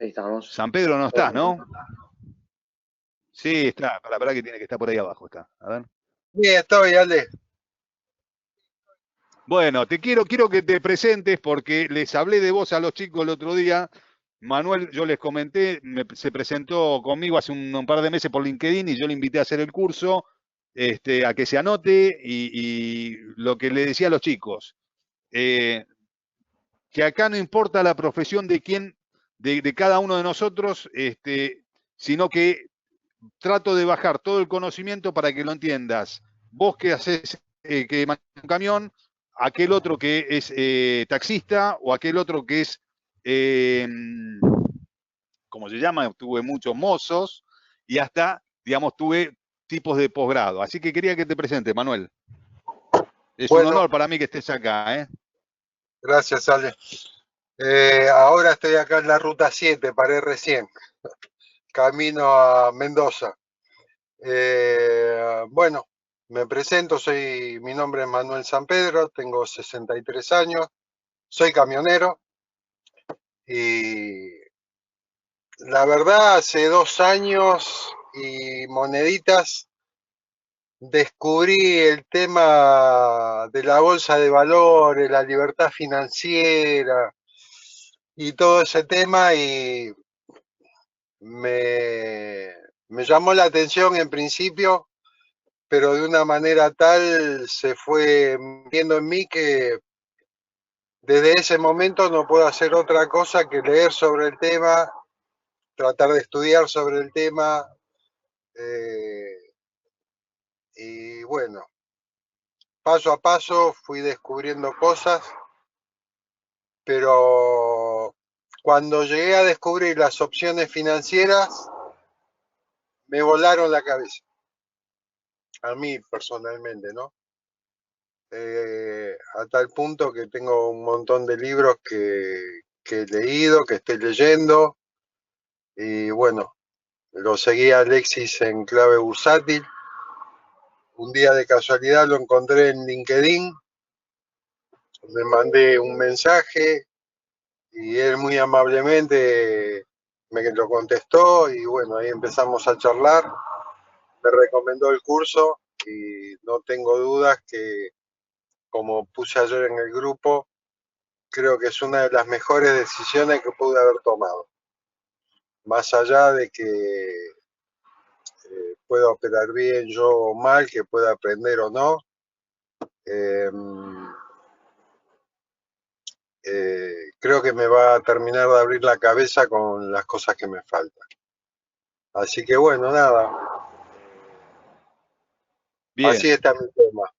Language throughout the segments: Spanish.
Ahí estamos. San Pedro no estás, ¿no? Sí, está. La verdad que tiene que estar por ahí abajo, está. A ver. Bien, estoy, Ale. Bueno, quiero que te presentes porque les hablé de vos a los chicos el otro día. Manuel, yo les comenté, se presentó conmigo hace un par de meses por LinkedIn y yo le invité a hacer el curso, a que se anote y lo que le decía a los chicos, eh, que acá no importa la profesión de quién, de cada uno de nosotros, sino que trato de bajar todo el conocimiento para que lo entiendas. Vos que haces, que manejas un camión, aquel otro que es taxista o aquel otro que es, eh, ¿cómo se llama? Tuve muchos mozos y hasta, digamos, tuve tipos de posgrado. Así que quería que te presente, Manuel. Es un Bueno, honor para mí que estés acá, ¿eh? gracias, Ale. Ahora estoy acá en la ruta 7, paré recién, camino a Mendoza. Bueno, me presento, mi nombre es Manuel San Pedro, tengo 63 años, soy camionero y la verdad hace 2 años y moneditas descubrí el tema de la bolsa de valores, la libertad financiera y todo ese tema y me llamó la atención en principio, pero de una manera tal se fue viendo en mí que desde ese momento no puedo hacer otra cosa que leer sobre el tema, tratar de estudiar sobre el tema y bueno, paso a paso fui descubriendo cosas, pero cuando llegué a descubrir las opciones financieras, me volaron la cabeza, a mí personalmente, ¿no? A tal punto que tengo un montón de libros que he leído, que estoy leyendo, y bueno, lo seguí a Alexis en clave bursátil. Un día de casualidad lo encontré en LinkedIn, le mandé un mensaje y él muy amablemente me lo contestó y bueno, ahí empezamos a charlar, me recomendó el curso y no tengo dudas que, como puse ayer en el grupo, creo que es una de las mejores decisiones que pude haber tomado. Más allá de que pueda operar bien yo o mal, que pueda aprender o no, eh, creo que me va a terminar de abrir la cabeza con las cosas que me faltan. Así que bueno, nada, así Bien. está mi tema.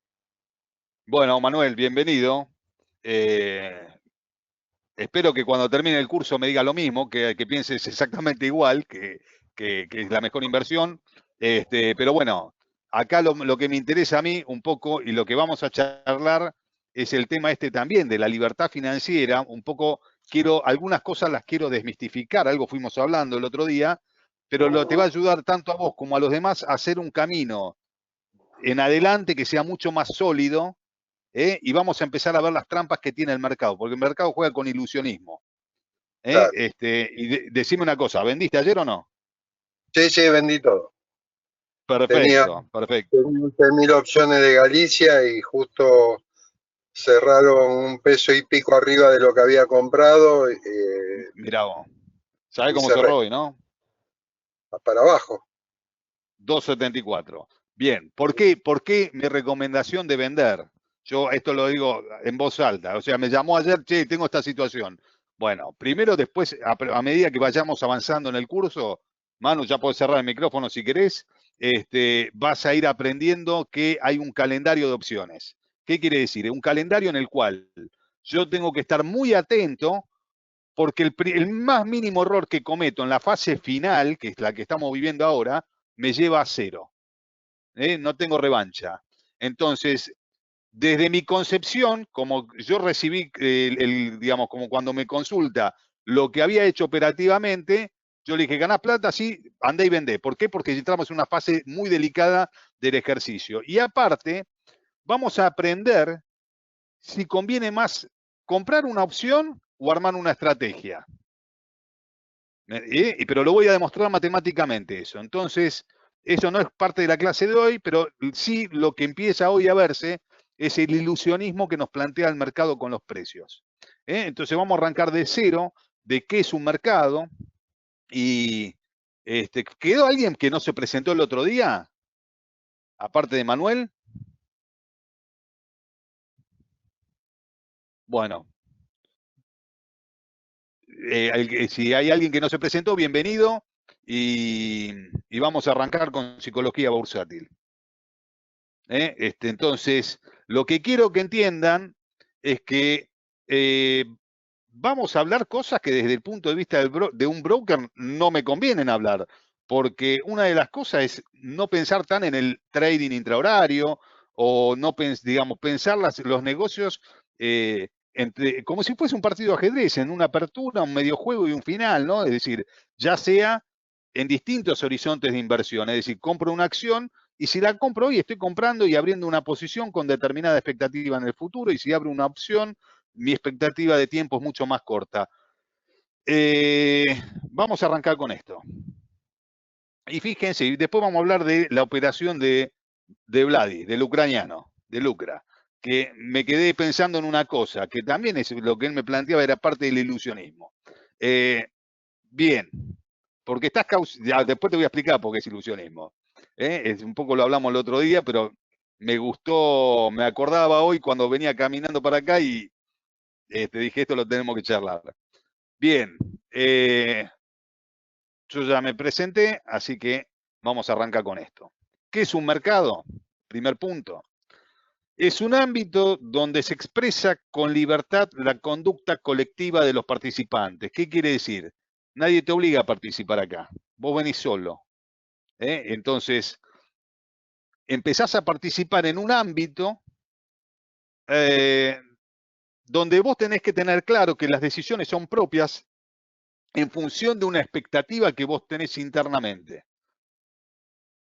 Bueno, Manuel, bienvenido. Eh, Espero que cuando termine el curso me diga lo mismo, que pienses exactamente igual, que es la mejor inversión. Pero bueno, acá lo que me interesa a mí un poco y lo que vamos a charlar es el tema también de la libertad financiera. Un poco algunas cosas las quiero desmistificar, algo fuimos hablando el otro día, pero te va a ayudar tanto a vos como a los demás a hacer un camino en adelante que sea mucho más sólido, y vamos a empezar a ver las trampas que tiene el mercado, porque el mercado juega con ilusionismo. Claro. Decime una cosa, ¿vendiste ayer o no? Sí, sí, vendí todo. Tenía Perfecto, perfecto. 20.000 opciones de Galicia y justo cerraron un peso y pico arriba de lo que había comprado Mirá vos. ¿Sabés y cómo cerré cerró hoy, no? para abajo. 2.74. Bien, ¿por qué mi recomendación de vender? Yo esto lo digo en voz alta, o sea, me llamó ayer, che, tengo esta situación. Bueno, primero, después, a medida que vayamos avanzando en el curso, Manu, ya podés cerrar el micrófono si querés, vas a ir aprendiendo que hay un calendario de opciones. ¿Qué quiere decir? Un calendario en el cual yo tengo que estar muy atento porque el más mínimo error que cometo en la fase final, que es la que estamos viviendo ahora, me lleva a cero. No tengo revancha. Entonces, desde mi concepción, como yo recibí, digamos, como cuando me consulta lo que había hecho operativamente, yo le dije, ganás plata, sí, andá y vendé. ¿Por qué? Porque entramos en una fase muy delicada del ejercicio. Y aparte, vamos a aprender si conviene más comprar una opción o armar una estrategia. Pero lo voy a demostrar matemáticamente eso. Entonces, eso no es parte de la clase de hoy, pero sí lo que empieza hoy a verse es el ilusionismo que nos plantea el mercado con los precios. Entonces vamos a arrancar de cero, de qué es un mercado. Y ¿quedó alguien que no se presentó el otro día? Aparte de Manuel. Bueno, si hay alguien que no se presentó, bienvenido. Y vamos a arrancar con psicología bursátil. Entonces, lo que quiero que entiendan es que vamos a hablar cosas que desde el punto de vista de un broker no me convienen hablar, porque una de las cosas es no pensar tan en el trading intrahorario o no, digamos, pensar los negocios como si fuese un partido de ajedrez, en una apertura, un medio juego y un final, ¿no? Es decir, ya sea en distintos horizontes de inversión, es decir, compro una acción y si la compro hoy estoy comprando y abriendo una posición con determinada expectativa en el futuro y si abro una opción mi expectativa de tiempo es mucho más corta. Vamos a arrancar con esto. Y fíjense, después vamos a hablar de la operación de Vladi, del ucraniano, de Lucra, que me quedé pensando en una cosa, que también es lo que él me planteaba, era parte del ilusionismo. Bien, porque después te voy a explicar por qué es ilusionismo. Un poco lo hablamos el otro día, pero me gustó, me acordaba hoy cuando venía caminando para acá y te dije, esto lo tenemos que charlar. Bien, yo ya me presenté, así que vamos a arrancar con esto. ¿Qué es un mercado? Primer punto. Es un ámbito donde se expresa con libertad la conducta colectiva de los participantes. ¿Qué quiere decir? Nadie te obliga a participar acá. Vos venís solo. Entonces, empezás a participar en un ámbito donde vos tenés que tener claro que las decisiones son propias en función de una expectativa que vos tenés internamente.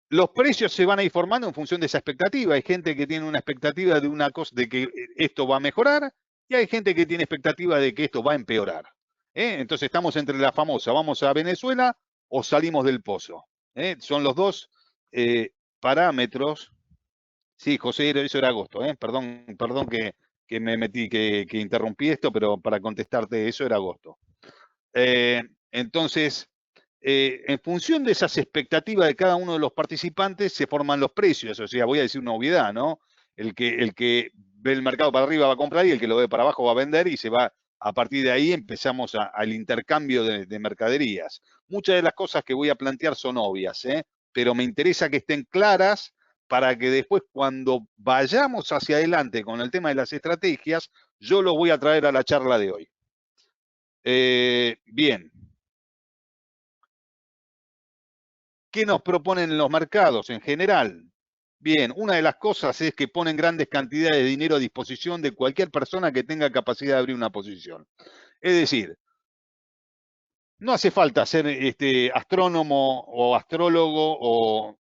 Los precios se van a ir formando en función de esa expectativa. Hay gente que tiene una expectativa de una cosa, de que esto va a mejorar, y hay gente que tiene expectativa de que esto va a empeorar. Entonces estamos entre la famosa, vamos a Venezuela o salimos del pozo. Son los dos parámetros. Sí, José, eso era agosto. Perdón que me metí, que interrumpí esto, pero para contestarte, eso era agosto. Entonces, en función de esas expectativas de cada uno de los participantes se forman los precios. O sea, voy a decir una obviedad, ¿no? El que ve el mercado para arriba va a comprar y el que lo ve para abajo va a vender y se va, a partir de ahí empezamos al intercambio de mercaderías. Muchas de las cosas que voy a plantear son obvias, pero me interesa que estén claras para que después cuando vayamos hacia adelante con el tema de las estrategias, yo lo voy a traer a la charla de hoy. Bien. ¿Qué nos proponen los mercados en general? Bien, una de las cosas es que ponen grandes cantidades de dinero a disposición de cualquier persona que tenga capacidad de abrir una posición. Es decir, no hace falta ser astrónomo o astrólogo o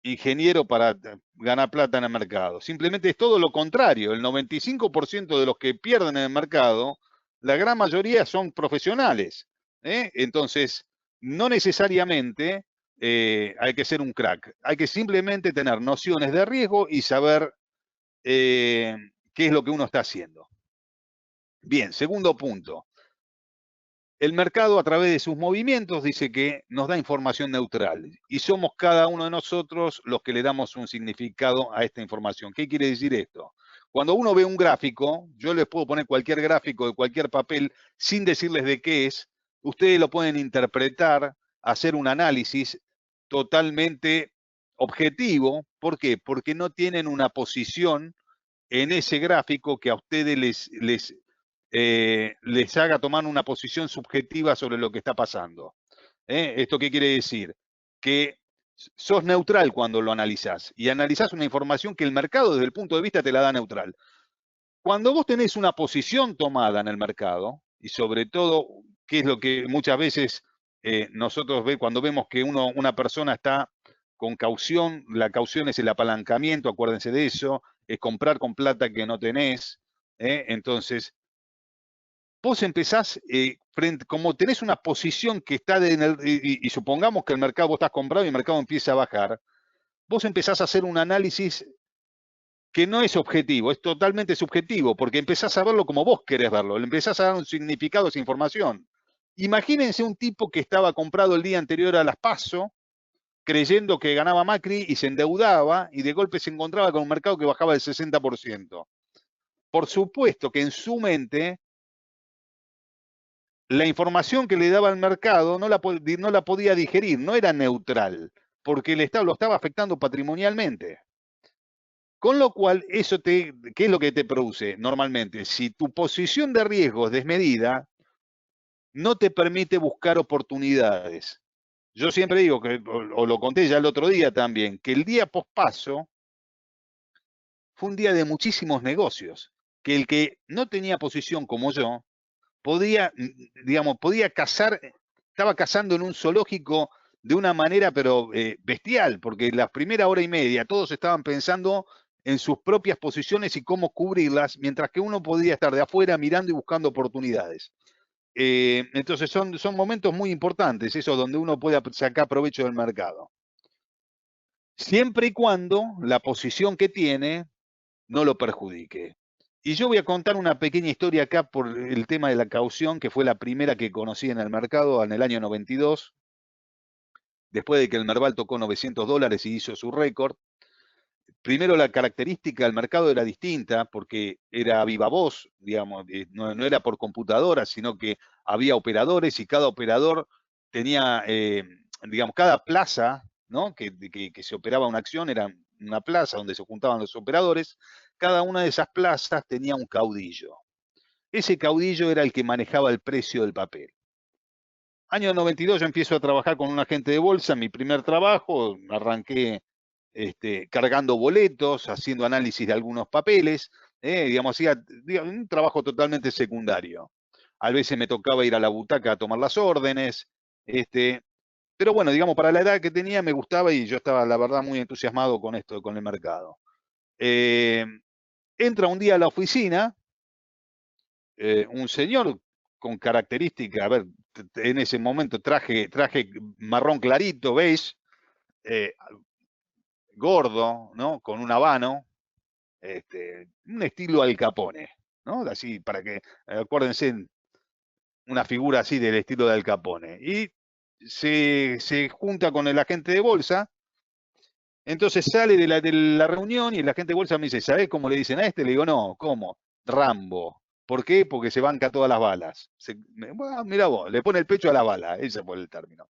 ingeniero para ganar plata en el mercado. Simplemente es todo lo contrario. El 95% de los que pierden en el mercado, la gran mayoría son profesionales. Entonces, no necesariamente hay que ser un crack. Hay que simplemente tener nociones de riesgo y saber qué es lo que uno está haciendo. Bien, segundo punto. El mercado a través de sus movimientos dice que nos da información neutral y somos cada uno de nosotros los que le damos un significado a esta información. ¿Qué quiere decir esto? Cuando uno ve un gráfico, yo les puedo poner cualquier gráfico de cualquier papel sin decirles de qué es, ustedes lo pueden interpretar, hacer un análisis totalmente objetivo. ¿Por qué? Porque no tienen una posición en ese gráfico que a ustedes les haga tomar una posición subjetiva sobre lo que está pasando. ¿Esto qué quiere decir? Que sos neutral cuando lo analizás y analizás una información que el mercado desde el punto de vista te la da neutral. Cuando vos tenés una posición tomada en el mercado, y sobre todo, que es lo que muchas veces nosotros cuando vemos que una persona está con caución, la caución es el apalancamiento, acuérdense de eso, es comprar con plata que no tenés. Entonces, vos empezás, como tenés una posición que está y supongamos que el mercado, vos estás comprado y el mercado empieza a bajar, vos empezás a hacer un análisis que no es objetivo, es totalmente subjetivo, porque empezás a verlo como vos querés verlo, le empezás a dar un significado a esa información. Imagínense un tipo que estaba comprado el día anterior a las PASO, creyendo que ganaba Macri y se endeudaba y de golpe se encontraba con un mercado que bajaba del 60%. Por supuesto que en su mente la información que le daba al mercado no la podía digerir, no era neutral, porque lo estaba afectando patrimonialmente. Con lo cual, ¿qué es lo que te produce normalmente? Si tu posición de riesgo es desmedida, no te permite buscar oportunidades. Yo siempre digo, o lo conté ya el otro día también, que el día pospaso fue un día de muchísimos negocios, que el que no tenía posición como yo, podía cazar, estaba cazando en un zoológico de una manera pero bestial, porque la primera hora y media todos estaban pensando en sus propias posiciones y cómo cubrirlas, mientras que uno podía estar de afuera mirando y buscando oportunidades. Entonces son momentos muy importantes, esos donde uno puede sacar provecho del mercado. Siempre y cuando la posición que tiene no lo perjudique. Y yo voy a contar una pequeña historia acá por el tema de la caución, que fue la primera que conocí en el mercado en el año 92, después de que el Merval tocó $900 y hizo su récord. Primero la característica del mercado era distinta porque era viva voz, digamos, no era por computadora, sino que había operadores y cada operador tenía, digamos, cada plaza, ¿no? que se operaba una acción era una plaza donde se juntaban los operadores, cada una de esas plazas tenía un caudillo. Ese caudillo era el que manejaba el precio del papel. Año 92 yo empiezo a trabajar con un agente de bolsa, mi primer trabajo, arranqué cargando boletos, haciendo análisis de algunos papeles, digamos, hacía un trabajo totalmente secundario. A veces me tocaba ir a la butaca a tomar las órdenes, pero bueno, digamos, para la edad que tenía me gustaba y yo estaba, la verdad, muy entusiasmado con esto, con el mercado. Entra un día a la oficina un señor con característica, a ver, en ese momento traje marrón clarito, beige, eh, gordo, ¿no? Con un habano, un estilo Al Capone, ¿no? Así, para que, acuérdense, una figura así del estilo de Al Capone. Y se junta con el agente de bolsa, entonces sale de la reunión y el agente de bolsa me dice, ¿sabés cómo le dicen a este? Le digo, no, ¿cómo? Rambo. ¿Por qué? Porque se banca todas las balas. Bueno, mira vos, le pone el pecho a la bala, ese fue el término.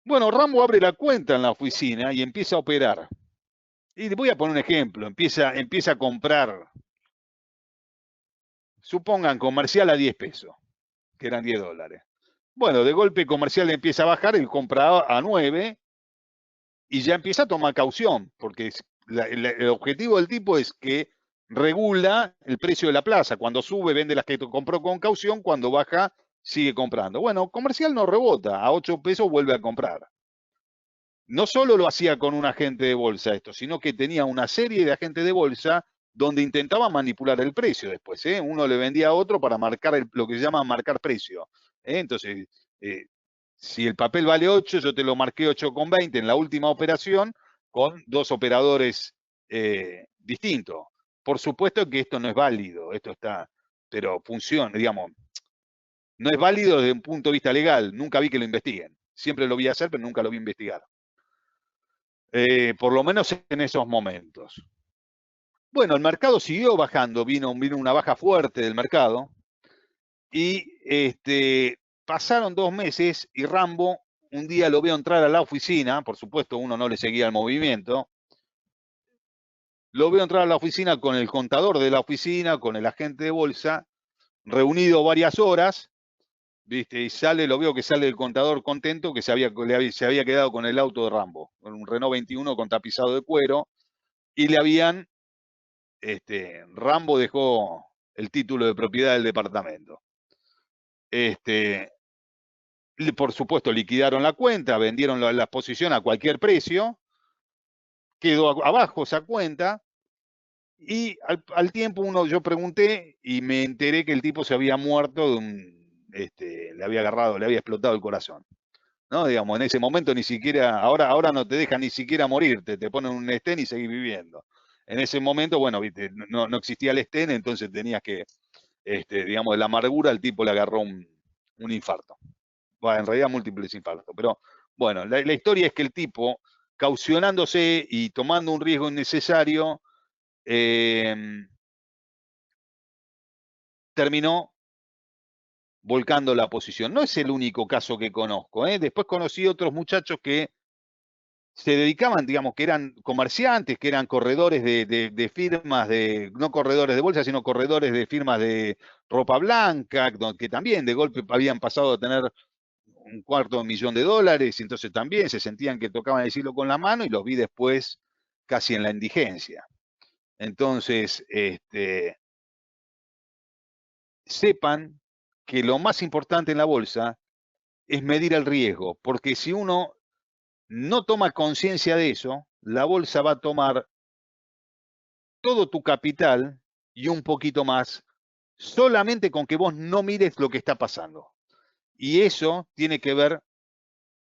Bueno, Rambo abre la cuenta en la oficina y empieza a operar. Y le voy a poner un ejemplo, empieza a comprar, supongan comercial a 10 pesos, que eran $10. Bueno, de golpe comercial empieza a bajar, él compra a 9 y ya empieza a tomar caución, porque el objetivo del tipo es que regula el precio de la plaza. Cuando sube, vende las que compró con caución, cuando baja, sigue comprando. Bueno, comercial no rebota, a 8 pesos vuelve a comprar. No solo lo hacía con un agente de bolsa esto, sino que tenía una serie de agentes de bolsa donde intentaba manipular el precio después. Uno le vendía a otro para marcar lo que se llama marcar precio. Entonces, si el papel vale 8, yo te lo marqué 8,20 en la última operación con dos operadores distintos. Por supuesto que esto no es válido, esto está, pero funciona, digamos, no es válido desde un punto de vista legal. Nunca vi que lo investiguen. Siempre lo vi hacer, pero nunca lo vi investigar. Por lo menos en esos momentos. Bueno, el mercado siguió bajando, vino una baja fuerte del mercado y pasaron 2 meses y Rambo un día lo veo entrar a la oficina, por supuesto uno no le seguía el movimiento, lo veo entrar a la oficina con el contador de la oficina, con el agente de bolsa, reunido varias horas, ¿viste? Y lo veo que sale el contador contento que se había quedado con el auto de Rambo, un Renault 21 con tapizado de cuero, y le habían Rambo dejó el título de propiedad del departamento. Por supuesto, liquidaron la cuenta, vendieron la exposición a cualquier precio, quedó abajo esa cuenta, Y al tiempo yo pregunté y me enteré que el tipo se había muerto de le había agarrado, le había explotado el corazón. ¿No? Digamos, en ese momento ni siquiera, ahora no te dejan ni siquiera morirte, te ponen un stent y seguís viviendo. En ese momento, bueno, viste, no existía el stent, entonces tenías que, digamos, de la amargura al tipo le agarró un infarto. Bueno, en realidad múltiples infartos. Pero bueno, la historia es que el tipo, caucionándose y tomando un riesgo innecesario, terminó volcando la posición. No es el único caso que conozco. Después conocí otros muchachos que se dedicaban, digamos, que eran comerciantes, que eran corredores de firmas, no corredores de bolsa, sino corredores de firmas de ropa blanca, que también de golpe habían pasado a tener $250,000, y entonces también se sentían que tocaban el cielo con la mano, y los vi después casi en la indigencia. Entonces, sepan que lo más importante en la bolsa es medir el riesgo, porque si uno no toma conciencia de eso, la bolsa va a tomar todo tu capital y un poquito más, solamente con que vos no mires lo que está pasando. Y eso tiene que ver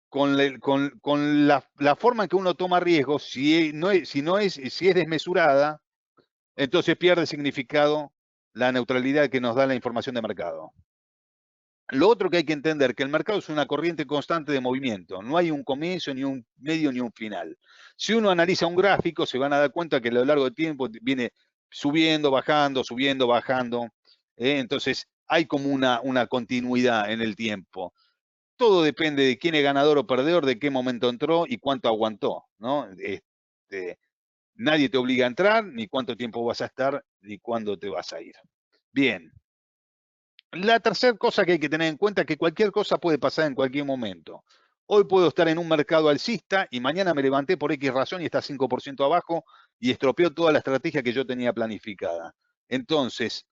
con la forma en que uno toma riesgos. Si es desmesurada, entonces pierde significado la neutralidad que nos da la información de mercado. Lo otro que hay que entender, que el mercado es una corriente constante de movimiento. No hay un comienzo, ni un medio, ni un final. Si uno analiza un gráfico, se van a dar cuenta que a lo largo del tiempo viene subiendo, bajando. Entonces, hay como una continuidad en el tiempo. Todo depende de quién es ganador o perdedor, de qué momento entró y cuánto aguantó, ¿no? Nadie te obliga a entrar, ni cuánto tiempo vas a estar, ni cuándo te vas a ir. Bien. La tercera cosa que hay que tener en cuenta es que cualquier cosa puede pasar en cualquier momento. Hoy puedo estar en un mercado alcista y mañana me levanté por X razón y está 5% abajo y estropeó toda la estrategia que yo tenía planificada. Entonces,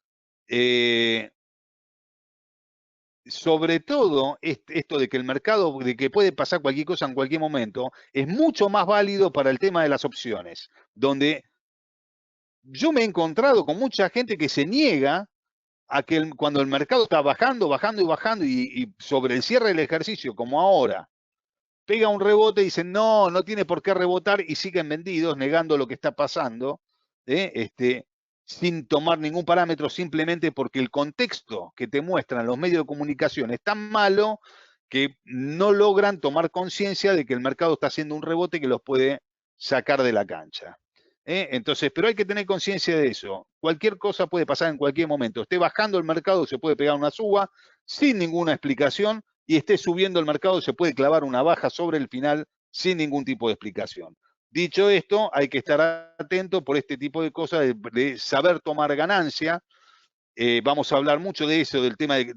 sobre todo esto de que el mercado, de que puede pasar cualquier cosa en cualquier momento, es mucho más válido para el tema de las opciones, donde yo me he encontrado con mucha gente que se niega a que cuando el mercado está bajando y sobre el cierre del ejercicio, como ahora, pega un rebote y dicen, no tiene por qué rebotar, y siguen vendidos, negando lo que está pasando, sin tomar ningún parámetro, simplemente porque el contexto que te muestran los medios de comunicación es tan malo que no logran tomar conciencia de que el mercado está haciendo un rebote que los puede sacar de la cancha. Entonces, pero hay que tener conciencia de eso. Cualquier cosa puede pasar en cualquier momento. Esté bajando el mercado, se puede pegar una suba sin ninguna explicación, y esté subiendo el mercado, se puede clavar una baja sobre el final sin ningún tipo de explicación. Dicho esto, hay que estar atento por este tipo de cosas, de saber tomar ganancia. Vamos a hablar mucho de eso, del tema de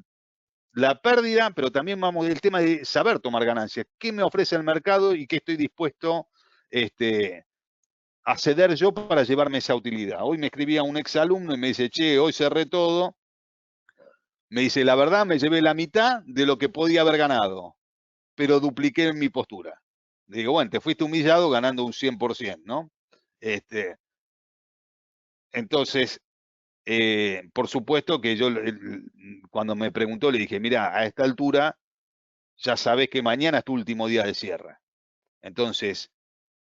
la pérdida, pero también vamos del tema de saber tomar ganancias. ¿Qué me ofrece el mercado y qué estoy dispuesto a ceder yo para llevarme esa utilidad? Hoy me escribía un exalumno y me dice, che, hoy cerré todo. Me dice, la verdad, me llevé la mitad de lo que podía haber ganado, pero dupliqué mi postura. Le digo, bueno, te fuiste humillado ganando un 100%, ¿no? Entonces, por supuesto que yo, cuando me preguntó, le dije, mira, a esta altura ya sabes que mañana es tu último día de cierre. Entonces,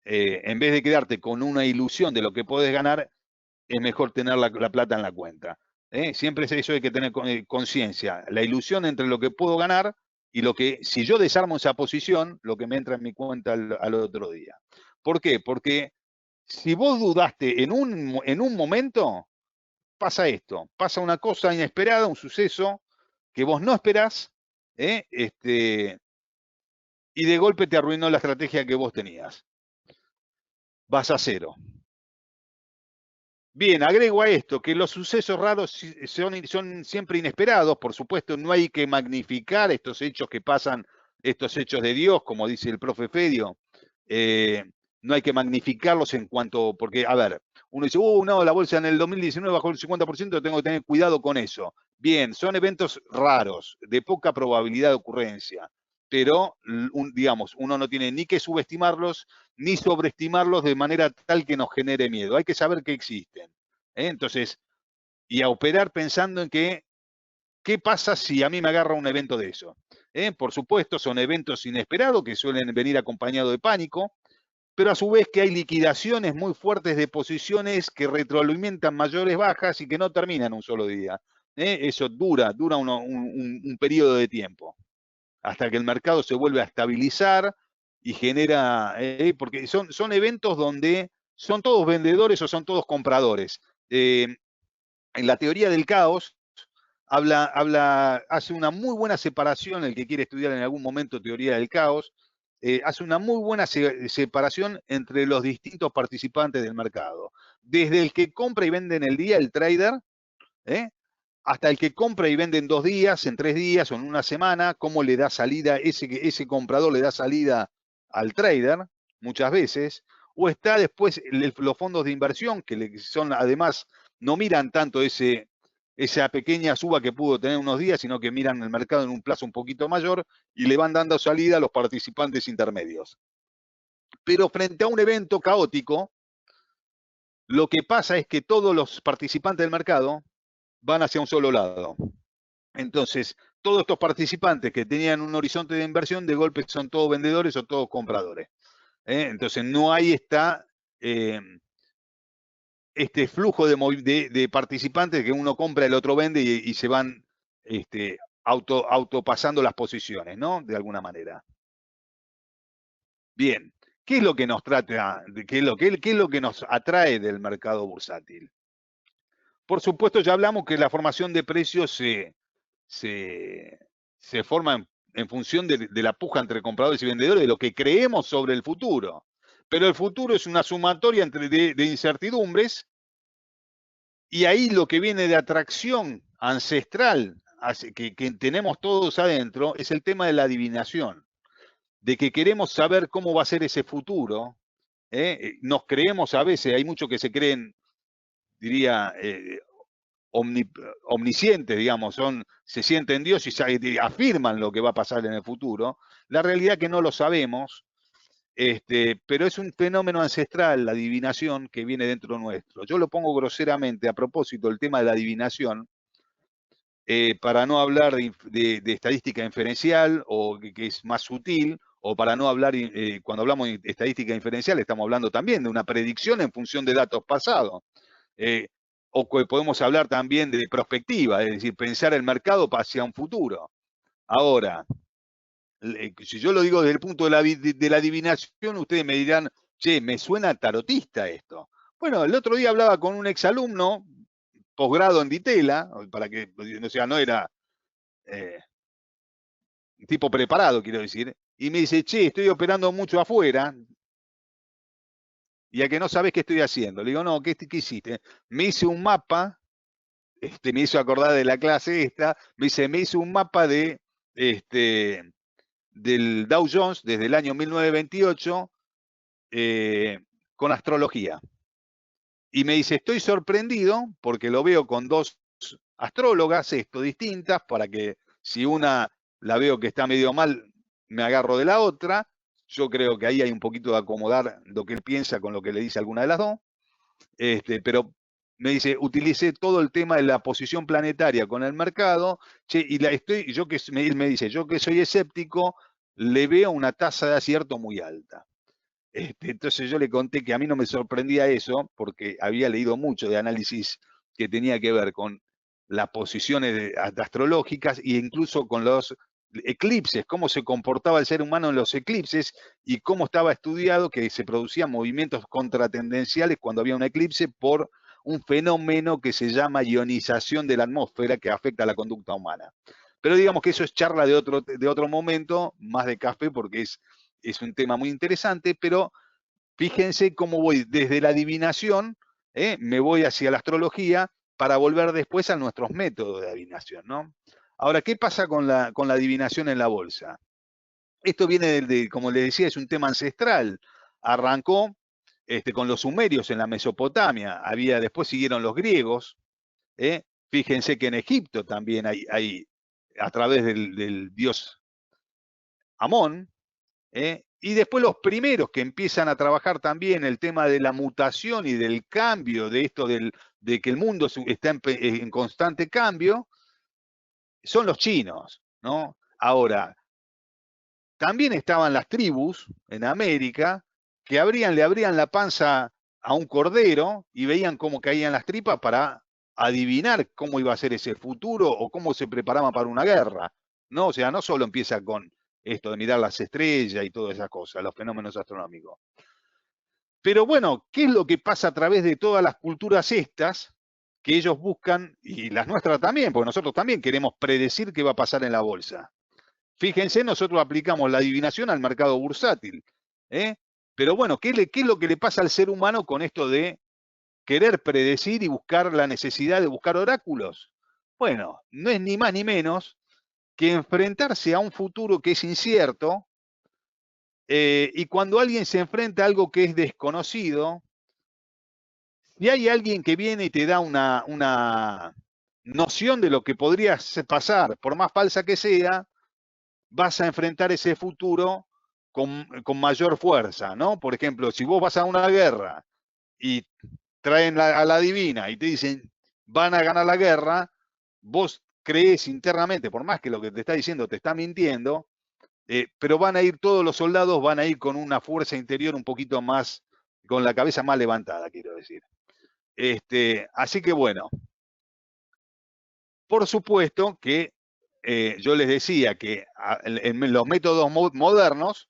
en vez de quedarte con una ilusión de lo que podés ganar, es mejor tener la plata en la cuenta. Siempre es eso, hay que tener conciencia. La ilusión entre lo que puedo ganar y lo que, si yo desarmo esa posición, lo que me entra en mi cuenta al otro día. ¿Por qué? Porque si vos dudaste en un momento, pasa esto, pasa una cosa inesperada, un suceso que vos no esperás, y de golpe te arruinó la estrategia que vos tenías. Vas a cero. Bien, agrego a esto que los sucesos raros son siempre inesperados. Por supuesto, no hay que magnificar estos hechos que pasan, estos hechos de Dios, como dice el profe Fedio. No hay que magnificarlos en cuanto, porque, a ver, uno dice, no, la bolsa en el 2019 bajó el 50%, tengo que tener cuidado con eso. Bien, son eventos raros, de poca probabilidad de ocurrencia, pero, digamos, uno no tiene ni que subestimarlos ni sobreestimarlos de manera tal que nos genere miedo. Hay que saber que existen. Entonces, y a operar pensando en que, ¿qué pasa si a mí me agarra un evento de eso? Por supuesto, son eventos inesperados que suelen venir acompañados de pánico, pero a su vez que hay liquidaciones muy fuertes de posiciones que retroalimentan mayores bajas y que no terminan un solo día. Eso dura un periodo de tiempo, hasta que el mercado se vuelve a estabilizar y genera, porque son eventos donde son todos vendedores o son todos compradores. En la teoría del caos, hace una muy buena separación, el que quiere estudiar en algún momento teoría del caos, hace una muy buena separación entre los distintos participantes del mercado. Desde el que compra y vende en el día, el trader, hasta el que compra y vende en 2 días, en 3 días o en una semana, cómo le da salida, ese comprador le da salida al trader, muchas veces, o está después los fondos de inversión, que son además, no miran tanto esa pequeña suba que pudo tener unos días, sino que miran el mercado en un plazo un poquito mayor y le van dando salida a los participantes intermedios. Pero frente a un evento caótico, lo que pasa es que todos los participantes del mercado van hacia un solo lado. Entonces, todos estos participantes que tenían un horizonte de inversión, de golpe son todos vendedores o todos compradores. Entonces, no hay este flujo de participantes que uno compra, el otro vende y se van autopasando las posiciones, ¿no? De alguna manera. Bien, ¿qué es lo que nos trata, qué es lo que nos atrae del mercado bursátil? Por supuesto, ya hablamos que la formación de precios se forma en función de la puja entre compradores y vendedores, de lo que creemos sobre el futuro. Pero el futuro es una sumatoria de incertidumbres, y ahí lo que viene de atracción ancestral que tenemos todos adentro es el tema de la adivinación, de que queremos saber cómo va a ser ese futuro. Nos creemos a veces, hay muchos que se creen, diría, omniscientes, digamos, se sienten Dios y afirman lo que va a pasar en el futuro. La realidad es que no lo sabemos, pero es un fenómeno ancestral, la adivinación, que viene dentro nuestro. Yo lo pongo groseramente a propósito del tema de la adivinación, para no hablar de estadística inferencial, o que es más sutil, o para no hablar, cuando hablamos de estadística inferencial, estamos hablando también de una predicción en función de datos pasados. O que podemos hablar también de prospectiva, es decir, pensar el mercado hacia un futuro. Ahora, si yo lo digo desde el punto de la adivinación, ustedes me dirán, che, me suena tarotista esto. Bueno, el otro día hablaba con un exalumno, posgrado en Ditela, para que, o sea, no era un tipo preparado, quiero decir, y me dice, che, estoy operando mucho afuera, y a que no sabés qué estoy haciendo. Le digo, no, ¿qué hiciste? Me hice un mapa, me hizo acordar de la clase esta, me hizo un mapa del Dow Jones desde el año 1928 con astrología. Y me dice, estoy sorprendido porque lo veo con 2 astrólogas, distintas, para que si una la veo que está medio mal, me agarro de la otra. Yo creo que ahí hay un poquito de acomodar lo que él piensa con lo que le dice alguna de las dos. Pero me dice, utilicé todo el tema de la posición planetaria con el mercado, che, y él me dice, yo que soy escéptico, le veo una tasa de acierto muy alta. Entonces yo le conté que a mí no me sorprendía eso, porque había leído mucho de análisis que tenía que ver con las posiciones astrológicas e incluso con los eclipses, cómo se comportaba el ser humano en los eclipses y cómo estaba estudiado que se producían movimientos contratendenciales cuando había un eclipse por un fenómeno que se llama ionización de la atmósfera que afecta a la conducta humana. Pero digamos que eso es charla de otro momento, más de café, porque es un tema muy interesante, pero fíjense cómo voy desde la adivinación, me voy hacia la astrología para volver después a nuestros métodos de adivinación, ¿no? Ahora, ¿qué pasa con la adivinación en la bolsa? Esto viene como les decía, es un tema ancestral. Arrancó con los sumerios en la Mesopotamia, después siguieron los griegos. Fíjense que en Egipto también hay a través del dios Amón, Y después los primeros que empiezan a trabajar también el tema de la mutación y del cambio, de esto de que el mundo está en constante cambio, son los chinos, ¿no? Ahora, también estaban las tribus en América que le abrían la panza a un cordero y veían cómo caían las tripas para adivinar cómo iba a ser ese futuro o cómo se preparaban para una guerra, ¿no? O sea, no solo empieza con esto de mirar las estrellas y todas esas cosas, los fenómenos astronómicos. Pero bueno, ¿qué es lo que pasa a través de todas las culturas estas que ellos buscan, y las nuestras también, porque nosotros también queremos predecir qué va a pasar en la bolsa? Fíjense, nosotros aplicamos la adivinación al mercado bursátil. ¿Eh? Pero bueno, ¿qué es lo que le pasa al ser humano con esto de querer predecir y buscar la necesidad de buscar oráculos? Bueno, no es ni más ni menos que enfrentarse a un futuro que es incierto, y cuando alguien se enfrenta a algo que es desconocido, si hay alguien que viene y te da una noción de lo que podría pasar, por más falsa que sea, vas a enfrentar ese futuro con mayor fuerza, ¿no? Por ejemplo, si vos vas a una guerra y traen a la divina y te dicen van a ganar la guerra, vos crees internamente, por más que lo que te está diciendo te está mintiendo, pero van a ir todos los soldados, van a ir con una fuerza interior un poquito más, con la cabeza más levantada, quiero decir. Así que bueno, por supuesto que yo les decía que en los métodos modernos,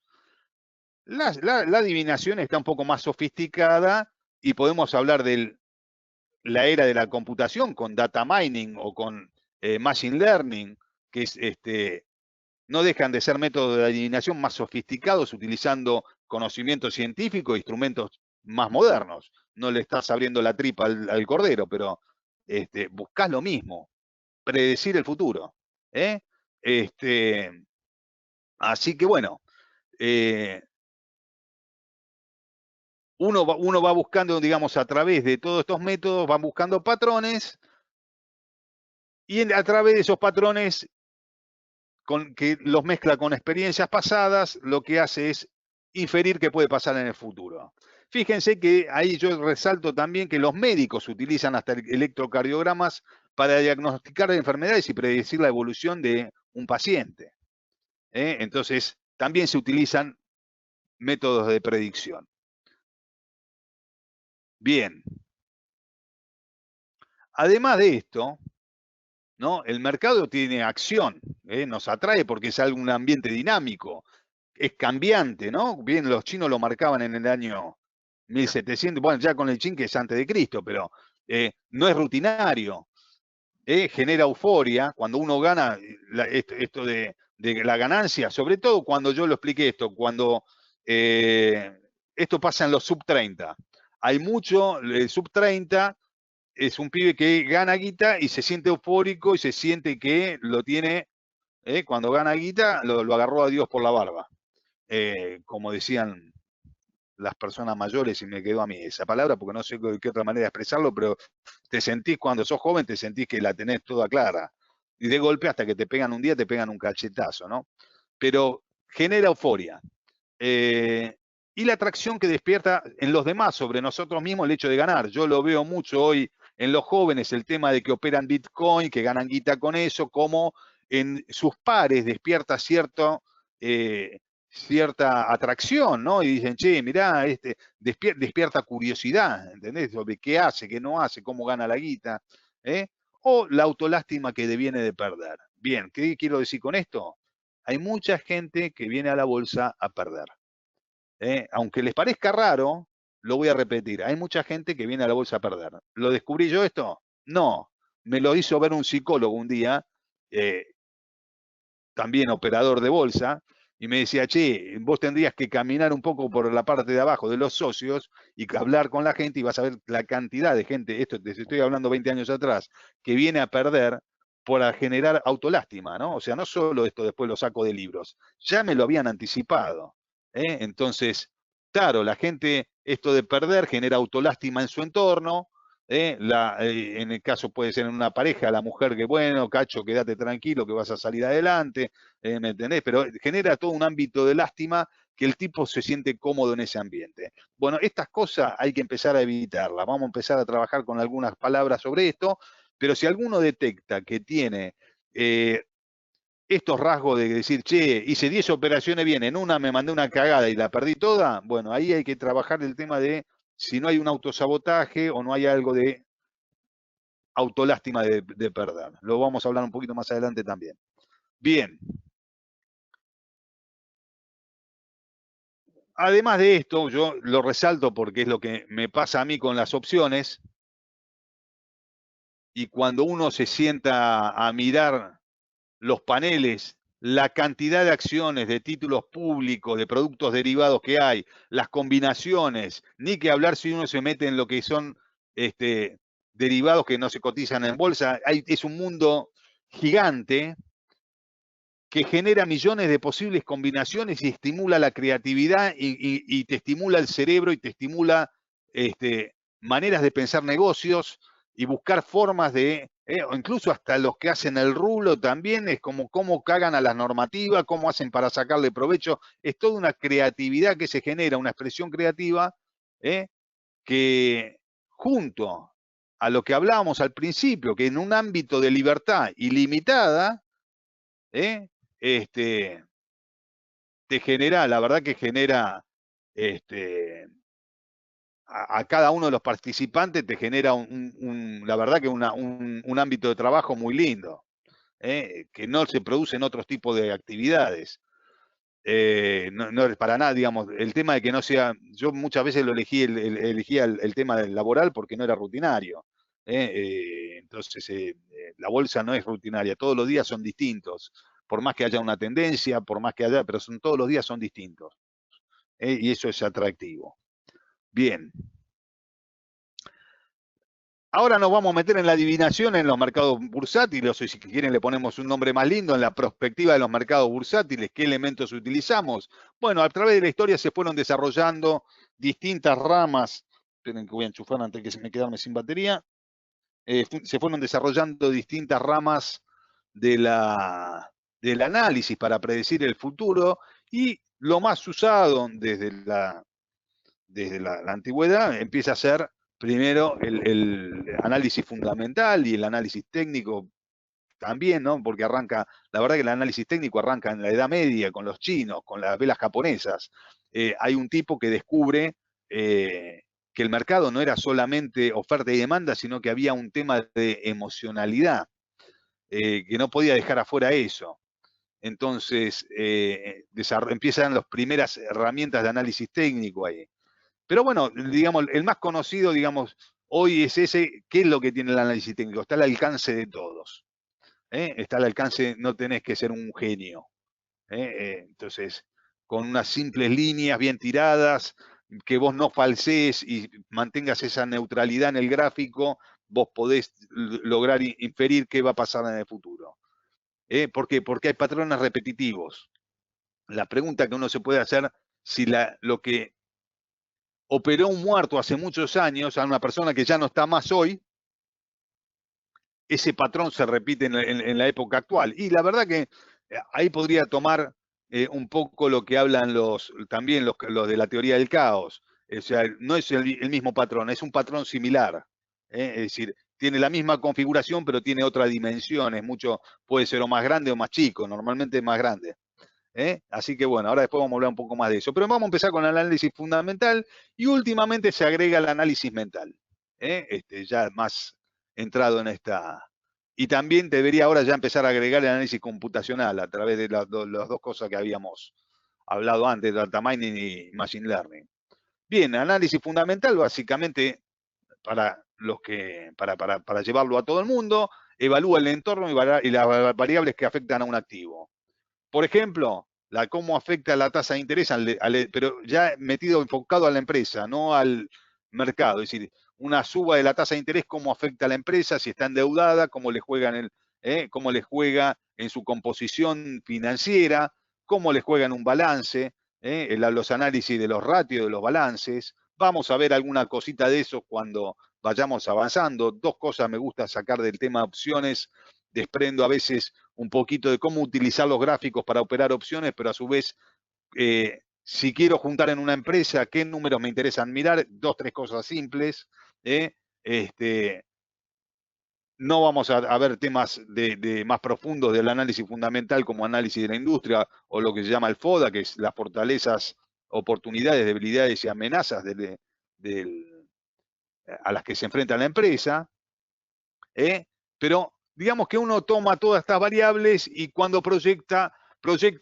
la adivinación está un poco más sofisticada y podemos hablar de la era de la computación con data mining o con machine learning, que es, no dejan de ser métodos de adivinación más sofisticados utilizando conocimiento científico e instrumentos más modernos. No le estás abriendo la tripa al cordero, pero buscás lo mismo, predecir el futuro. ¿Eh? Así que bueno, eh, uno va buscando, digamos, a través de todos estos métodos, van buscando patrones y a través de esos patrones que los mezcla con experiencias pasadas, lo que hace es inferir qué puede pasar en el futuro. Fíjense que ahí yo resalto también que los médicos utilizan hasta electrocardiogramas para diagnosticar enfermedades y predecir la evolución de un paciente. Entonces, también se utilizan métodos de predicción. Bien. Además de esto, ¿no? El mercado tiene acción, nos atrae porque es un ambiente dinámico, es cambiante, ¿no? Bien, los chinos lo marcaban en el año 1700, bueno, ya con el Qin que es antes de Cristo, pero no es rutinario, genera euforia cuando uno gana esto de la ganancia, sobre todo cuando yo lo expliqué esto, cuando esto pasa en los sub 30. Hay mucho, el sub 30 es un pibe que gana guita y se siente eufórico y se siente que lo tiene, cuando gana guita, lo agarró a Dios por la barba. Como decían las personas mayores, y me quedó a mí esa palabra porque no sé qué otra manera de expresarlo, pero te sentís cuando sos joven, te sentís que la tenés toda clara. Y de golpe hasta que te pegan un día, te pegan un cachetazo, ¿no? Pero genera euforia. Y la atracción que despierta en los demás sobre nosotros mismos el hecho de ganar. Yo lo veo mucho hoy en los jóvenes, el tema de que operan Bitcoin, que ganan guita con eso, como en sus pares despierta cierta atracción, ¿no? Y dicen, che, mirá, despierta curiosidad, ¿entendés? Sobre qué hace, qué no hace, cómo gana la guita, ¿eh? O la autolástima que deviene de perder. Bien, ¿qué quiero decir con esto? Hay mucha gente que viene a la bolsa a perder. Aunque les parezca raro, lo voy a repetir, hay mucha gente que viene a la bolsa a perder. ¿Lo descubrí yo esto? No, me lo hizo ver un psicólogo un día, también operador de bolsa, y me decía, che, vos tendrías que caminar un poco por la parte de abajo de los socios y hablar con la gente y vas a ver la cantidad de gente, esto te estoy hablando 20 años atrás, que viene a perder por generar autolástima, ¿no? O sea, no solo esto después lo saco de libros, ya me lo habían anticipado. Entonces, claro, la gente, esto de perder genera autolástima en su entorno, En el caso puede ser en una pareja, la mujer que, bueno, Cacho, quédate tranquilo que vas a salir adelante, ¿me entendés? Pero genera todo un ámbito de lástima que el tipo se siente cómodo en ese ambiente. Bueno, estas cosas hay que empezar a evitarlas. Vamos a empezar a trabajar con algunas palabras sobre esto, pero si alguno detecta que tiene estos rasgos de decir, che, hice 10 operaciones bien, en una me mandé una cagada y la perdí toda, bueno, ahí hay que trabajar el tema de si no hay un autosabotaje o no hay algo de autolástima de perder. Lo vamos a hablar un poquito más adelante también. Bien. Además de esto, yo lo resalto porque es lo que me pasa a mí con las opciones, y cuando uno se sienta a mirar los paneles, la cantidad de acciones, de títulos públicos, de productos derivados que hay, las combinaciones, ni que hablar si uno se mete en lo que son derivados que no se cotizan en bolsa, es un mundo gigante que genera millones de posibles combinaciones y estimula la creatividad y te estimula el cerebro y te estimula maneras de pensar negocios y buscar formas de, o incluso hasta los que hacen el rulo también, es como cómo cagan a las normativas, cómo hacen para sacarle provecho. Es toda una creatividad que se genera, una expresión creativa, que junto a lo que hablábamos al principio, que en un ámbito de libertad ilimitada, te genera, la verdad que genera a cada uno de los participantes te genera la verdad que un ámbito de trabajo muy lindo, que no se produce en otros tipos de actividades. No es para nada, digamos, el tema de que no sea, yo muchas veces lo elegía el tema del laboral porque no era rutinario. Entonces, la bolsa no es rutinaria, todos los días son distintos, por más que haya una tendencia, por más que haya, pero todos los días son distintos. Y eso es atractivo. Bien. Ahora nos vamos a meter en la adivinación en los mercados bursátiles, o si quieren le ponemos un nombre más lindo, en la perspectiva de los mercados bursátiles, qué elementos utilizamos. Bueno, a través de la historia se fueron desarrollando distintas ramas. Esperen que voy a enchufar antes que se me quedarme sin batería. Se fueron desarrollando distintas ramas del análisis para predecir el futuro, y lo más usado desde la antigüedad empieza a ser primero el análisis fundamental y el análisis técnico también, ¿no? Porque arranca, la verdad que el análisis técnico arranca en la Edad Media con los chinos, con las velas japonesas. Hay un tipo que descubre que el mercado no era solamente oferta y demanda, sino que había un tema de emocionalidad, que no podía dejar afuera eso. Entonces, empiezan las primeras herramientas de análisis técnico ahí. Pero bueno, digamos, el más conocido, digamos, hoy es ese. ¿Qué es lo que tiene el análisis técnico? Está al alcance de todos. Está al alcance, no tenés que ser un genio. Entonces, con unas simples líneas bien tiradas, que vos no falsees y mantengas esa neutralidad en el gráfico, vos podés lograr inferir qué va a pasar en el futuro. ¿Por qué? Porque hay patrones repetitivos. La pregunta que uno se puede hacer, si lo que operó un muerto hace muchos años a una persona que ya no está más hoy, ese patrón se repite en la época actual. Y la verdad que ahí podría tomar un poco lo que hablan también los de la teoría del caos. O sea, no es el mismo patrón, es un patrón similar. Es decir, tiene la misma configuración, pero tiene otra dimensión. Puede ser o más grande o más chico, normalmente es más grande. Así que bueno, ahora después vamos a hablar un poco más de eso. Pero vamos a empezar con el análisis fundamental, y últimamente se agrega el análisis mental. Ya más entrado en esta. Y también debería ahora ya empezar a agregar el análisis computacional a través de las dos cosas que habíamos hablado antes, data mining y machine learning. Bien, análisis fundamental básicamente para llevarlo a todo el mundo, evalúa el entorno y las variables que afectan a un activo. Por ejemplo, cómo afecta la tasa de interés, pero ya enfocado a la empresa, no al mercado. Es decir, una suba de la tasa de interés, cómo afecta a la empresa, si está endeudada, cómo le juega en su composición financiera, cómo le juega en un balance, los análisis de los ratios de los balances. Vamos a ver alguna cosita de eso cuando vayamos avanzando. Dos cosas me gusta sacar del tema opciones. Desprendo a veces un poquito de cómo utilizar los gráficos para operar opciones, pero a su vez, si quiero juntar en una empresa, qué números me interesan mirar, dos, tres cosas simples. No vamos a ver temas más profundos del análisis fundamental como análisis de la industria o lo que se llama el FODA, que es las fortalezas, oportunidades, debilidades y amenazas a las que se enfrenta la empresa. Pero digamos que uno toma todas estas variables y cuando proyecta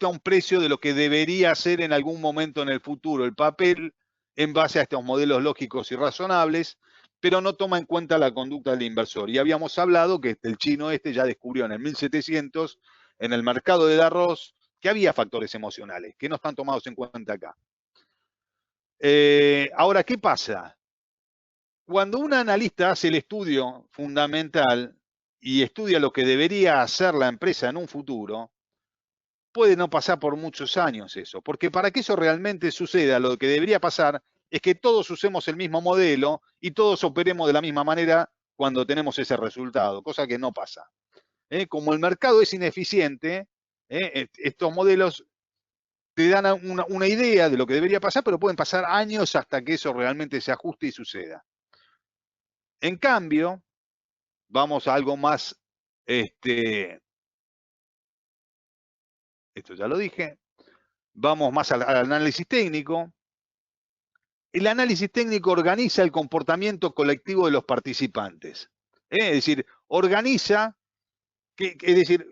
un precio de lo que debería ser en algún momento en el futuro el papel en base a estos modelos lógicos y razonables, pero no toma en cuenta la conducta del inversor. Y habíamos hablado que el chino ya descubrió en el 1700, en el mercado del arroz, que había factores emocionales que no están tomados en cuenta acá. Ahora, ¿qué pasa? Cuando un analista hace el estudio fundamental y estudia lo que debería hacer la empresa en un futuro, puede no pasar por muchos años eso, porque para que eso realmente suceda, lo que debería pasar es que todos usemos el mismo modelo y todos operemos de la misma manera cuando tenemos ese resultado, cosa que no pasa. Como el mercado es ineficiente, estos modelos te dan una idea de lo que debería pasar, pero pueden pasar años hasta que eso realmente se ajuste y suceda. En cambio, vamos a algo más, esto ya lo dije, vamos más al análisis técnico. El análisis técnico organiza el comportamiento colectivo de los participantes. Es decir, organiza, es decir,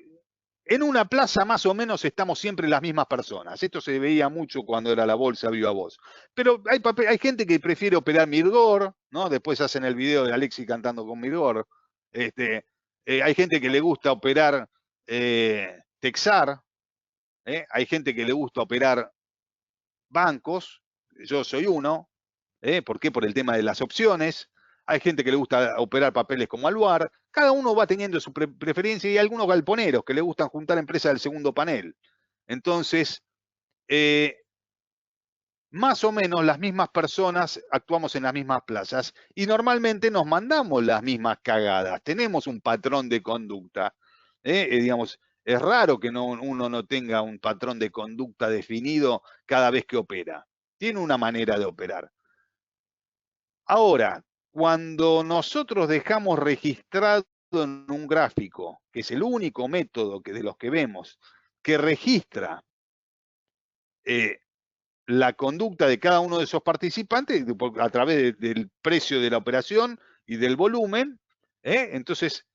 en una plaza más o menos estamos siempre las mismas personas. Esto se veía mucho cuando era la bolsa viva voz. Pero hay gente que prefiere operar Mirgor, ¿no? Después hacen el video de Alexis cantando con Mirgor. Hay gente que le gusta operar Texar. Hay gente que le gusta operar bancos. Yo soy uno. ¿Por qué? Por el tema de las opciones. Hay gente que le gusta operar papeles como Aluar. Cada uno va teniendo su preferencia y hay algunos galponeros que le gustan juntar empresas del segundo panel. Entonces, más o menos las mismas personas actuamos en las mismas plazas y normalmente nos mandamos las mismas cagadas. Tenemos un patrón de conducta. Digamos, es raro que uno no tenga un patrón de conducta definido cada vez que opera. Tiene una manera de operar. Ahora, cuando nosotros dejamos registrado en un gráfico, que es el único método de los que vemos, que registra la conducta de cada uno de esos participantes a través del precio de la operación y del volumen, entonces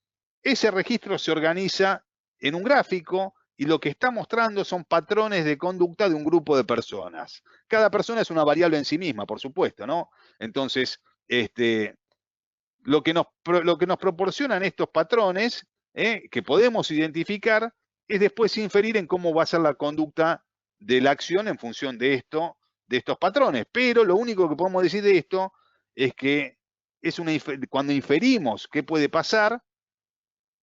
ese registro se organiza en un gráfico y lo que está mostrando son patrones de conducta de un grupo de personas. Cada persona es una variable en sí misma, por supuesto, ¿no? Entonces, lo que nos proporcionan estos patrones, que podemos identificar, es después inferir en cómo va a ser la conducta de la acción en función de estos patrones. Pero lo único que podemos decir de esto es que cuando inferimos qué puede pasar,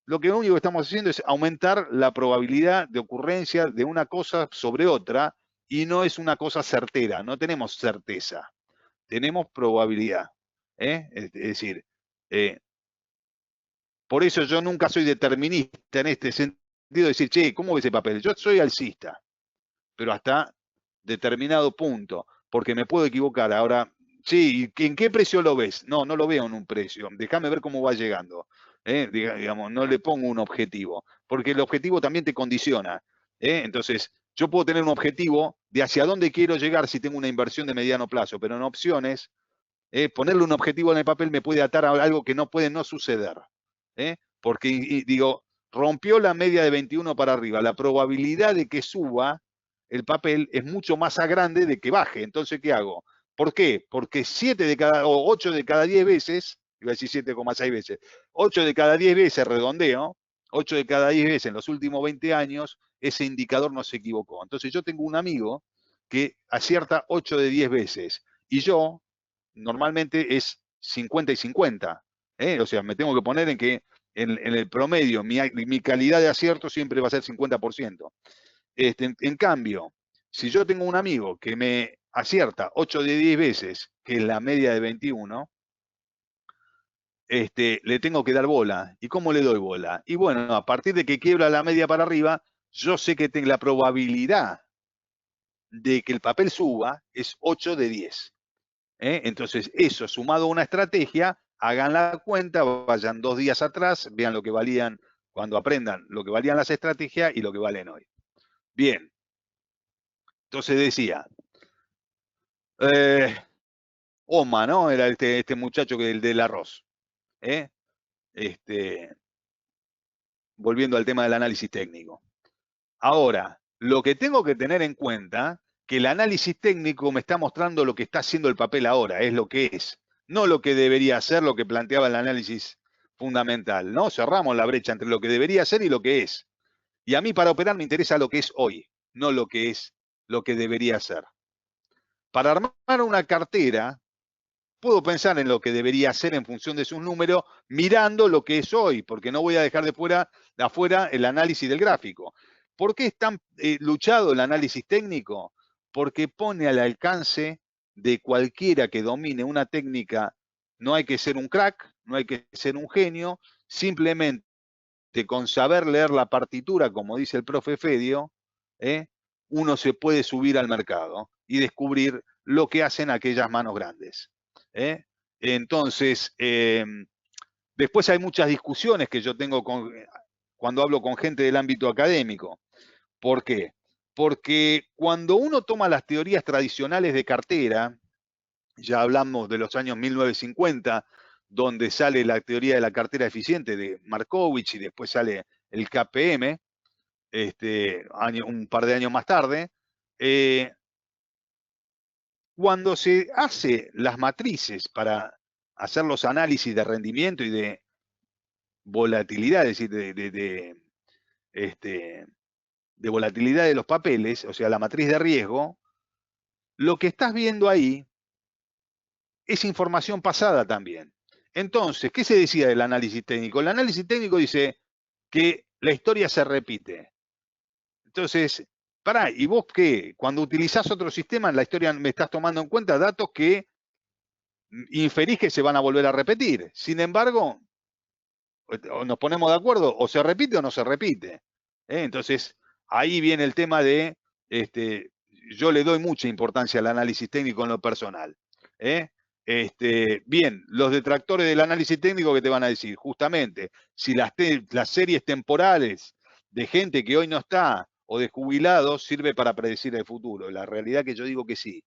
lo único que estamos haciendo es aumentar la probabilidad de ocurrencia de una cosa sobre otra y no es una cosa certera, no tenemos certeza, tenemos probabilidad. Es decir, por eso yo nunca soy determinista en este sentido de decir, che, ¿cómo ves el papel? Yo soy alcista, pero hasta determinado punto, porque me puedo equivocar. Ahora, sí, ¿en qué precio lo ves? No, no lo veo en un precio. Déjame ver cómo va llegando. Digamos, no le pongo un objetivo, porque el objetivo también te condiciona. Entonces, yo puedo tener un objetivo de hacia dónde quiero llegar si tengo una inversión de mediano plazo, pero en opciones, ponerle un objetivo en el papel me puede atar a algo que no puede no suceder. Porque, digo, rompió la media de 21 para arriba. La probabilidad de que suba el papel es mucho más grande de que baje. Entonces, ¿qué hago? ¿Por qué? Porque 8 de cada 10 veces, iba a decir 7,6 veces, 8 de cada 10 veces, redondeo, 8 de cada 10 veces en los últimos 20 años, ese indicador no se equivocó. Entonces yo tengo un amigo que acierta 8 de 10 veces y yo normalmente es 50 y 50. O sea, me tengo que poner en que en el promedio mi calidad de acierto siempre va a ser 50%. En cambio, si yo tengo un amigo que me acierta 8 de 10 veces, que es la media de 21, le tengo que dar bola. ¿Y cómo le doy bola? Y bueno, a partir de que quiebra la media para arriba, yo sé que la probabilidad de que el papel suba es 8 de 10. Entonces, eso sumado a una estrategia, hagan la cuenta, vayan 2 días atrás, vean lo que valían, cuando aprendan lo que valían las estrategias y lo que valen hoy. Bien, entonces decía, Oma, ¿no? Era este muchacho que el del arroz. ¿eh? Volviendo al tema del análisis técnico. Ahora, lo que tengo que tener en cuenta, que el análisis técnico me está mostrando lo que está haciendo el papel ahora, es lo que es, no lo que debería ser, lo que planteaba el análisis fundamental, ¿no? Cerramos la brecha entre lo que debería ser y lo que es. Y a mí para operar me interesa lo que es hoy, no lo que es lo que debería ser. Para armar una cartera, puedo pensar en lo que debería ser en función de sus números, mirando lo que es hoy, porque no voy a dejar de afuera el análisis del gráfico. ¿Por qué es tan luchado el análisis técnico? Porque pone al alcance de cualquiera que domine una técnica. No hay que ser un crack, no hay que ser un genio, simplemente con saber leer la partitura, como dice el profe Fedio, uno se puede subir al mercado y descubrir lo que hacen aquellas manos grandes. Entonces, después hay muchas discusiones que yo tengo cuando hablo con gente del ámbito académico. ¿Por qué? Porque cuando uno toma las teorías tradicionales de cartera, ya hablamos de los años 1950, donde sale la teoría de la cartera eficiente de Markovich y después sale el KPM, un par de años más tarde, cuando se hace las matrices para hacer los análisis de rendimiento y de volatilidad, es decir, de volatilidad de los papeles, o sea, la matriz de riesgo, lo que estás viendo ahí es información pasada también. Entonces, ¿qué se decía del análisis técnico? El análisis técnico dice que la historia se repite. Entonces, pará, ¿y vos qué? Cuando utilizás otro sistema, en la historia me estás tomando en cuenta datos que inferís que se van a volver a repetir. Sin embargo, o nos ponemos de acuerdo, o se repite o no se repite. Entonces, ahí viene el tema de, yo le doy mucha importancia al análisis técnico en lo personal. Bien, los detractores del análisis técnico que te van a decir, justamente, si las series temporales de gente que hoy no está o de jubilados sirve para predecir el futuro. La realidad que yo digo que sí.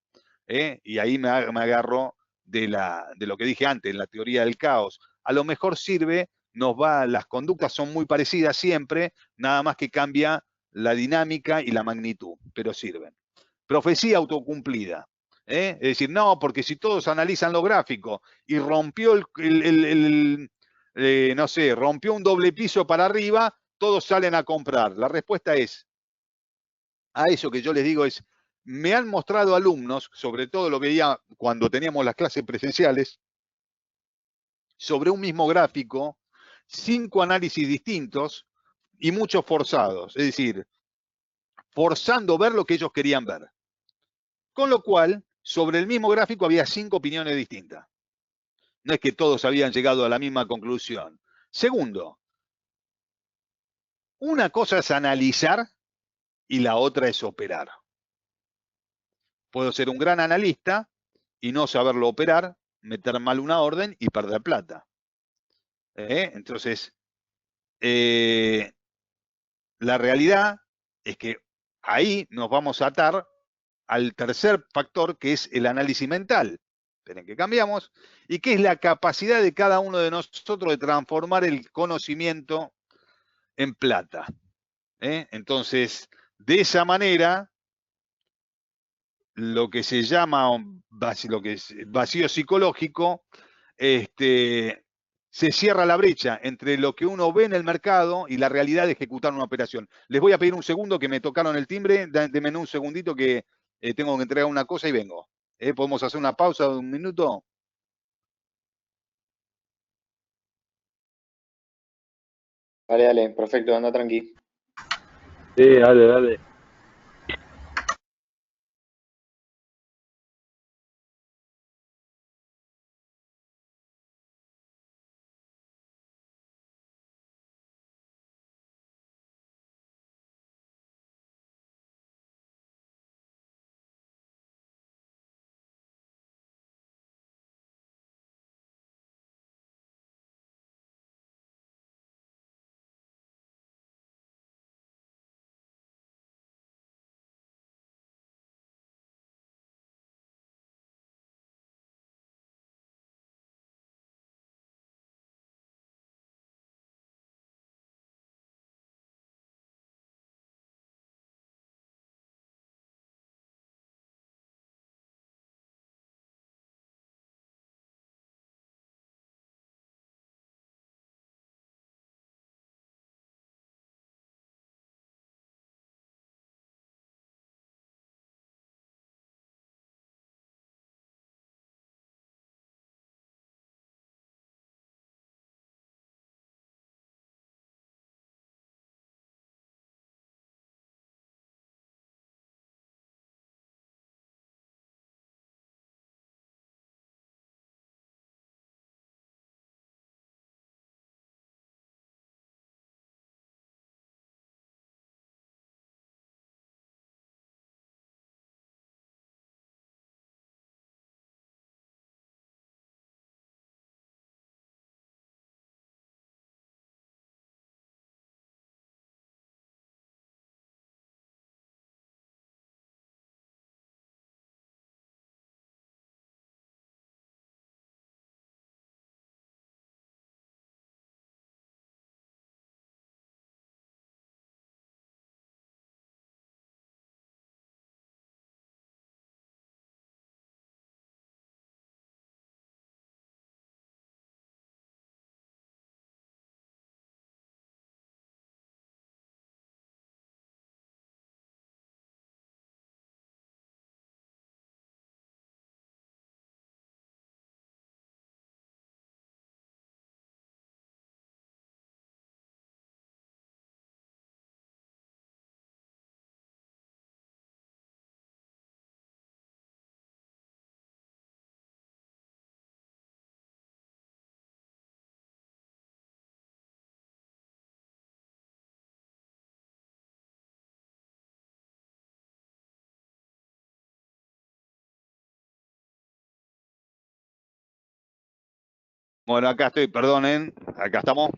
Y ahí me agarro de lo que dije antes, la teoría del caos. A lo mejor sirve, las conductas son muy parecidas siempre, nada más que cambia la dinámica y la magnitud, pero sirven. Profecía autocumplida. Es decir, no, porque si todos analizan lo gráfico y rompió no sé, rompió un doble piso para arriba, todos salen a comprar. La respuesta es, a eso que yo les digo es, me han mostrado alumnos, sobre todo lo veía cuando teníamos las clases presenciales, sobre un mismo gráfico, 5 análisis distintos y muchos forzados, es decir, forzando ver lo que ellos querían ver. Con lo cual, sobre el mismo gráfico había 5 opiniones distintas. No es que todos habían llegado a la misma conclusión. Segundo, una cosa es analizar y la otra es operar. Puedo ser un gran analista y no saberlo operar, meter mal una orden y perder plata. Entonces, la realidad es que ahí nos vamos a atar al tercer factor, que es el análisis mental. Esperen que cambiamos. Y que es la capacidad de cada uno de nosotros de transformar el conocimiento en plata. Entonces, de esa manera, lo que se llama lo que es vacío psicológico, se cierra la brecha entre lo que uno ve en el mercado y la realidad de ejecutar una operación. Les voy a pedir un segundo que me tocaron el timbre, denme un segundito que tengo que entregar una cosa y vengo. ¿Podemos hacer una pausa de un minuto? Dale, dale, perfecto, anda tranqui. Sí, dale, dale. Bueno, acá estoy, perdonen. Acá estamos.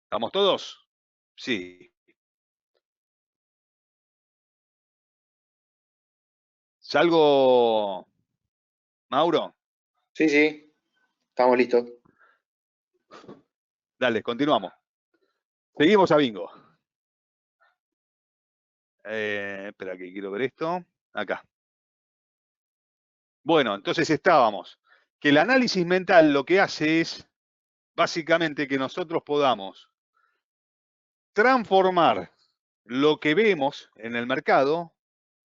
¿Estamos todos? Sí. ¿Salgo, Mauro? Sí, sí, estamos listos. Dale, continuamos. Seguimos a bingo. Espera que quiero ver esto. Acá. Bueno, entonces estábamos. Que el análisis mental lo que hace es, básicamente, que nosotros podamos transformar lo que vemos en el mercado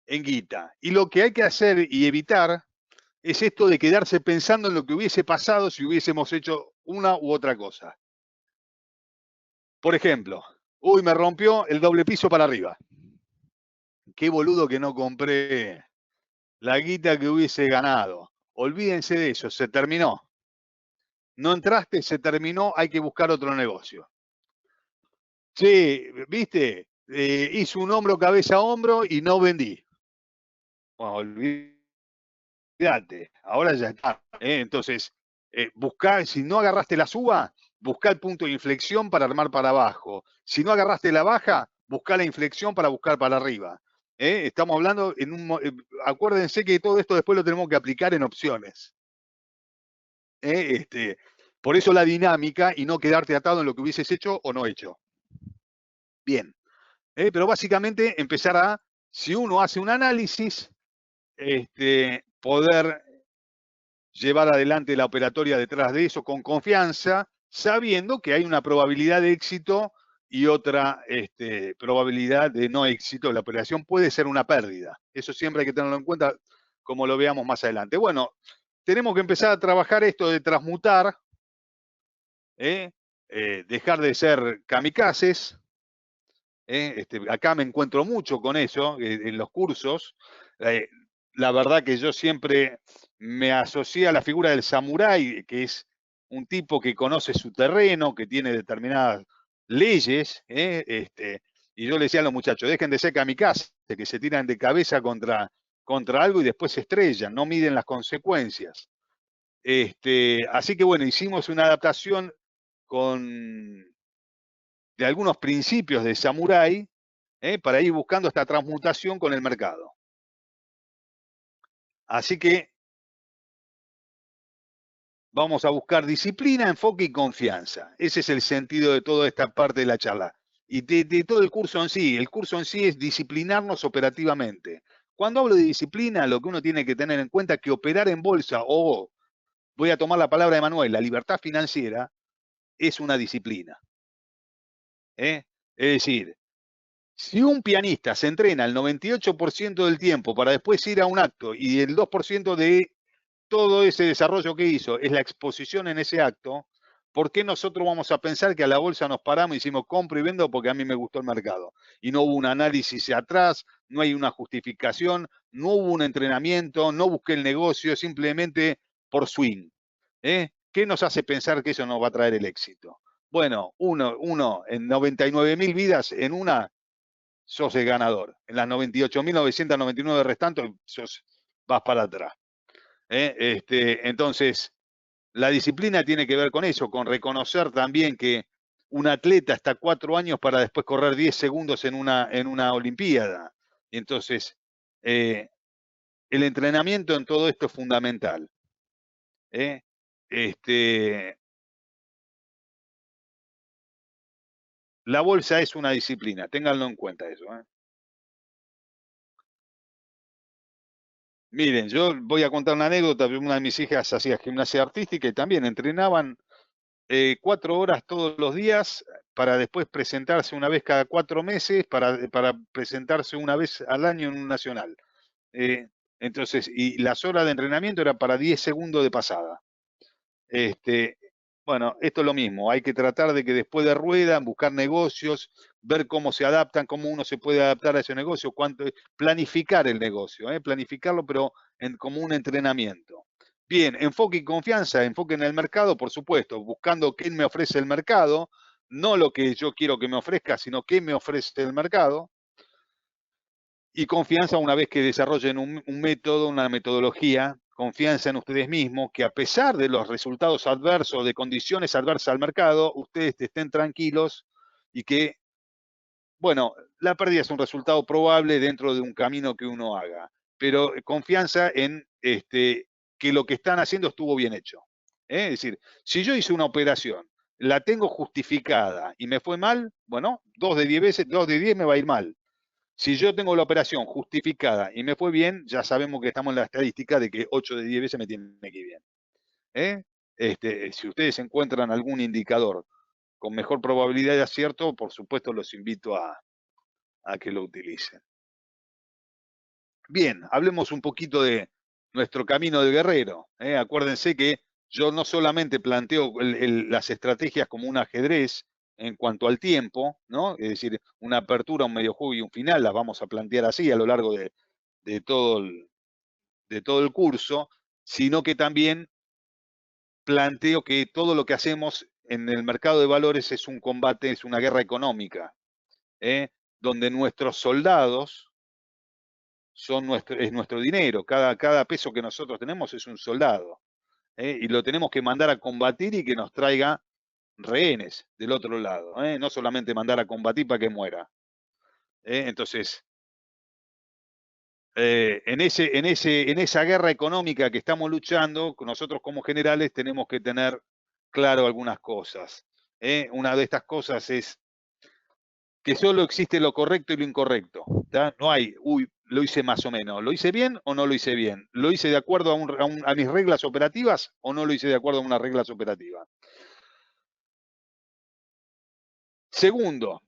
en guita. Y lo que hay que hacer y evitar es esto de quedarse pensando en lo que hubiese pasado si hubiésemos hecho una u otra cosa. Por ejemplo, uy, me rompió el doble piso para arriba. Qué boludo que no compré la guita que hubiese ganado. Olvídense de eso, se terminó. No entraste, se terminó, hay que buscar otro negocio. Sí, viste, hice un hombro, cabeza, hombro y no vendí. Bueno, olvídate, ahora ya está. Entonces, buscá, si no agarraste la suba, buscá el punto de inflexión para armar para abajo. Si no agarraste la baja, buscá la inflexión para buscar para arriba. Estamos hablando en un... acuérdense que todo esto después lo tenemos que aplicar en opciones. Por eso la dinámica y no quedarte atado en lo que hubieses hecho o no hecho. Bien. Pero básicamente empezar a, si uno hace un análisis, poder llevar adelante la operatoria detrás de eso con confianza, sabiendo que hay una probabilidad de éxito y otra probabilidad de no éxito. La operación puede ser una pérdida. Eso siempre hay que tenerlo en cuenta, como lo veamos más adelante. Bueno, tenemos que empezar a trabajar esto de transmutar, dejar de ser kamikazes. Acá me encuentro mucho con eso en los cursos. La verdad que yo siempre me asocié a la figura del samurái, que es un tipo que conoce su terreno, que tiene determinadas leyes, y yo le decía a los muchachos, dejen de ser kamikaze, que se tiran de cabeza contra algo y después se estrellan, no miden las consecuencias. Así que bueno, hicimos una adaptación de algunos principios de samurái, para ir buscando esta transmutación con el mercado. Así que vamos a buscar disciplina, enfoque y confianza. Ese es el sentido de toda esta parte de la charla. Y de todo el curso en sí. El curso en sí es disciplinarnos operativamente. Cuando hablo de disciplina, lo que uno tiene que tener en cuenta es que operar en bolsa, o voy a tomar la palabra de Manuel, la libertad financiera, es una disciplina. Es decir, si un pianista se entrena el 98% del tiempo para después ir a un acto y el 2% de todo ese desarrollo que hizo es la exposición en ese acto, ¿por qué nosotros vamos a pensar que a la bolsa nos paramos y decimos compro y vendo porque a mí me gustó el mercado? Y no hubo un análisis atrás, no hay una justificación, no hubo un entrenamiento, no busqué el negocio, simplemente por swing. ¿Qué nos hace pensar que eso nos va a traer el éxito? Bueno, uno en 99.000 vidas, en una sos el ganador. En las 98.999 restantes, vas para atrás. Entonces, la disciplina tiene que ver con eso, con reconocer también que un atleta está 4 años para después correr 10 segundos en una Olimpiada. Entonces, el entrenamiento en todo esto es fundamental. La bolsa es una disciplina, ténganlo en cuenta eso. Miren, yo voy a contar una anécdota. Una de mis hijas hacía gimnasia artística y también entrenaban 4 horas todos los días para después presentarse una vez cada 4 meses, para presentarse una vez al año en un nacional. Entonces, y las horas de entrenamiento eran para 10 segundos de pasada. Bueno, esto es lo mismo, hay que tratar de que después de rueda, buscar negocios, ver cómo se adaptan, cómo uno se puede adaptar a ese negocio, planificar el negocio, planificarlo, pero como un entrenamiento. Bien, enfoque y confianza, enfoque en el mercado, por supuesto, buscando qué me ofrece el mercado, no lo que yo quiero que me ofrezca, sino qué me ofrece el mercado. Y confianza una vez que desarrollen un método, una metodología confianza en ustedes mismos, que a pesar de los resultados adversos, de condiciones adversas al mercado, ustedes estén tranquilos y que, bueno, la pérdida es un resultado probable dentro de un camino que uno haga, pero confianza en que lo que están haciendo estuvo bien hecho. Es decir, si yo hice una operación, la tengo justificada y me fue mal, bueno, 2 de 10 veces, 2 de 10 me va a ir mal. Si yo tengo la operación justificada y me fue bien, ya sabemos que estamos en la estadística de que 8 de 10 veces me tiene que ir bien. Si ustedes encuentran algún indicador con mejor probabilidad de acierto, por supuesto los invito a que lo utilicen. Bien, hablemos un poquito de nuestro camino de guerrero. Acuérdense que yo no solamente planteo las estrategias como un ajedrez en cuanto al tiempo, ¿no? Es decir, una apertura, un medio juego y un final, las vamos a plantear así a lo largo de todo el curso, sino que también planteo que todo lo que hacemos en el mercado de valores es un combate, es una guerra económica, donde nuestros soldados es nuestro dinero. Cada peso que nosotros tenemos es un soldado. Y lo tenemos que mandar a combatir y que nos traiga rehenes del otro lado. No solamente mandar a combatir para que muera. Entonces, en esa guerra económica que estamos luchando, nosotros como generales tenemos que tener claro algunas cosas. Una de estas cosas es que solo existe lo correcto y lo incorrecto. ¿tá? No hay, uy, lo hice más o menos. ¿Lo hice bien o no lo hice bien? ¿Lo hice de acuerdo a mis reglas operativas o no lo hice de acuerdo a unas reglas operativas? Segundo,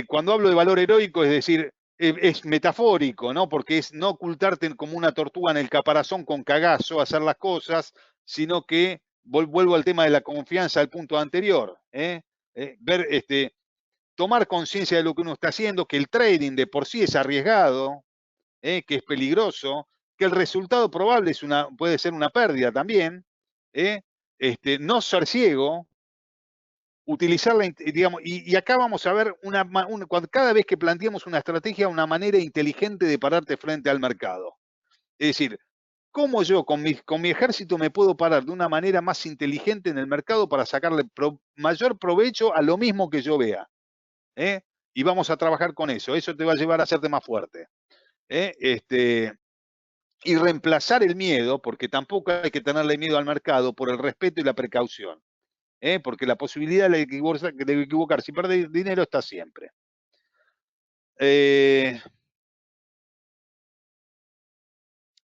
cuando hablo de valor heroico, es decir, es metafórico, ¿no? Porque es no ocultarte como una tortuga en el caparazón con cagazo, hacer las cosas, sino que vuelvo al tema de la confianza al punto anterior. Ver, tomar conciencia de lo que uno está haciendo, que el trading de por sí es arriesgado, que es peligroso, que el resultado probable puede ser una pérdida también, no ser ciego, utilizarla, digamos, y acá vamos a ver cada vez que planteamos una estrategia, una manera inteligente de pararte frente al mercado. Es decir, ¿cómo yo con mi ejército me puedo parar de una manera más inteligente en el mercado para sacarle mayor provecho a lo mismo que yo vea? Y vamos a trabajar con eso. Eso te va a llevar a hacerte más fuerte. Y reemplazar el miedo, porque tampoco hay que tenerle miedo al mercado, por el respeto y la precaución. Porque la posibilidad de equivocarse y perder dinero está siempre.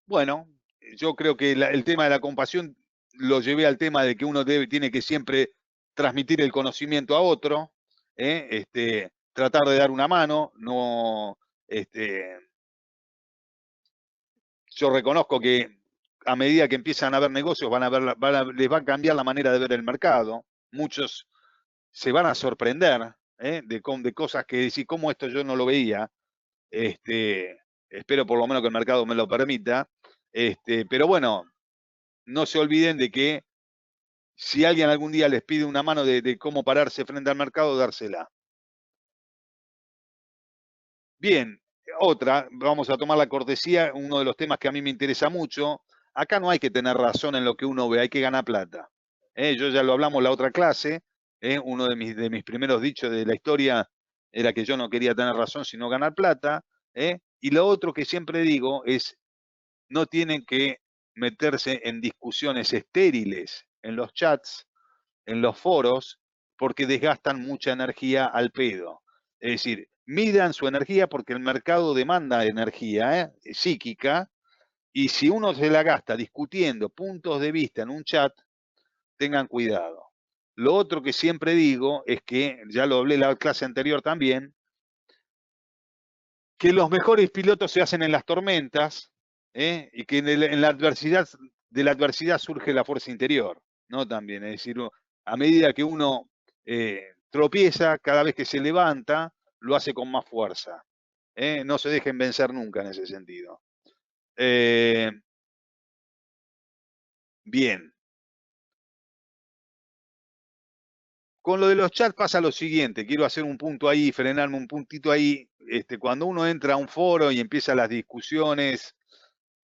Bueno, yo creo que el tema de la compasión lo llevé al tema de que uno tiene que siempre transmitir el conocimiento a otro, tratar de dar una mano, no, yo reconozco que a medida que empiezan a haber negocios les va a cambiar la manera de ver el mercado. Muchos se van a sorprender de cosas que decir, ¿cómo esto yo no lo veía? Espero por lo menos que el mercado me lo permita. Pero bueno, no se olviden de que si alguien algún día les pide una mano de cómo pararse frente al mercado, dársela. Bien, vamos a tomar la cortesía, uno de los temas que a mí me interesa mucho. Acá no hay que tener razón en lo que uno ve, hay que ganar plata. Yo ya lo hablamos en la otra clase, uno de mis primeros dichos de la historia era que yo no quería tener razón sino ganar plata. Y lo otro que siempre digo es, no tienen que meterse en discusiones estériles en los chats, en los foros, porque desgastan mucha energía al pedo. Es decir, midan su energía porque el mercado demanda energía psíquica, y si uno se la gasta discutiendo puntos de vista en un chat, tengan cuidado. Lo otro que siempre digo es que, ya lo hablé en la clase anterior también, que los mejores pilotos se hacen en las tormentas, y que en la adversidad, de la adversidad surge la fuerza interior, ¿no? También, es decir, a medida que uno tropieza, cada vez que se levanta, lo hace con más fuerza. No se dejen vencer nunca en ese sentido. Bien. Con lo de los chats pasa lo siguiente, quiero hacer un punto ahí, frenarme un puntito ahí. Cuando uno entra a un foro y empieza las discusiones,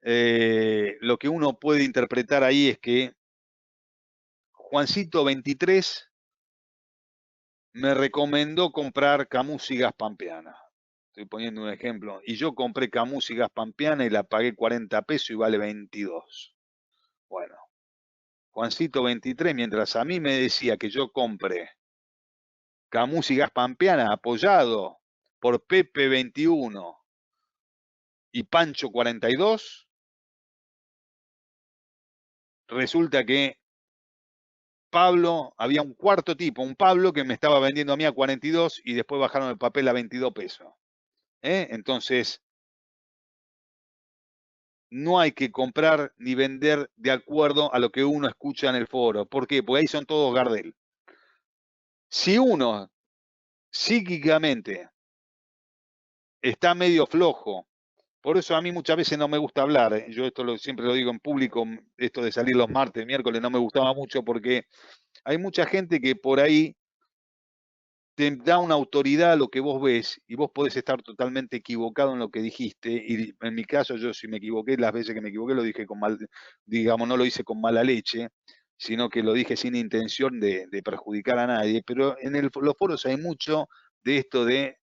lo que uno puede interpretar ahí es que Juancito 23 me recomendó comprar Camus y Gas Pampeana. Estoy poniendo un ejemplo. Y yo compré Camus y Gas Pampeana y la pagué 40 pesos y vale 22. Bueno, Juancito 23, mientras a mí me decía que yo compre Camus y Gas Pampeana apoyado por Pepe 21 y Pancho 42, resulta que Pablo, había un cuarto tipo, un Pablo que me estaba vendiendo a mí a 42 y después bajaron el papel a 22 pesos. Entonces, no hay que comprar ni vender de acuerdo a lo que uno escucha en el foro. ¿Por qué? Porque ahí son todos Gardel. Si uno psíquicamente está medio flojo, por eso a mí muchas veces no me gusta hablar, yo esto siempre lo digo en público, esto de salir los martes, miércoles, no me gustaba mucho porque hay mucha gente que por ahí te da una autoridad a lo que vos ves y vos podés estar totalmente equivocado en lo que dijiste. Y en mi caso, yo si me equivoqué, las veces que me equivoqué lo dije con mal, digamos, no lo hice con mala leche, sino que lo dije sin intención de perjudicar a nadie. Pero en los foros hay mucho de esto de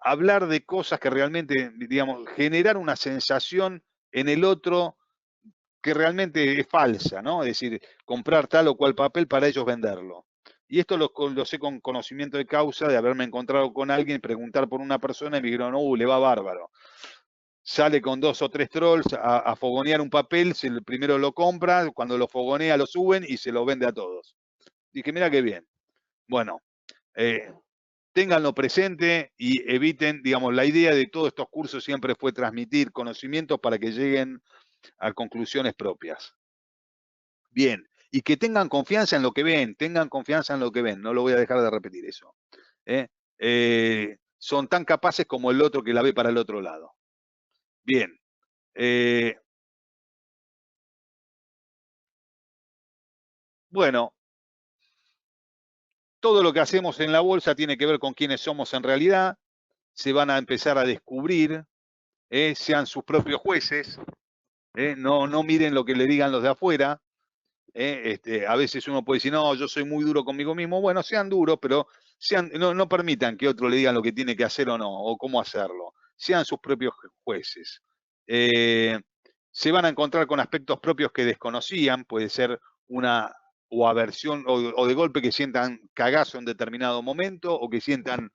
hablar de cosas que realmente, digamos, generar una sensación en el otro que realmente es falsa, ¿no? Es decir, comprar tal o cual papel para ellos venderlo. Y esto lo sé con conocimiento de causa, de haberme encontrado con alguien, preguntar por una persona y me dijeron, le va bárbaro. Sale con 2 o 3 trolls a fogonear un papel, el primero lo compra, cuando lo fogonea lo suben y se lo vende a todos. Dije, mira qué bien. Bueno, ténganlo presente y eviten, digamos, la idea de todos estos cursos siempre fue transmitir conocimientos para que lleguen a conclusiones propias. Bien, y que tengan confianza en lo que ven, tengan confianza en lo que ven, no lo voy a dejar de repetir eso. Son tan capaces como el otro que la ve para el otro lado. Bien. Bueno, todo lo que hacemos en la bolsa tiene que ver con quiénes somos en realidad, se van a empezar a descubrir, sean sus propios jueces, no miren lo que le digan los de afuera. A veces uno puede decir, no, yo soy muy duro conmigo mismo. Bueno, sean duros, pero no permitan que otro le digan lo que tiene que hacer o no, o cómo hacerlo. Sean sus propios jueces. Se van a encontrar con aspectos propios que desconocían, puede ser una o aversión o de golpe que sientan cagazo en determinado momento o que sientan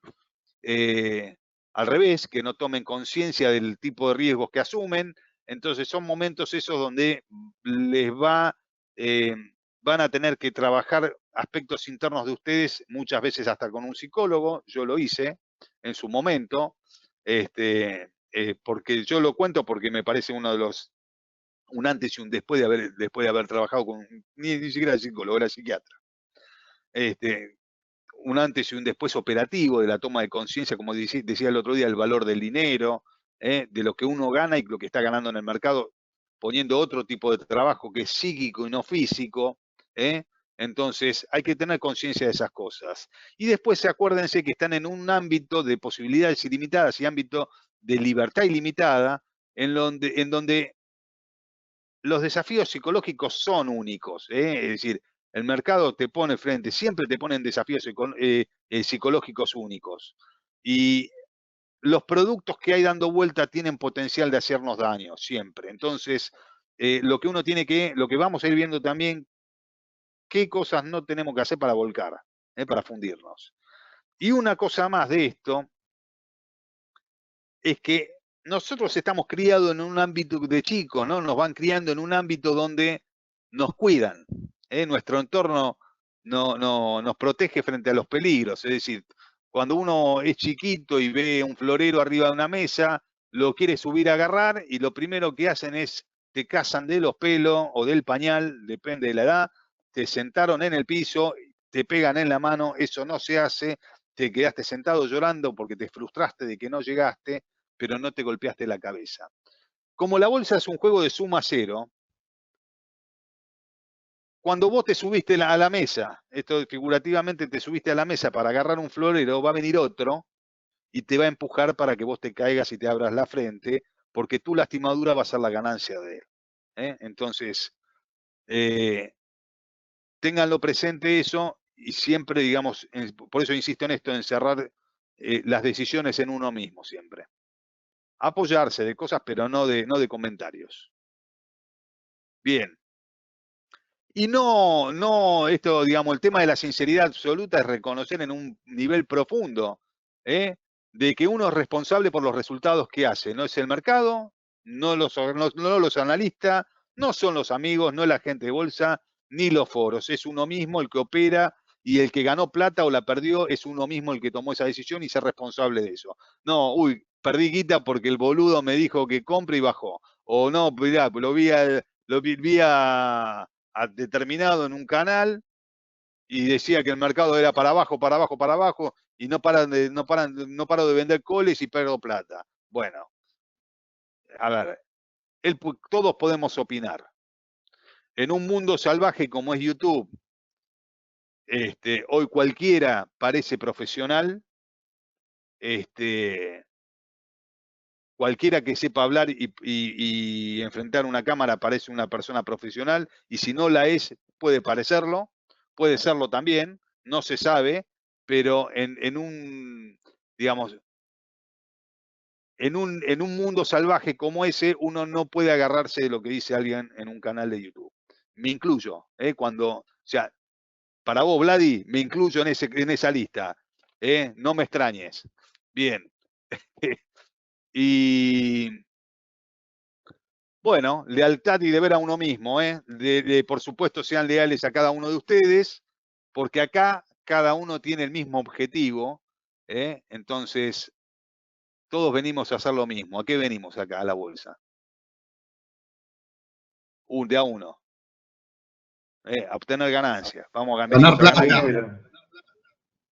al revés, que no tomen conciencia del tipo de riesgos que asumen. Entonces son momentos esos donde les van a tener que trabajar aspectos internos de ustedes, muchas veces hasta con un psicólogo. Yo lo hice en su momento, porque yo lo cuento porque me parece uno de los, un antes y un después de haber trabajado con, ni siquiera psicólogo, era psiquiatra. Un antes y un después operativo de la toma de conciencia, como decía el otro día, el valor del dinero, de lo que uno gana y lo que está ganando en el mercado, poniendo otro tipo de trabajo que es psíquico y no físico. Entonces hay que tener conciencia de esas cosas. Y después acuérdense que están en un ámbito de posibilidades ilimitadas y ámbito de libertad ilimitada, en donde los desafíos psicológicos son únicos. Es decir, el mercado te pone frente, siempre te ponen desafíos psicológicos únicos. Y los productos que hay dando vuelta tienen potencial de hacernos daño, siempre. Entonces, lo que vamos a ir viendo también, qué cosas no tenemos que hacer para volcar, para fundirnos. Y una cosa más de esto, es que nosotros estamos criados en un ámbito de chicos, ¿no? Nos van criando en un ámbito donde nos cuidan. Nuestro entorno nos protege frente a los peligros. Es decir, cuando uno es chiquito y ve un florero arriba de una mesa, lo quiere subir a agarrar y lo primero que hacen es te cazan de los pelos o del pañal, depende de la edad, te sentaron en el piso, te pegan en la mano, eso no se hace, te quedaste sentado llorando porque te frustraste de que no llegaste, pero no te golpeaste la cabeza. Como la bolsa es un juego de suma cero, cuando vos te subiste a la mesa, esto figurativamente te subiste a la mesa para agarrar un florero, va a venir otro y te va a empujar para que vos te caigas y te abras la frente, porque tu lastimadura va a ser la ganancia de él. Entonces, ténganlo presente eso y siempre, digamos, por eso insisto en esto, en cerrar las decisiones en uno mismo siempre. Apoyarse de cosas, pero no de comentarios. Bien. Y esto, digamos, el tema de la sinceridad absoluta es reconocer en un nivel profundo, de que uno es responsable por los resultados que hace. No es el mercado, no los analistas, no son los amigos, no es la gente de bolsa, ni los foros. Es uno mismo el que opera y el que ganó plata o la perdió es uno mismo el que tomó esa decisión y ser responsable de eso. No, perdí guita porque el boludo me dijo que compre y bajó. O no, mirá, lo vi determinado en un canal y decía que el mercado era para abajo, para abajo, para abajo y no paro de vender coles y pierdo plata. Bueno, a ver, todos podemos opinar. En un mundo salvaje como es YouTube, hoy cualquiera parece profesional, cualquiera que sepa hablar y enfrentar una cámara parece una persona profesional, y si no la es, puede parecerlo, puede serlo también, no se sabe, pero en un, digamos, en un mundo salvaje como ese, uno no puede agarrarse de lo que dice alguien en un canal de YouTube. Me incluyo, o sea, para vos, Vladi, me incluyo en esa lista, no me extrañes. Bien. Y bueno, lealtad y deber a uno mismo, por supuesto, sean leales a cada uno de ustedes, porque acá cada uno tiene el mismo objetivo, entonces todos venimos a hacer lo mismo. ¿A qué venimos acá, a la bolsa? De a uno. A obtener ganancias. Vamos a Ganar plata.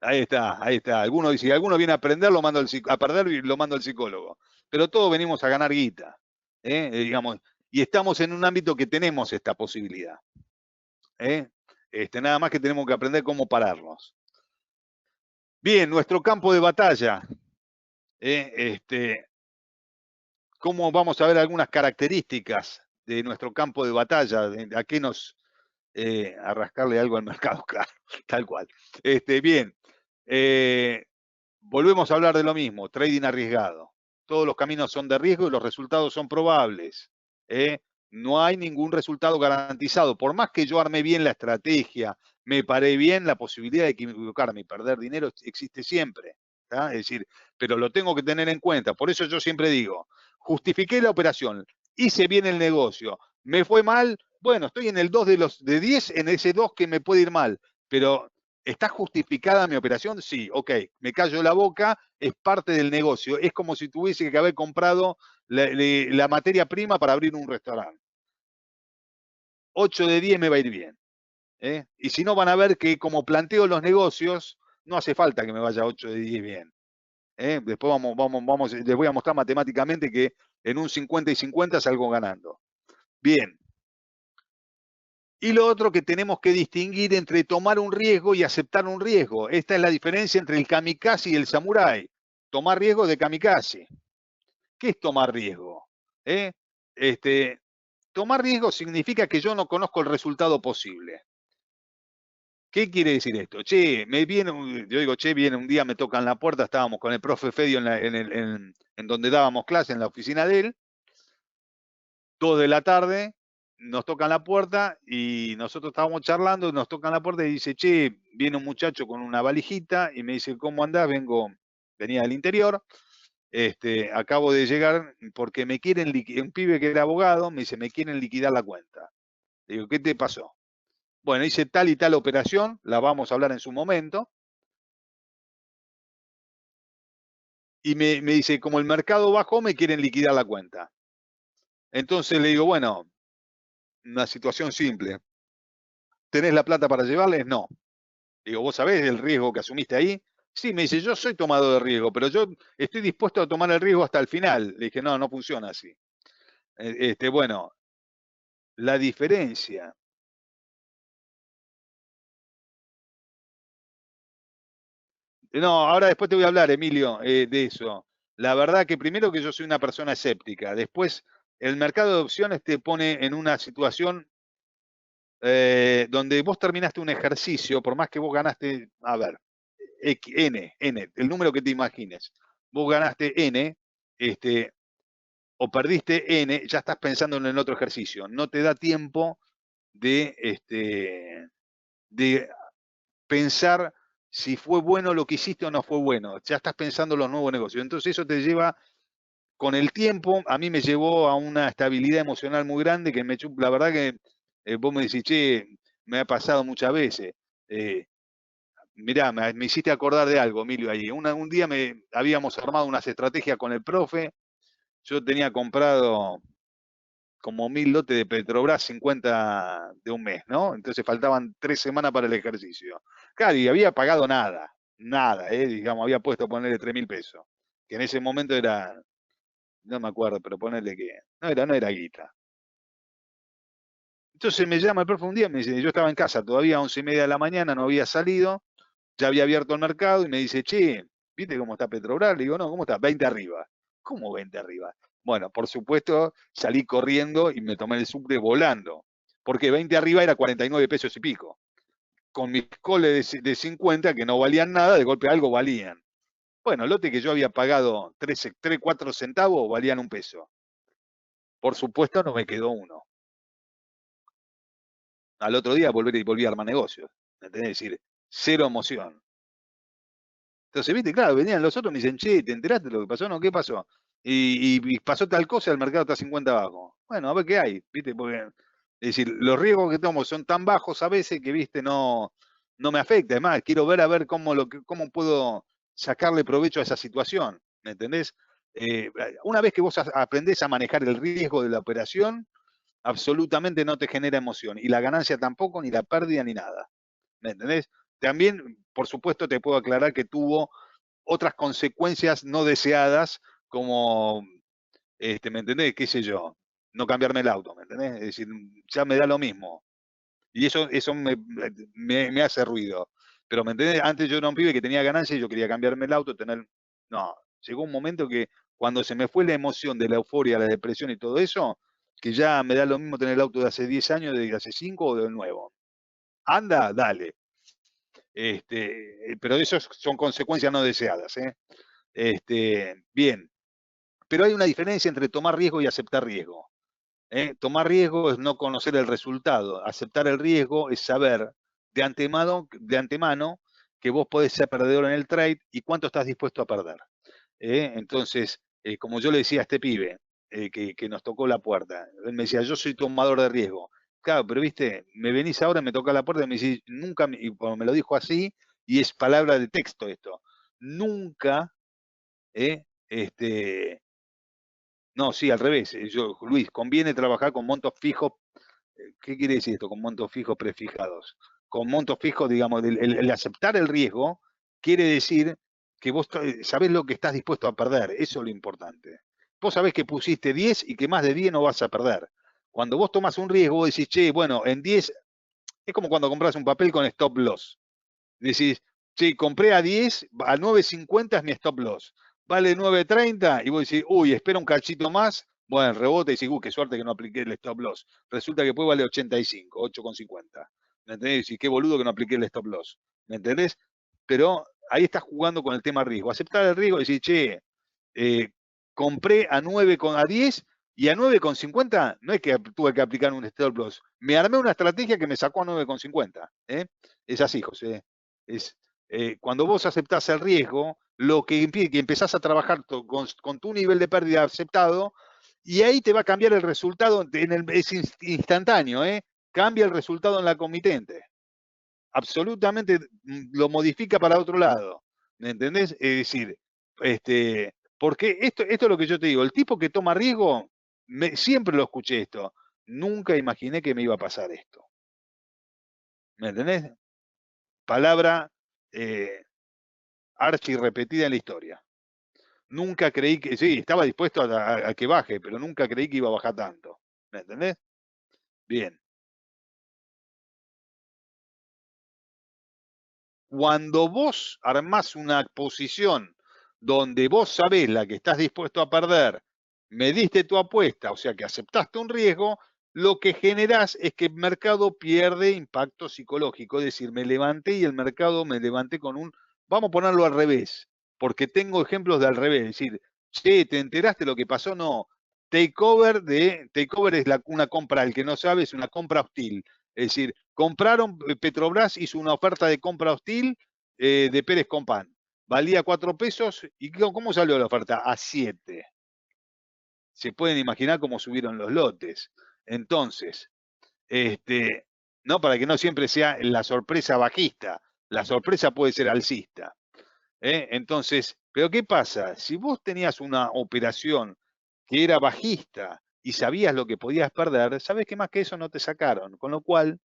Ahí está, ahí está. Si alguno viene a aprender, a perder y lo mando al psicólogo. Pero todos venimos a ganar guita, digamos, y estamos en un ámbito que tenemos esta posibilidad. Nada más que tenemos que aprender cómo pararnos. Bien, nuestro campo de batalla. ¿Cómo vamos a ver algunas características de nuestro campo de batalla? ¿A qué nos a rascarle algo al mercado? Claro, tal cual. Bien, volvemos a hablar de lo mismo, trading arriesgado. Todos los caminos son de riesgo y los resultados son probables. No hay ningún resultado garantizado. Por más que yo arme bien la estrategia, me paré bien, la posibilidad de equivocarme y perder dinero existe siempre. Es decir, pero lo tengo que tener en cuenta. Por eso yo siempre digo, justifiqué la operación, hice bien el negocio, me fue mal, bueno, estoy en el 2 de 10, en ese 2 que me puede ir mal, pero ¿está justificada mi operación? Sí, ok, me callo la boca, es parte del negocio, es como si tuviese que haber comprado la materia prima para abrir un restaurante. 8 de 10 me va a ir bien. Y si no, van a ver que como planteo los negocios, no hace falta que me vaya 8 de 10 bien. Después les voy a mostrar matemáticamente que en un 50 y 50 salgo ganando. Bien. Y lo otro que tenemos que distinguir entre tomar un riesgo y aceptar un riesgo. Esta es la diferencia entre el kamikaze y el samurái. Tomar riesgo de kamikaze. ¿Qué es tomar riesgo? Tomar riesgo significa que yo no conozco el resultado posible. ¿Qué quiere decir esto? Che, yo digo, viene un día, me tocan la puerta, estábamos con el profe Fedio en donde dábamos clase, en la oficina de él, 2 de la tarde, nos tocan la puerta y nosotros estábamos charlando, nos tocan la puerta y dice, che, viene un muchacho con una valijita y me dice, ¿cómo andás? Venía del interior, acabo de llegar porque me quieren liquidar, un pibe que era abogado, me dice, me quieren liquidar la cuenta. Le digo, ¿qué te pasó? Bueno, hice tal y tal operación, la vamos a hablar en su momento. Y me dice, como el mercado bajó, me quieren liquidar la cuenta. Entonces le digo, bueno, una situación simple. ¿Tenés la plata para llevarles? No. Digo, ¿vos sabés el riesgo que asumiste ahí? Sí, me dice, yo soy tomador de riesgo, pero yo estoy dispuesto a tomar el riesgo hasta el final. Le dije, no funciona así. Bueno, la diferencia No, ahora después te voy a hablar, Emilio, de eso. La verdad que primero que yo soy una persona escéptica. Después, el mercado de opciones te pone en una situación donde vos terminaste un ejercicio, por más que vos ganaste, a ver, N, el número que te imagines. Vos ganaste N, o perdiste N, ya estás pensando en el otro ejercicio. No te da tiempo de pensar si fue bueno lo que hiciste o no fue bueno. Ya estás pensando en los nuevos negocios. Entonces eso te lleva, con el tiempo, a mí me llevó a una estabilidad emocional muy grande que la verdad que vos me decís, che, me ha pasado muchas veces. Mirá, me hiciste acordar de algo, Emilio, ahí. Un día habíamos armado unas estrategias con el profe. Yo tenía comprado como 1000 lotes de Petrobras, 50 de un mes, ¿no? Entonces faltaban 3 semanas para el ejercicio. Claro, y había pagado nada, digamos, había puesto a ponerle 3000 pesos, que en ese momento era, no me acuerdo, pero ponerle que, no era guita. Entonces me llama el profe un día, me dice, yo estaba en casa todavía a 11:30 de la mañana, no había salido, ya había abierto el mercado y me dice, che, ¿viste cómo está Petrobras? Le digo, no, ¿cómo está? 20 arriba. ¿Cómo 20 arriba? Bueno, por supuesto, salí corriendo y me tomé el subte volando, porque 20 arriba era 49 pesos y pico. Con mis coles de 50, que no valían nada, de golpe algo valían. Bueno, el lote que yo había pagado 3, 4 centavos valían 1 peso. Por supuesto, no me quedó uno. Al otro día volví a armar negocios. ¿Me entendés? Es decir, cero emoción. Entonces, viste, claro, venían los otros y me dicen, che, ¿te enteraste de lo que pasó? No, ¿qué pasó? Y pasó tal cosa, el mercado está 50 abajo. Bueno, a ver qué hay, viste, porque, es decir, los riesgos que tomo son tan bajos a veces que, viste, no me afecta. Además, quiero ver a ver cómo cómo puedo sacarle provecho a esa situación, ¿me entendés? Una vez que vos aprendés a manejar el riesgo de la operación, absolutamente no te genera emoción. Y la ganancia tampoco, ni la pérdida, ni nada. ¿Me entendés? También, por supuesto, te puedo aclarar que tuvo otras consecuencias no deseadas, como, ¿me entendés? ¿Qué sé yo? No cambiarme el auto, ¿me entendés? Es decir, ya me da lo mismo. Y eso me hace ruido. Pero, ¿me entendés? Antes yo era un pibe que tenía ganancia y yo quería cambiarme el auto, tener... No, llegó un momento que cuando se me fue la emoción de la euforia, la depresión y todo eso, que ya me da lo mismo tener el auto de hace 10 años, de hace 5 o del nuevo. Anda, dale. Pero eso son consecuencias no deseadas. Bien, pero hay una diferencia entre tomar riesgo y aceptar riesgo. Tomar riesgo es no conocer el resultado. Aceptar el riesgo es saber de antemano que vos podés ser perdedor en el trade y cuánto estás dispuesto a perder. Entonces, como yo le decía a este pibe que nos tocó la puerta, él me decía, yo soy tomador de riesgo. Claro, pero viste, me venís ahora, me toca la puerta y me decís, nunca, y me lo dijo así, y es palabra de texto esto, nunca, no, sí, al revés, Luis, conviene trabajar con montos fijos. ¿Qué quiere decir esto con montos fijos prefijados? Con montos fijos, digamos, el aceptar el riesgo quiere decir que vos sabés lo que estás dispuesto a perder, eso es lo importante. Vos sabés que pusiste 10 y que más de 10 no vas a perder. Cuando vos tomas un riesgo, vos decís, che, bueno, en 10, es como cuando compras un papel con stop loss. Decís, che, compré a 10, a 9.50 es mi stop loss. Vale 9.30 y vos decís, uy, espera un cachito más. Bueno, rebote y decís, qué suerte que no apliqué el stop loss. Resulta que después vale 85, 8,50. ¿Me entendés? Y qué boludo que no apliqué el stop loss. ¿Me entendés? Pero ahí estás jugando con el tema riesgo. Aceptar el riesgo y decir, che, compré a 10 y a 9,50 no es que tuve que aplicar un stop loss. Me armé una estrategia que me sacó a 9,50. Es así, José. Es, cuando vos aceptás el riesgo, lo que impide que empezás a trabajar con tu nivel de pérdida aceptado, y ahí te va a cambiar el resultado, es instantáneo, cambia el resultado en la comitente. Absolutamente lo modifica para otro lado. ¿Me entendés? Es decir, porque esto es lo que yo te digo, el tipo que toma riesgo, siempre lo escuché esto, nunca imaginé que me iba a pasar esto. ¿Me entendés? Palabra archi repetida en la historia. Nunca creí que, sí, estaba dispuesto a que baje, pero nunca creí que iba a bajar tanto. ¿Me entendés? Bien. cuando vos armás una posición donde vos sabés la que estás dispuesto a perder, mediste tu apuesta, o sea que aceptaste un riesgo, lo que generás es que el mercado pierde impacto psicológico. Es decir, me levanté y el mercado me levanté con un, vamos a ponerlo al revés, porque tengo ejemplos de al revés. Es decir, che, ¿te enteraste lo que pasó? No. Takeover es una compra, el que no sabe, es una compra hostil. Es decir, compraron, Petrobras hizo una oferta de compra hostil de Pérez Compán. Valía 4 pesos. ¿Y cómo salió la oferta? A 7. Se pueden imaginar cómo subieron los lotes. Entonces, no, para que no siempre sea la sorpresa bajista, la sorpresa puede ser alcista. Entonces, pero ¿qué pasa? Si vos tenías una operación que era bajista y sabías lo que podías perder, sabes que más que eso no te sacaron. Con lo cual,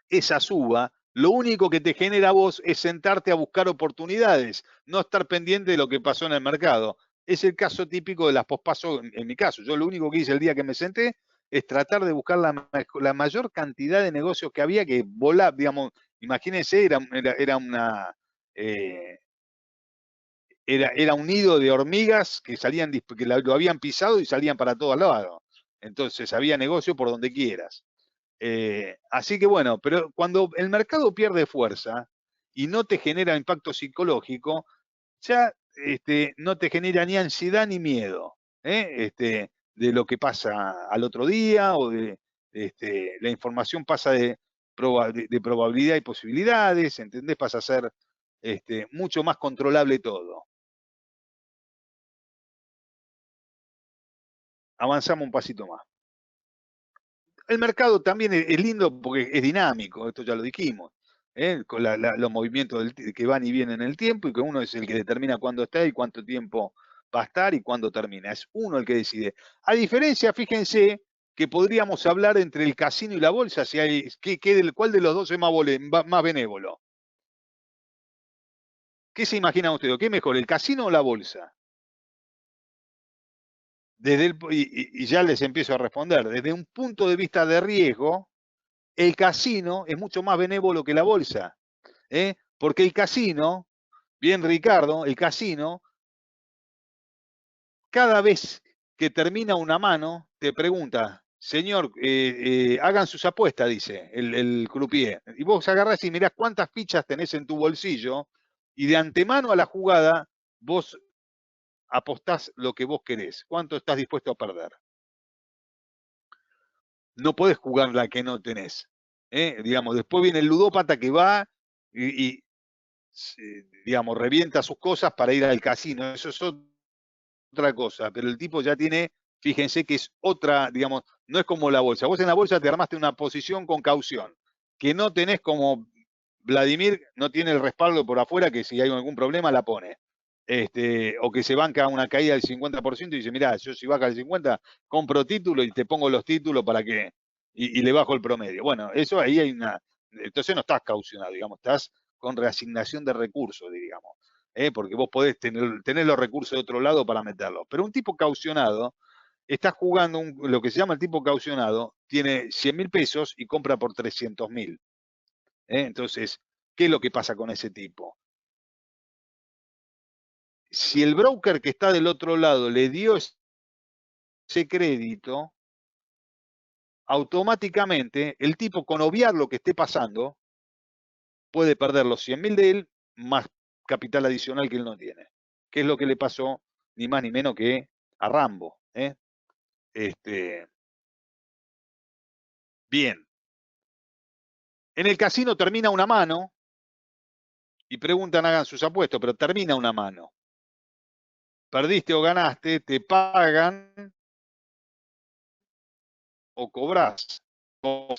esa suba, lo único que te genera a vos es sentarte a buscar oportunidades, no estar pendiente de lo que pasó en el mercado. Es el caso típico de las pospaso en mi caso. Yo lo único que hice el día que me senté es tratar de buscar la mayor cantidad de negocios que había que volar, digamos, imagínense, era un nido de hormigas que salían, que lo habían pisado y salían para todos lados. Entonces había negocio por donde quieras. Así que bueno, pero cuando el mercado pierde fuerza y no te genera impacto psicológico, ya no te genera ni ansiedad ni miedo de lo que pasa al otro día o la información pasa de probabilidad y posibilidades, ¿entendés? Pasa a ser mucho más controlable todo. Avanzamos un pasito más. El mercado también es lindo porque es dinámico, esto ya lo dijimos, con los movimientos que van y vienen en el tiempo y que uno es el que determina cuándo está y cuánto tiempo va a estar y cuándo termina. Es uno el que decide. A diferencia, fíjense, que podríamos hablar entre el casino y la bolsa, si hay, ¿cuál de los dos es más benévolo? ¿Qué se imagina usted? ¿Qué es mejor, el casino o la bolsa? Y ya les empiezo a responder. Desde un punto de vista de riesgo, el casino es mucho más benévolo que la bolsa. Porque el casino, bien Ricardo, el casino, cada vez que termina una mano, te pregunta, señor, hagan sus apuestas, dice el croupier. Y vos agarrás y mirás cuántas fichas tenés en tu bolsillo y de antemano a la jugada vos apostás lo que vos querés. ¿Cuánto estás dispuesto a perder? No podés jugar la que no tenés. Digamos, después viene el ludópata que va y digamos, revienta sus cosas para ir al casino. Eso es otra cosa, pero el tipo ya tiene, fíjense que es otra, digamos, no es como la bolsa. Vos en la bolsa te armaste una posición con caución, que no tenés como Vladimir, no tiene el respaldo por afuera, que si hay algún problema la pone. O que se banca una caída del 50% y dice, mirá, yo si baja el 50%, compro título y te pongo los títulos para que, y le bajo el promedio. Bueno, eso ahí hay una, entonces no estás caucionado, digamos, estás con reasignación de recursos, digamos. Porque vos podés tener los recursos de otro lado para meterlos. Pero un tipo caucionado está jugando, lo que se llama el tipo caucionado, tiene 100.000 pesos y compra por 300.000. Entonces, ¿qué es lo que pasa con ese tipo? Si el broker que está del otro lado le dio ese crédito, automáticamente el tipo, con obviar lo que esté pasando, puede perder los 100.000 de él más capital adicional que él no tiene. ¿Qué es lo que le pasó? Ni más ni menos que a Rambo. Bien. En el casino termina una mano y preguntan, hagan sus apuestos, pero termina una mano. Perdiste o ganaste, te pagan o cobrás. O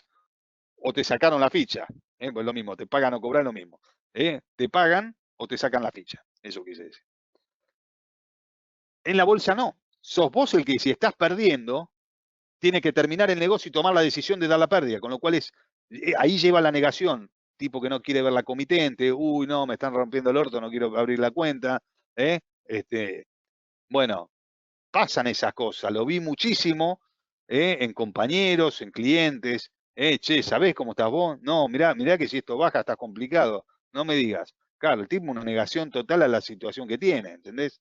te sacaron la ficha. Pues lo mismo, te pagan o cobran lo mismo. Te pagan o te sacan la ficha. Eso quise decir. En la bolsa no. Sos vos el que, si estás perdiendo, tiene que terminar el negocio y tomar la decisión de dar la pérdida. Con lo cual ahí lleva la negación. Tipo que no quiere ver la comitente. Uy, no, me están rompiendo el orto, no quiero abrir la cuenta. Bueno, pasan esas cosas. Lo vi muchísimo en compañeros, en clientes. Che, ¿sabés cómo estás vos? No, mirá que si esto baja está complicado. No me digas. Claro, el tipo una negación total a la situación que tiene, ¿entendés?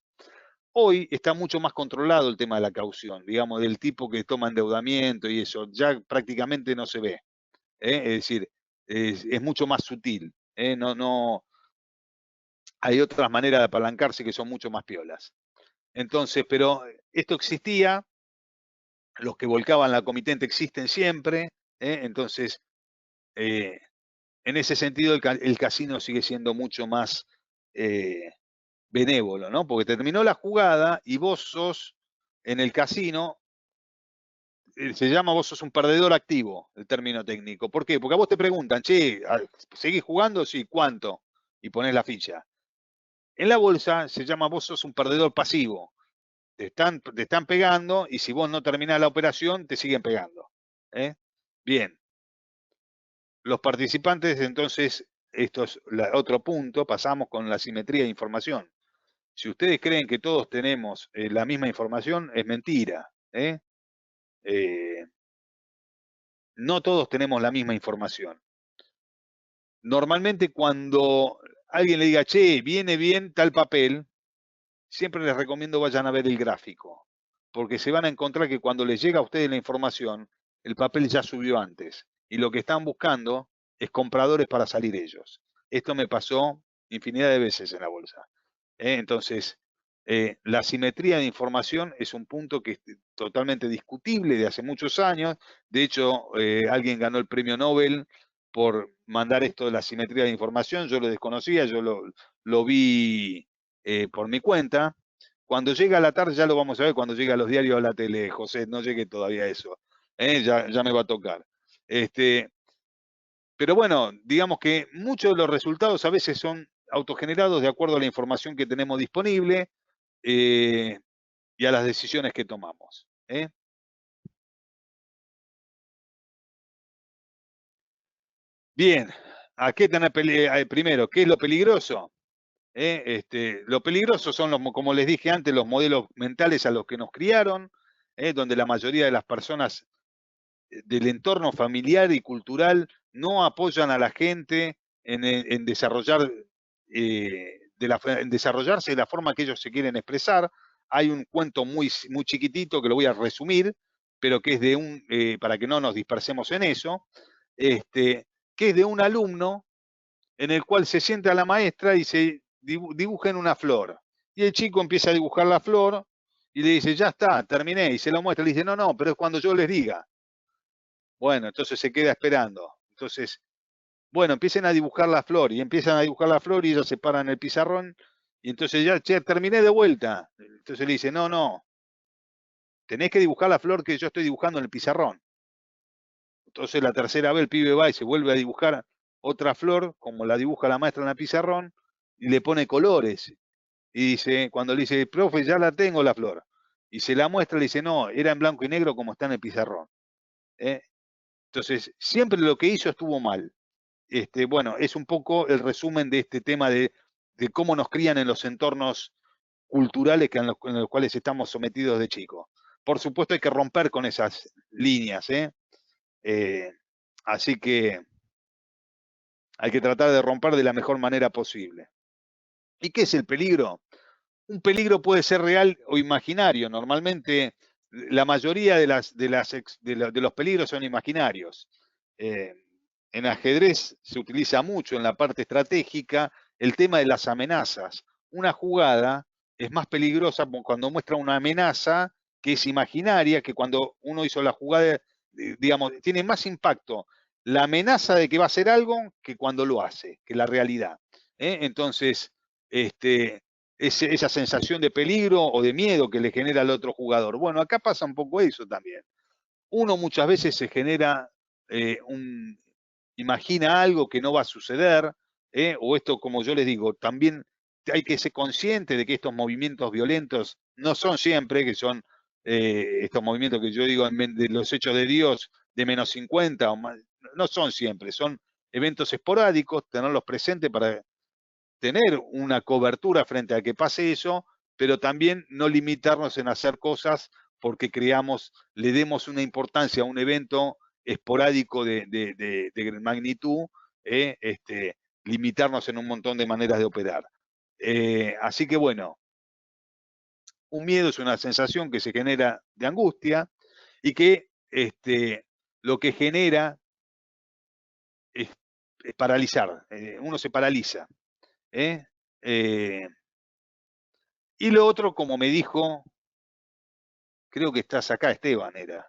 Hoy está mucho más controlado el tema de la caución, digamos, del tipo que toma endeudamiento y eso, ya prácticamente no se ve. Es decir, es mucho más sutil. No, hay otras maneras de apalancarse que son mucho más piolas. Entonces, pero esto existía, los que volcaban la comitente existen siempre, entonces, en ese sentido el casino sigue siendo mucho más benévolo, ¿no? Porque terminó la jugada y vos sos en el casino, se llama vos sos un perdedor activo, el término técnico. ¿Por qué? Porque a vos te preguntan, che, ¿seguís jugando? Sí, ¿cuánto? Y ponés la ficha. En la bolsa se llama vos sos un perdedor pasivo. Te están pegando y si vos no terminás la operación, te siguen pegando. Bien. Los participantes, entonces, esto es otro punto, pasamos con la simetría de información. Si ustedes creen que todos tenemos la misma información, es mentira. No todos tenemos la misma información. Normalmente cuando alguien le diga, che, viene bien tal papel, siempre les recomiendo vayan a ver el gráfico, porque se van a encontrar que cuando les llega a ustedes la información, el papel ya subió antes, y lo que están buscando es compradores para salir ellos. Esto me pasó infinidad de veces en la bolsa. Entonces, la simetría de información es un punto que es totalmente discutible de hace muchos años. De hecho, alguien ganó el premio Nobel por mandar esto de la simetría de información. Yo lo desconocía, yo lo vi por mi cuenta. Cuando llega a la tarde, ya lo vamos a ver cuando llega a los diarios o a la tele, José, no llegue todavía a eso. Ya me va a tocar. Pero bueno, digamos que muchos de los resultados a veces son autogenerados de acuerdo a la información que tenemos disponible y a las decisiones que tomamos. Bien, ¿a qué tener primero? ¿Qué es lo peligroso? Lo peligroso son, como les dije antes, los modelos mentales a los que nos criaron, donde la mayoría de las personas del entorno familiar y cultural no apoyan a la gente en desarrollar, en desarrollarse de la forma que ellos se quieren expresar. Hay un cuento muy chiquitito que lo voy a resumir, pero que es de para que no nos dispersemos en eso, que es de un alumno en el cual se sienta la maestra y se dibuja en una flor. Y el chico empieza a dibujar la flor y le dice, ya está, terminé. Y se lo muestra y le dice, no, pero es cuando yo les diga. Bueno, entonces se queda esperando. Entonces, bueno, empiecen a dibujar la flor y empiezan a dibujar la flor y ellos se paran el pizarrón y entonces ya, che, terminé de vuelta. Entonces le dice, no, tenés que dibujar la flor que yo estoy dibujando en el pizarrón. Entonces la tercera vez el pibe va y se vuelve a dibujar otra flor, como la dibuja la maestra en el pizarrón, y le pone colores. Y dice, cuando le dice, profe, ya la tengo la flor. Y se la muestra, le dice, no, era en blanco y negro como está en el pizarrón. Entonces, siempre lo que hizo estuvo mal. Bueno, es un poco el resumen de este tema de cómo nos crían en los entornos culturales en los cuales estamos sometidos de chicos. Por supuesto hay que romper con esas líneas, así que hay que tratar de romper de la mejor manera posible. ¿Y qué es el peligro? Un peligro puede ser real o imaginario. Normalmente la mayoría de los peligros son imaginarios. En ajedrez se utiliza mucho en la parte estratégica el tema de las amenazas. Una jugada es más peligrosa cuando muestra una amenaza que es imaginaria, que cuando uno hizo la jugada, digamos, tiene más impacto la amenaza de que va a hacer algo que cuando lo hace, que la realidad. Entonces, esa sensación de peligro o de miedo que le genera al otro jugador. Bueno, acá pasa un poco eso también. Uno muchas veces se genera imagina algo que no va a suceder, o esto, como yo les digo, también hay que ser consciente de que estos movimientos violentos no son siempre, que son estos movimientos que yo digo de los hechos de Dios de menos 50 o más, no son siempre, son eventos esporádicos, tenerlos presentes para tener una cobertura frente a que pase eso, pero también no limitarnos en hacer cosas porque creamos, le demos una importancia a un evento esporádico de magnitud, limitarnos en un montón de maneras de operar. Así que bueno, un miedo es una sensación que se genera de angustia y que lo que genera es paralizar, uno se paraliza. Y lo otro, como me dijo, creo que estás acá, Esteban, era.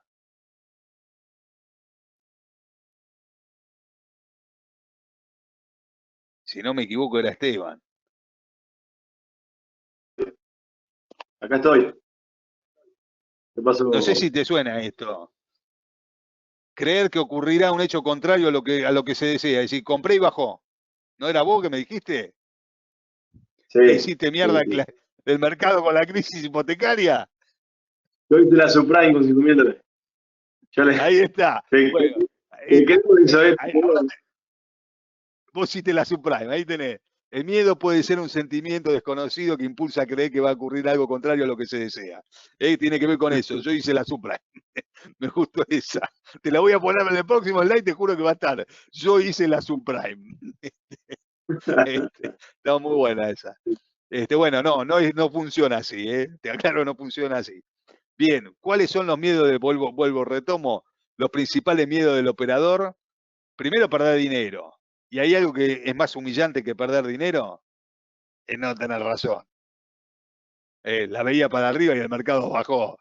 Si no me equivoco, era Esteban. Acá estoy. ¿Qué pasó? No sé si te suena esto. Creer que ocurrirá un hecho contrario a lo que se desea. Es decir, compré y bajó. ¿No era vos que me dijiste? Sí, ¿Que hiciste mierda sí. del mercado con la crisis hipotecaria? Yo hice la subprime con 5.000 dólares. Yo le... Ahí está. Bueno, queremos Isabel. ahora vos hiciste la subprime, ahí tenés. El miedo puede ser un sentimiento desconocido que impulsa a creer que va a ocurrir algo contrario a lo que se desea. Tiene que ver con eso. Yo hice la subprime. Me gustó esa. Te la voy a poner en el próximo slide, te juro que va a estar. Yo hice la subprime. Está muy buena esa. Bueno, no funciona así, te aclaro, no funciona así. Bien, ¿cuáles son los miedos retomo? Los principales miedos del operador. Primero, perder dinero. ¿Y hay algo que es más humillante que perder dinero? Es no tener razón. La veía para arriba y el mercado bajó.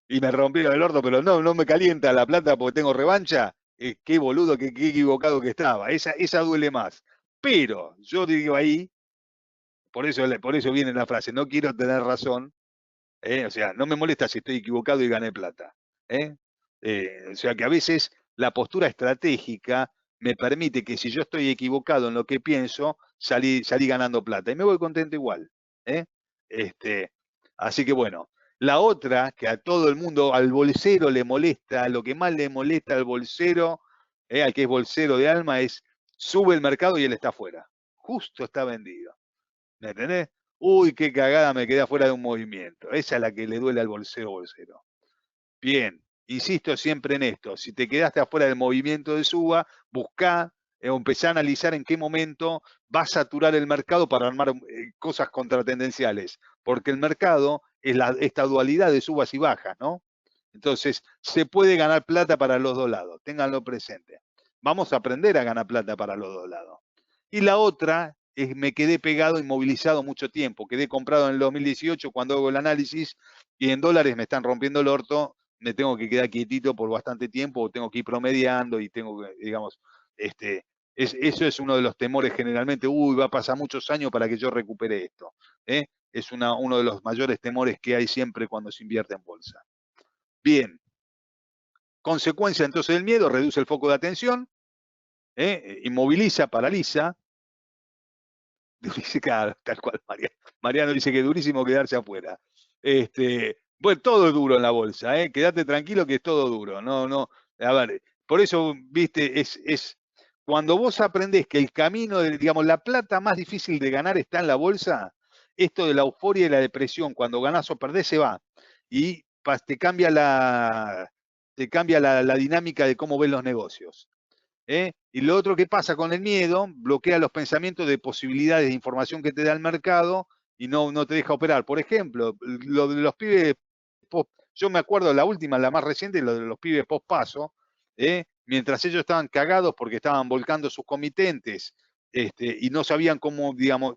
Y me rompieron el orto, pero no me calienta la plata porque tengo revancha. Qué boludo, qué equivocado que estaba. Esa duele más. Pero yo digo ahí, por eso viene la frase, no quiero tener razón. O sea, no me molesta si estoy equivocado y gané plata. O sea que a veces la postura estratégica me permite que si yo estoy equivocado en lo que pienso, salí ganando plata. Y me voy contento igual. Así que bueno. La otra, que a todo el mundo, al bolsero le molesta, lo que más le molesta al bolsero, al que es bolsero de alma, es sube el mercado y él está afuera. Justo está vendido. ¿Me entendés? Uy, qué cagada, me quedé afuera de un movimiento. Esa es la que le duele al bolsero. Bien, insisto siempre en esto. Si te quedaste afuera del movimiento de suba, buscá o empezá a analizar en qué momento va a saturar el mercado para armar cosas contratendenciales. Porque el mercado es esta dualidad de subas y bajas, ¿no? Entonces, se puede ganar plata para los dos lados. Ténganlo presente. Vamos a aprender a ganar plata para los dos lados. Y la otra es me quedé pegado, inmovilizado mucho tiempo. Quedé comprado en el 2018 cuando hago el análisis y en dólares me están rompiendo el orto. Me tengo que quedar quietito por bastante tiempo, o tengo que ir promediando y tengo que, digamos, eso es uno de los temores generalmente. Uy, va a pasar muchos años para que yo recupere esto. Es uno de los mayores temores que hay siempre cuando se invierte en bolsa. Bien. Consecuencia entonces del miedo, reduce el foco de atención, inmoviliza, paraliza. Dice, claro, tal cual, Mariano dice que es durísimo quedarse afuera. Bueno, todo es duro en la bolsa, quédate tranquilo que es todo duro. No, a ver, por eso, viste, es cuando vos aprendés que el camino, digamos, la plata más difícil de ganar está en la bolsa, esto de la euforia y la depresión, cuando ganás o perdés, se va. Y te cambia la dinámica de cómo ven los negocios. Y lo otro que pasa con el miedo, bloquea los pensamientos de posibilidades de información que te da el mercado y no te deja operar. Por ejemplo, lo de los pibes, yo me acuerdo la última, la más reciente, lo de los pibes post-paso, mientras ellos estaban cagados porque estaban volcando sus comitentes y no sabían cómo, digamos,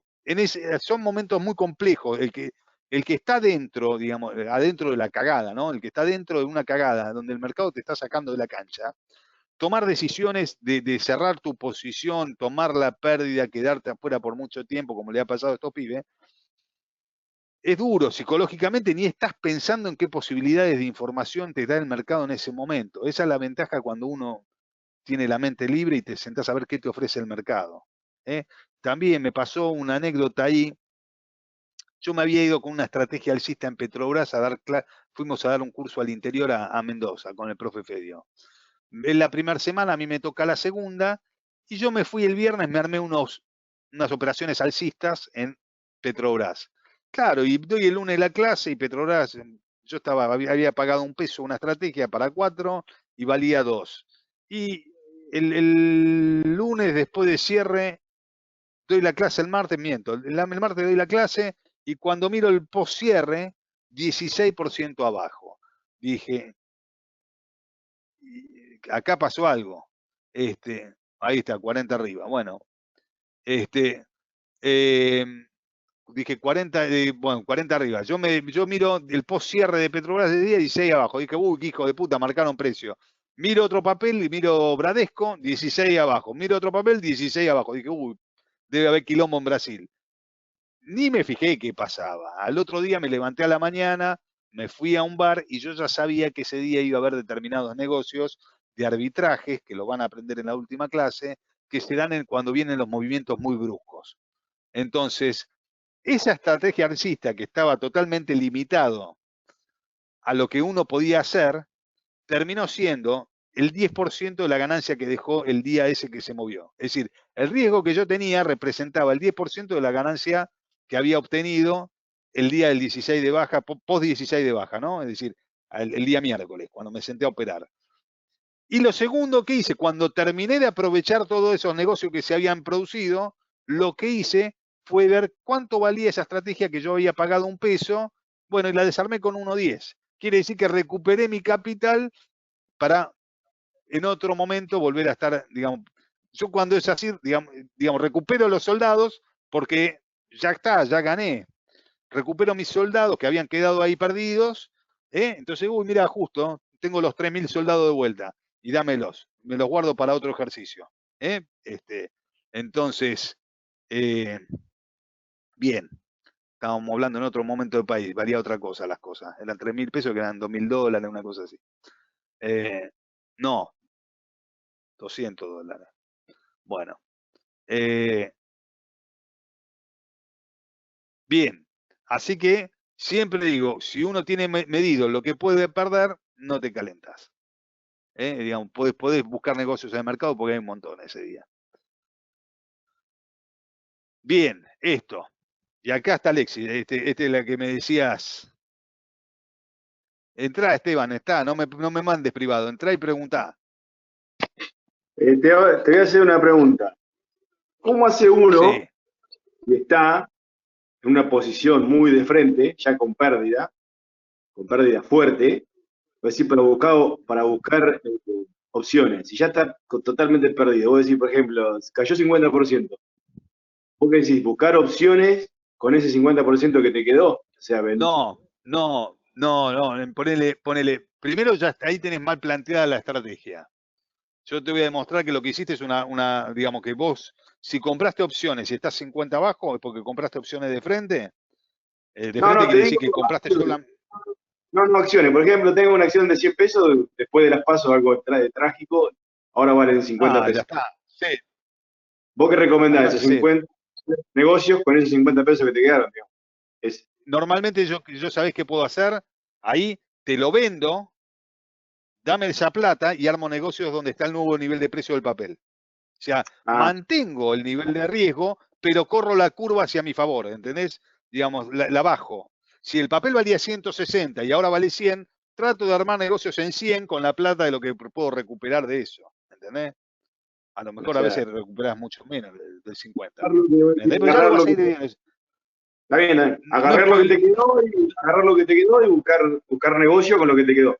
son momentos muy complejos. El que está dentro, digamos, adentro de la cagada, ¿no? El que está dentro de una cagada donde el mercado te está sacando de la cancha, tomar decisiones de cerrar tu posición, tomar la pérdida, quedarte afuera por mucho tiempo, como le ha pasado a estos pibes, es duro psicológicamente, ni estás pensando en qué posibilidades de información te da el mercado en ese momento. Esa es la ventaja cuando uno tiene la mente libre y te sentás a ver qué te ofrece el mercado. También me pasó una anécdota ahí. Yo me había ido con una estrategia alcista en Petrobras fuimos a dar un curso al interior a Mendoza con el profe Fedio. En la primera semana, a mí me toca la segunda, y yo me fui el viernes, me armé unas operaciones alcistas en Petrobras. Claro, y doy el lunes la clase y Petrobras, yo había pagado $1 una estrategia para 4 y valía 2. Y el lunes después de cierre, doy la clase el martes, miento, el martes doy la clase y cuando miro el post cierre, 16% abajo. Dije, acá pasó algo. Ahí está, 40 arriba. Bueno, dije 40, bueno, 40 arriba. Yo miro el post cierre de Petrobras de día, 16 abajo. Dije, uy, qué hijo de puta, marcaron precio. Miro otro papel y miro Bradesco, 16 abajo. Miro otro papel, 16 abajo. Dije, uy, debe haber quilombo en Brasil. Ni me fijé qué pasaba. Al otro día me levanté a la mañana, me fui a un bar y yo ya sabía que ese día iba a haber determinados negocios de arbitrajes, que lo van a aprender en la última clase, que se dan cuando vienen los movimientos muy bruscos. Entonces, esa estrategia alcista que estaba totalmente limitado a lo que uno podía hacer, terminó siendo el 10% de la ganancia que dejó el día ese que se movió. Es decir, el riesgo que yo tenía representaba el 10% de la ganancia que había obtenido el día del 16 de baja, post 16 de baja, ¿no? Es decir, el día miércoles, cuando me senté a operar. Y lo segundo que hice, cuando terminé de aprovechar todos esos negocios que se habían producido, lo que hice fue ver cuánto valía esa estrategia que yo había pagado $1, bueno, y la desarmé con 1.10. Quiere decir que recuperé mi capital para en otro momento volver a estar, digamos, yo cuando es así, digamos, recupero los soldados porque ya está, ya gané. Recupero mis soldados que habían quedado ahí perdidos, entonces, uy, mira, justo, tengo los 3.000 soldados de vuelta y dámelos, me los guardo para otro ejercicio. Entonces, bien, estábamos hablando en otro momento del país, valía otra cosa las cosas, eran 3.000 pesos que eran $2.000, una cosa así. No, $200. Bueno, bien, así que siempre digo, si uno tiene medido lo que puede perder, no te calentas. Digamos, podés buscar negocios en el mercado porque hay un montón ese día. Bien, esto. Y acá está Alexis, este es la que me decías. Entrá, Esteban, no me mandes privado, entrá y preguntá. Te voy a hacer una pregunta. ¿Cómo hace uno Sí. que está en una posición muy de frente, ya con pérdida fuerte, es decir, para buscar opciones? Si ya está totalmente perdido, vos decís, por ejemplo, cayó 50%. ¿Vos qué decís? ¿Buscar opciones con ese 50% que te quedó? O sea, No, ponele. Primero ya ahí tenés mal planteada la estrategia. Yo te voy a demostrar que lo que hiciste es digamos que vos, si compraste opciones y estás 50 abajo, es porque compraste opciones de frente. De frente quiere decir que compraste solamente. No acciones. Por ejemplo, tengo una acción de 100 pesos, después de las pasos algo trágico, ahora valen 50 pesos. Ya está. Sí. ¿Vos qué recomendás? Entonces, Esos 50 negocios con esos 50 pesos que te quedaron, digamos. Normalmente yo sabés qué puedo hacer, ahí te lo vendo, dame esa plata y armo negocios donde está el nuevo nivel de precio del papel. O sea, mantengo el nivel de riesgo, pero corro la curva hacia mi favor, ¿entendés? Digamos, la bajo. Si el papel valía 160 y ahora vale 100, trato de armar negocios en 100 con la plata de lo que puedo recuperar de eso, ¿entendés? A lo mejor a veces recuperás mucho menos del 50. ¿Entendés? Pero ya lo vas a ir... Está bien, agarrar lo que te quedó y buscar negocio con lo que te quedó.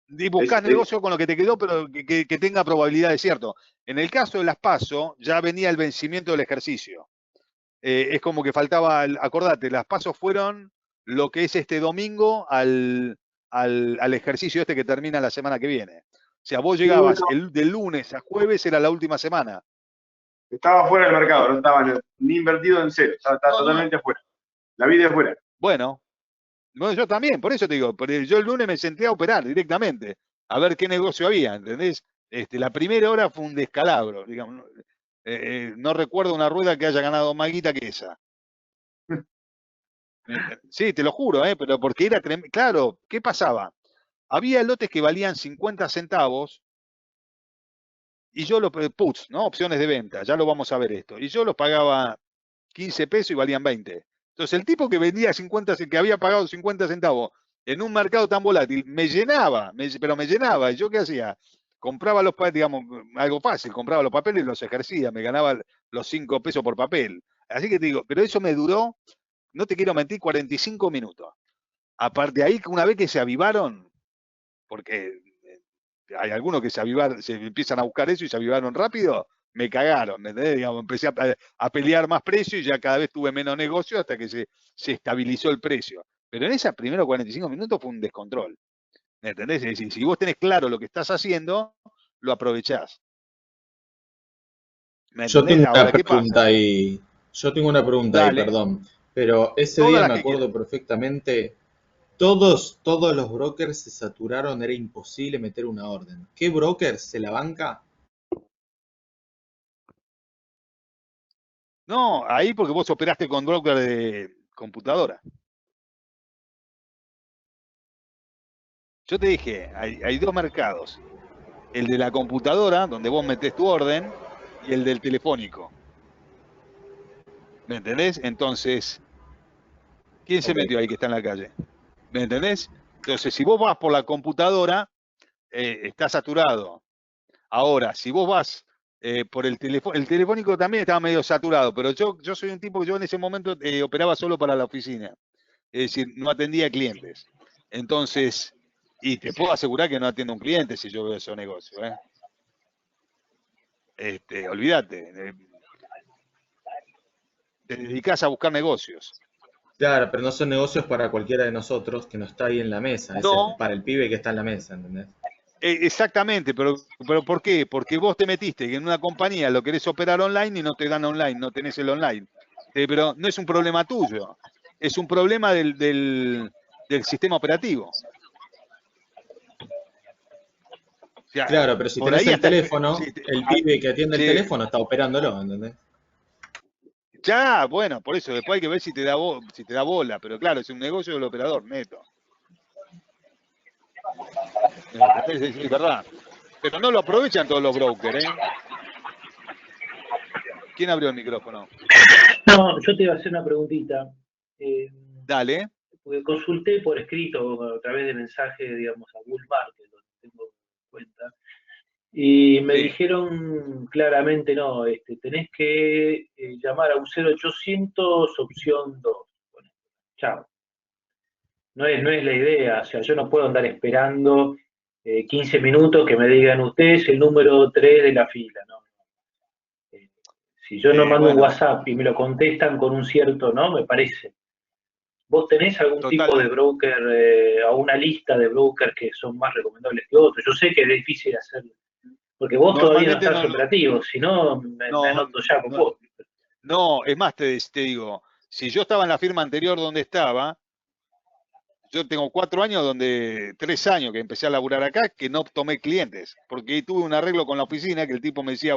Y buscás negocio con lo que te quedó, pero que tenga probabilidad de cierto. En el caso de las PASO, ya venía el vencimiento del ejercicio. Es como que faltaba, acordate, las PASO fueron lo que es este domingo al ejercicio este que termina la semana que viene. O sea, vos llegabas del lunes a jueves, era la última semana. Estaba fuera del mercado, no estaba ni invertido en cero, estaba totalmente afuera. La vida es fuera. Bueno, yo también, por eso te digo, yo el lunes me senté a operar directamente, a ver qué negocio había, ¿entendés? La primera hora fue un descalabro, digamos. No recuerdo una rueda que haya ganado más guita que esa. Sí, te lo juro, pero porque era tremendo. Claro, ¿qué pasaba? Había lotes que valían 50 centavos y yo los puts, ¿no? Opciones de venta, ya lo vamos a ver esto. Y yo los pagaba 15 pesos y valían 20. Entonces el tipo que vendía 50, que había pagado 50 centavos en un mercado tan volátil, me llenaba, pero me llenaba. ¿Y yo qué hacía? compraba los papeles, digamos, algo fácil, compraba los papeles y los ejercía, me ganaba los 5 pesos por papel. Así que te digo, pero eso me duró, no te quiero mentir, 45 minutos. Aparte de ahí, una vez que se avivaron, porque hay algunos que se avivaron, se empiezan a buscar eso y se avivaron rápido, me cagaron, ¿me entendés? Digamos, empecé a pelear más precio y ya cada vez tuve menos negocio hasta que se estabilizó el precio. Pero en esos primeros 45 minutos fue un descontrol. ¿Me entendés? Es decir, si vos tenés claro lo que estás haciendo, lo aprovechás. ¿Me Yo entendés? tengo una Ahora, ¿qué pasa? pregunta ahí. Yo tengo una pregunta ahí, Dale, perdón. Pero ese todas día las me que acuerdo quieras. perfectamente. Todos los brokers se saturaron, era imposible meter una orden. ¿Qué broker se la banca? No, ahí porque vos operaste con broker de computadora. Yo te dije, hay dos mercados. El de la computadora, donde vos metés tu orden, y el del telefónico. ¿Me entendés? Entonces, ¿quién se Ok. metió ahí que está en la calle? ¿Me entendés? Entonces, si vos vas por la computadora, está saturado. Ahora, si vos vas por el telefónico también estaba medio saturado, pero yo soy un tipo que yo en ese momento operaba solo para la oficina. Es decir, no atendía clientes. Entonces, y te puedo asegurar que no atiendo a un cliente si yo veo ese negocio, ¿eh? Olvídate, te dedicás a buscar negocios. Claro, pero no son negocios para cualquiera de nosotros que no está ahí en la mesa. Es No, para el pibe que está en la mesa, ¿entendés? exactamente, pero ¿por qué? Porque vos te metiste que en una compañía lo querés operar online y no te dan online, no tenés el online. Pero no es un problema tuyo, es un problema del sistema operativo. O sea, Claro, pero si por tenés ahí el hasta teléfono, el pibe que atiende el sí, teléfono está operándolo, ¿entendés? ya, bueno, por eso después hay que ver si te da bola, pero claro, es un negocio del operador, neto. ¿Me entendés? Es verdad. Pero no lo aprovechan todos los brokers, ¿eh? ¿Quién abrió el micrófono? No, yo te iba a hacer una preguntita. Dale. Porque consulté por escrito a través de mensaje, digamos, a Bull Market, donde tengo cuenta, y me Sí. dijeron claramente, no, tenés que llamar a un 0800 opción 2. Bueno, chao. No es la idea, o sea, yo no puedo andar esperando 15 minutos que me digan, usted es el número 3 de la fila, ¿no? Si yo no mando un Bueno, WhatsApp y me lo contestan con un cierto, ¿no? Me parece. ¿Vos tenés algún tipo de total. broker o una lista de brokers que son más recomendables que otros? Yo sé que es difícil hacerlo, porque vos todavía no Normalmente estás operativo, si no, me no, anoto ya con vos. no, es más, te digo, si yo estaba en la firma anterior donde estaba, yo tengo 4 años, 3 años que empecé a laburar acá, que no tomé clientes, porque tuve un arreglo con la oficina que el tipo me decía,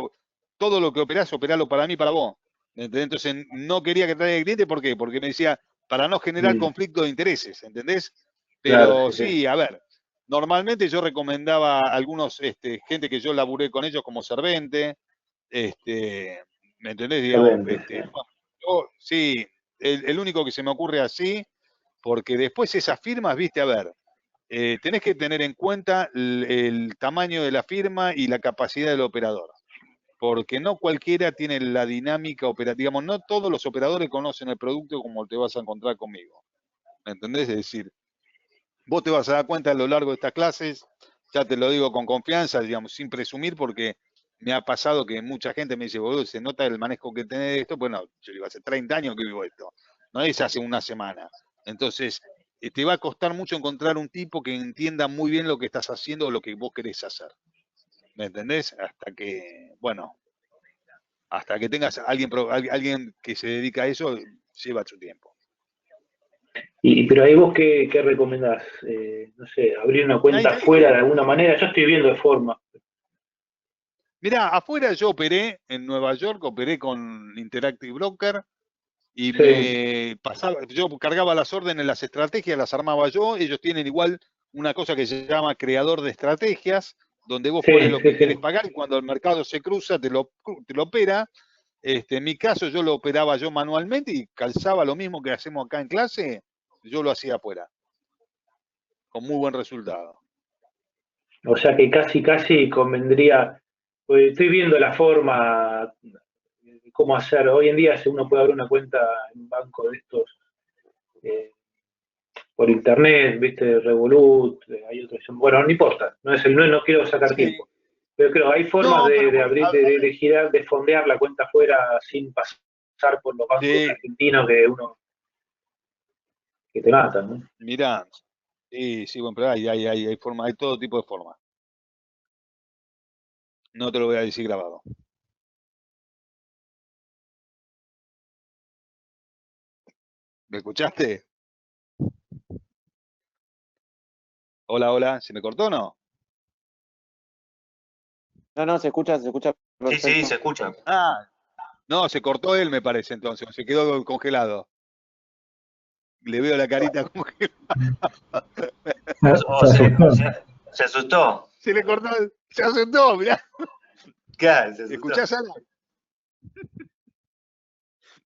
todo lo que operás, operalo para mí, para vos. ¿Entendés? Entonces no quería que traiga cliente, ¿por qué? Porque me decía, para no generar conflicto de intereses, ¿entendés? Claro, Pero sí, sí. sí, a ver, normalmente yo recomendaba a algunos, gente que yo laburé con ellos como servente, ¿me entendés? Digamos, Excelente. yo, sí, el único que se me ocurre así, porque después esas firmas, viste, a ver, tenés que tener en cuenta el tamaño de la firma y la capacidad del operador, porque no cualquiera tiene la dinámica operativa, digamos, no todos los operadores conocen el producto como te vas a encontrar conmigo, ¿me entendés? Es decir, vos te vas a dar cuenta a lo largo de estas clases, ya te lo digo con confianza, digamos, sin presumir, porque me ha pasado que mucha gente me dice, boludo, se nota el manejo que tenés de esto. Bueno, yo digo, hace 30 años que vivo esto, no es hace una semana. Entonces, te va a costar mucho encontrar un tipo que entienda muy bien lo que estás haciendo o lo que vos querés hacer. ¿Me entendés? Hasta que tengas alguien que se dedica a eso, lleva su tiempo. Pero ahí vos, ¿qué recomendás? No sé, abrir una Ahí cuenta te afuera dije. de alguna manera. Yo estoy viendo de forma. Mirá, afuera yo operé en Nueva York, operé con Interactive Broker y Sí, me pasaba, yo cargaba las órdenes, las estrategias las armaba yo. Ellos tienen igual una cosa que se llama creador de estrategias, donde vos pones sí, lo sí, que querés sí. pagar y cuando el mercado se cruza te lo opera. En mi caso yo lo operaba yo manualmente y calzaba lo mismo que hacemos acá en clase, yo lo hacía afuera, con muy buen resultado. O sea que casi convendría, pues estoy viendo la forma de cómo hacer. Hoy en día si uno puede abrir una cuenta en un banco de estos eh, por internet, viste, Revolut, hay otros. Bueno, no importa, no quiero sacar Sí. tiempo. Pero creo, hay formas No, pero de abrir, de girar, de fondear la cuenta afuera sin pasar por los bancos sí, argentinos que te matan, ¿no? mirá, sí, bueno, pero hay forma, hay todo tipo de formas. No te lo voy a decir grabado. ¿Me escuchaste? Hola, hola, ¿se me cortó o no? No, se escucha Sí, perfecto. se escucha. Ah, no, se cortó él, me parece, entonces, se quedó congelado. Le veo la carita congelada. O se asustó. Se le cortó, se asustó, mirá. Claro, se asustó. ¿Escuchás, Alan?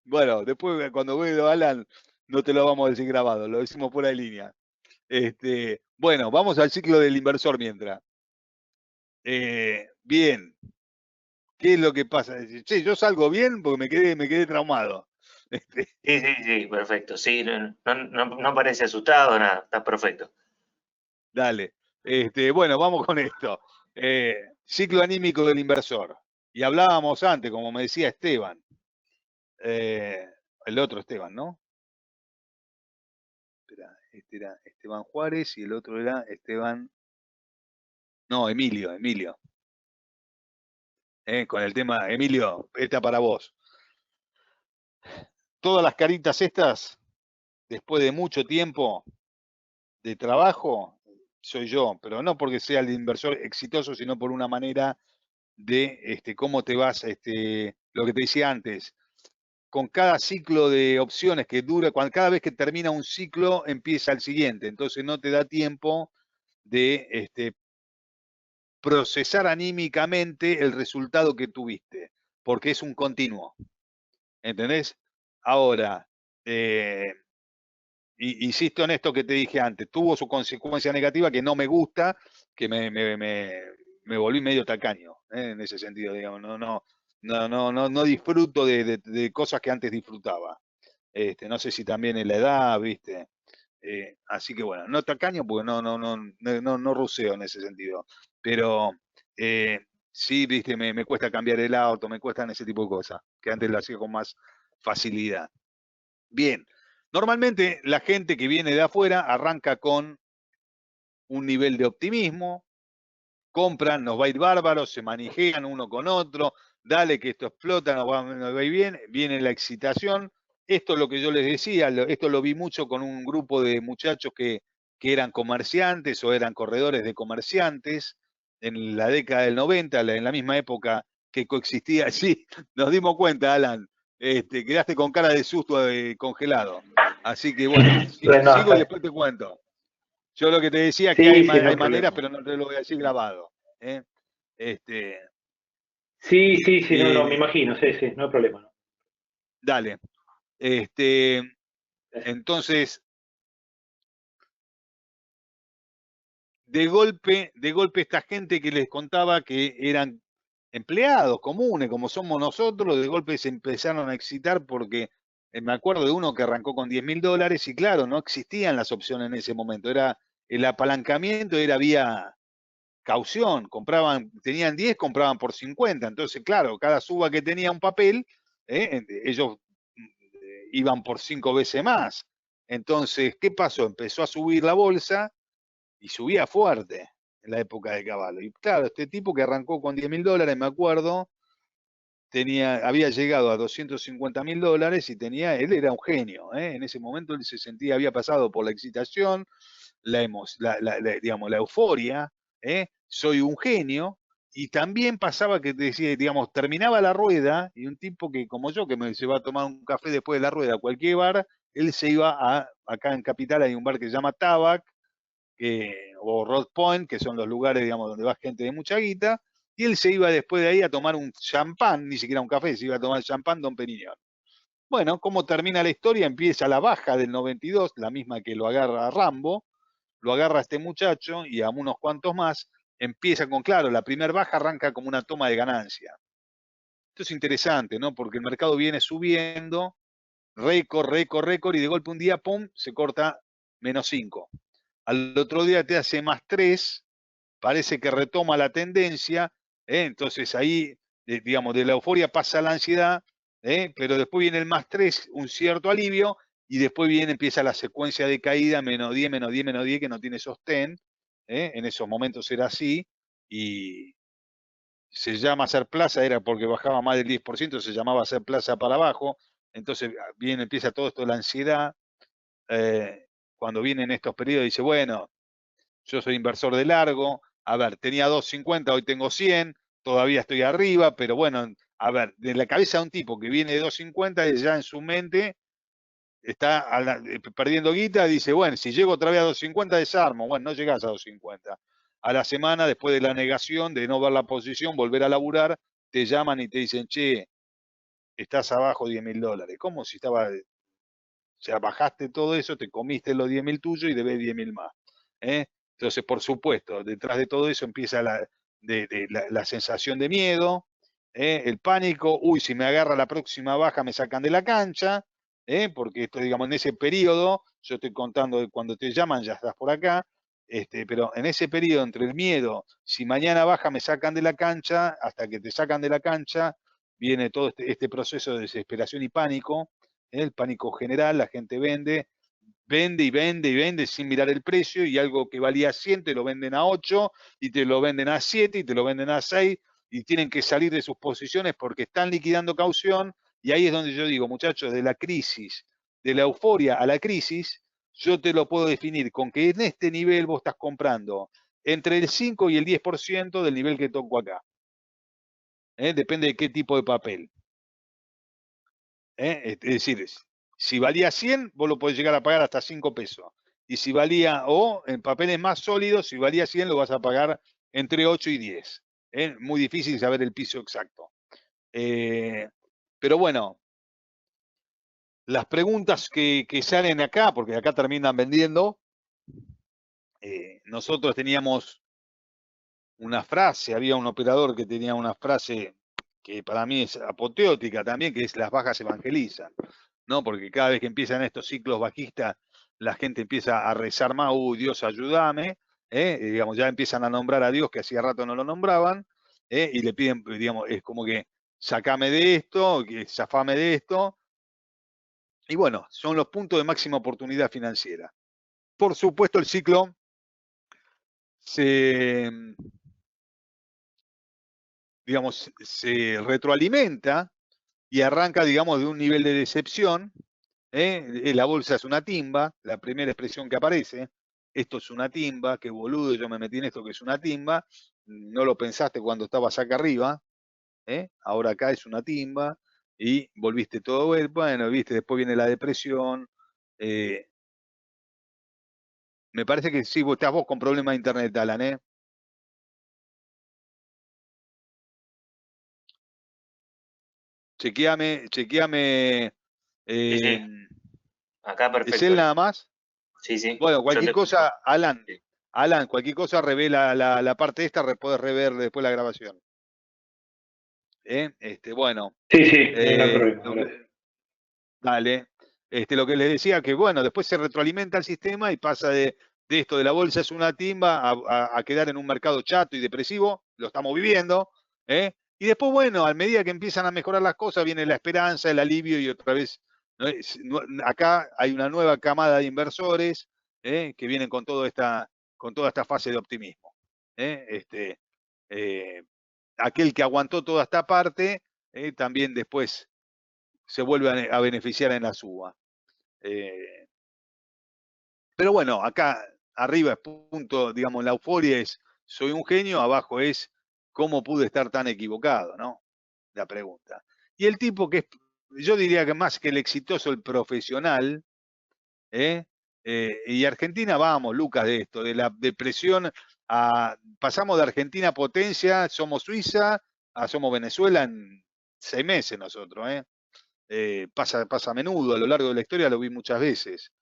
Bueno, después cuando veo a Alan, no te lo vamos a decir grabado, lo decimos fuera de línea. Bueno, vamos al ciclo del inversor mientras. Bien. ¿Qué es lo que pasa? Che, yo salgo bien porque me quedé traumado. Sí, perfecto. Sí, no parece asustado, nada, está perfecto. Dale. Bueno, vamos con esto. Ciclo anímico del inversor. Y hablábamos antes, como me decía Esteban. El otro Esteban, ¿no? Espera, este era Esteban Juárez y el otro era Esteban. No, Emilio. Con el tema, Emilio, esta para vos. Todas las caritas estas, después de mucho tiempo de trabajo, soy yo, pero no porque sea el inversor exitoso, sino por una manera de cómo te vas, lo que te decía antes, con cada ciclo de opciones que dura, cada vez que termina un ciclo, empieza el siguiente, entonces no te da tiempo de procesar anímicamente el resultado que tuviste, porque es un continuo, ¿entendés? Ahora, insisto en esto que te dije antes, tuvo su consecuencia negativa que no me gusta, que me volví medio tacaño, en ese sentido, digamos, no disfruto de cosas que antes disfrutaba. No sé si también en la edad, viste. Así que bueno, no tacaño porque no ruseo en ese sentido. Pero sí, viste, me cuesta cambiar el auto, me cuestan ese tipo de cosas, que antes lo hacía con más facilidad. Bien, normalmente la gente que viene de afuera arranca con un nivel de optimismo, compran, nos va a ir bárbaro, se manejan uno con otro, dale que esto explota, nos va a ir bien, viene la excitación. Esto es lo que yo les decía, esto lo vi mucho con un grupo de muchachos que eran comerciantes o eran corredores de comerciantes en la década del 90, en la misma época que coexistía. Sí, nos dimos cuenta, Alan, quedaste con cara de susto congelado. Así que bueno, sigo y después te cuento. Yo lo que te decía es que Sí, sí, no hay hay maneras, problema. pero no te lo voy a decir grabado. ¿eh? Sí, no, me Eh, imagino, sí, no hay problema. ¿No? Dale. Entonces, de golpe esta gente que les contaba que eran empleados comunes, como somos nosotros, de golpe se empezaron a excitar porque me acuerdo de uno que arrancó con $10.000 y claro, no existían las opciones en ese momento. Era el apalancamiento, era vía caución, tenían 10, compraban por 50. Entonces, claro, cada suba que tenía un papel, ellos iban por 5 veces más. Entonces, ¿qué pasó? Empezó a subir la bolsa y subía fuerte en la época de Caballo. Y claro, este tipo que arrancó con $10.000, me acuerdo, había llegado a $250.000 y él era un genio. En ese momento él se sentía, había pasado por la excitación, digamos, la euforia, soy un genio, y también pasaba que decía, digamos, terminaba la rueda y un tipo que como yo, que se va a tomar un café después de la rueda a cualquier bar, él se iba acá en Capital hay un bar que se llama Tabac, o Road Point, que son los lugares, digamos, donde va gente de mucha guita, y él se iba después de ahí a tomar un champán, ni siquiera un café, se iba a tomar champán Don Periñón. Bueno, ¿cómo termina la historia? Empieza la baja del 92, la misma que lo agarra Rambo, lo agarra este muchacho y a unos cuantos más, empieza con, claro, la primera baja arranca como una toma de ganancia. Esto es interesante, ¿no? Porque el mercado viene subiendo, récord, y de golpe un día, pum, se corta -5. Al otro día te hace +3, parece que retoma la tendencia, entonces ahí, digamos, de la euforia pasa la ansiedad, pero después viene el +3, un cierto alivio, y después empieza la secuencia de caída, -10, -10, -10, que no tiene sostén, en esos momentos era así, y se llama hacer plaza, era porque bajaba más del 10%, se llamaba hacer plaza para abajo, entonces empieza todo esto de la ansiedad, cuando vienen estos periodos dice, bueno, yo soy inversor de largo, a ver, tenía 2.50, hoy tengo 100, todavía estoy arriba, pero bueno, a ver, de la cabeza de un tipo que viene de 2.50, ya en su mente está perdiendo guita, dice, bueno, si llego otra vez a 2.50 desarmo, bueno, no llegás a 2.50. A la semana, después de la negación, de no ver la posición, volver a laburar, te llaman y te dicen, che, estás abajo $10.000. ¿Cómo si estaba? O sea, bajaste todo eso, te comiste los 10.000 tuyos y debes 10.000 más. Entonces, por supuesto, detrás de todo eso empieza la sensación de miedo, el pánico, uy, si me agarra la próxima baja me sacan de la cancha, porque esto, digamos, en ese periodo, yo estoy contando de cuando te llaman, ya estás por acá, pero en ese periodo entre el miedo, si mañana baja me sacan de la cancha, hasta que te sacan de la cancha, viene todo este proceso de desesperación y pánico, el pánico general, la gente vende y vende y vende sin mirar el precio, y algo que valía 100 te lo venden a 8 y te lo venden a 7 y te lo venden a 6 y tienen que salir de sus posiciones porque están liquidando caución, y ahí es donde yo digo, muchachos, de la crisis, de la euforia a la crisis, yo te lo puedo definir con que en este nivel vos estás comprando entre el 5 y el 10% del nivel que toco acá. Depende de qué tipo de papel. Es decir, si valía 100, vos lo podés llegar a pagar hasta 5 pesos. Y si valía, o en papeles más sólidos, si valía 100, lo vas a pagar entre 8 y 10. Muy difícil saber el piso exacto. Pero bueno, las preguntas que salen acá, porque acá terminan vendiendo, nosotros teníamos una frase, había un operador que tenía una frase que para mí es apoteótica también, que es las bajas evangelizan, ¿no? Porque cada vez que empiezan estos ciclos bajistas, la gente empieza a rezar más, Dios ayúdame, digamos, ya empiezan a nombrar a Dios que hacía rato no lo nombraban, y le piden, digamos, es como que sacame de esto, que zafame de esto, y bueno, son los puntos de máxima oportunidad financiera. Por supuesto, el ciclo digamos, se retroalimenta y arranca, digamos, de un nivel de decepción. La bolsa es una timba, la primera expresión que aparece, esto es una timba, qué boludo, yo me metí en esto que es una timba, no lo pensaste cuando estabas acá arriba, ahora acá es una timba, y volviste todo, bueno, viste, después viene la depresión, me parece que sí, estás vos con problemas de internet, Alan, Chequeame, Sí. Acá ¿es perfecto. él nada más? Sí, sí. Bueno, Yo cualquier te cosa, escucho. Sí. Alan, cualquier cosa revela la parte esta, puedes rever después la grabación. Bueno. Sí, no hay problema. Dale. Lo que les decía, que bueno, después se retroalimenta el sistema y pasa de esto de la bolsa es una timba a quedar en un mercado chato y depresivo, lo estamos viviendo, y después, bueno, a medida que empiezan a mejorar las cosas, viene la esperanza, el alivio, y otra vez, acá hay una nueva camada de inversores que vienen con toda esta fase de optimismo. Aquel que aguantó toda esta parte, también después se vuelve a beneficiar en la suba. Pero bueno, acá arriba es punto, digamos, la euforia es soy un genio, abajo es cómo pude estar tan equivocado, ¿no? La pregunta. Y el tipo que es, yo diría que más que el exitoso, el profesional, y Argentina, vamos, Lucas, de esto, de la depresión, pasamos de Argentina potencia, somos Suiza, a somos Venezuela en 6 meses nosotros, pasa a menudo, a lo largo de la historia lo vi muchas veces.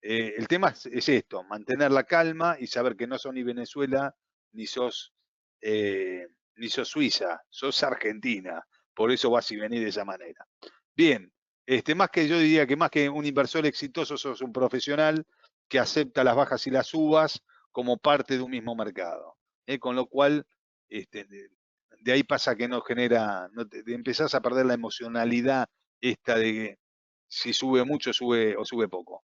El tema es esto, mantener la calma y saber que no son ni Venezuela ni sos Suiza, sos Argentina. Por eso vas y venís de esa manera. Bien, más que yo diría que más que un inversor exitoso, sos un profesional que acepta las bajas y las subas como parte de un mismo mercado. Con lo cual, de ahí pasa que no genera, empezás a perder la emocionalidad esta de que si sube mucho, sube o sube poco.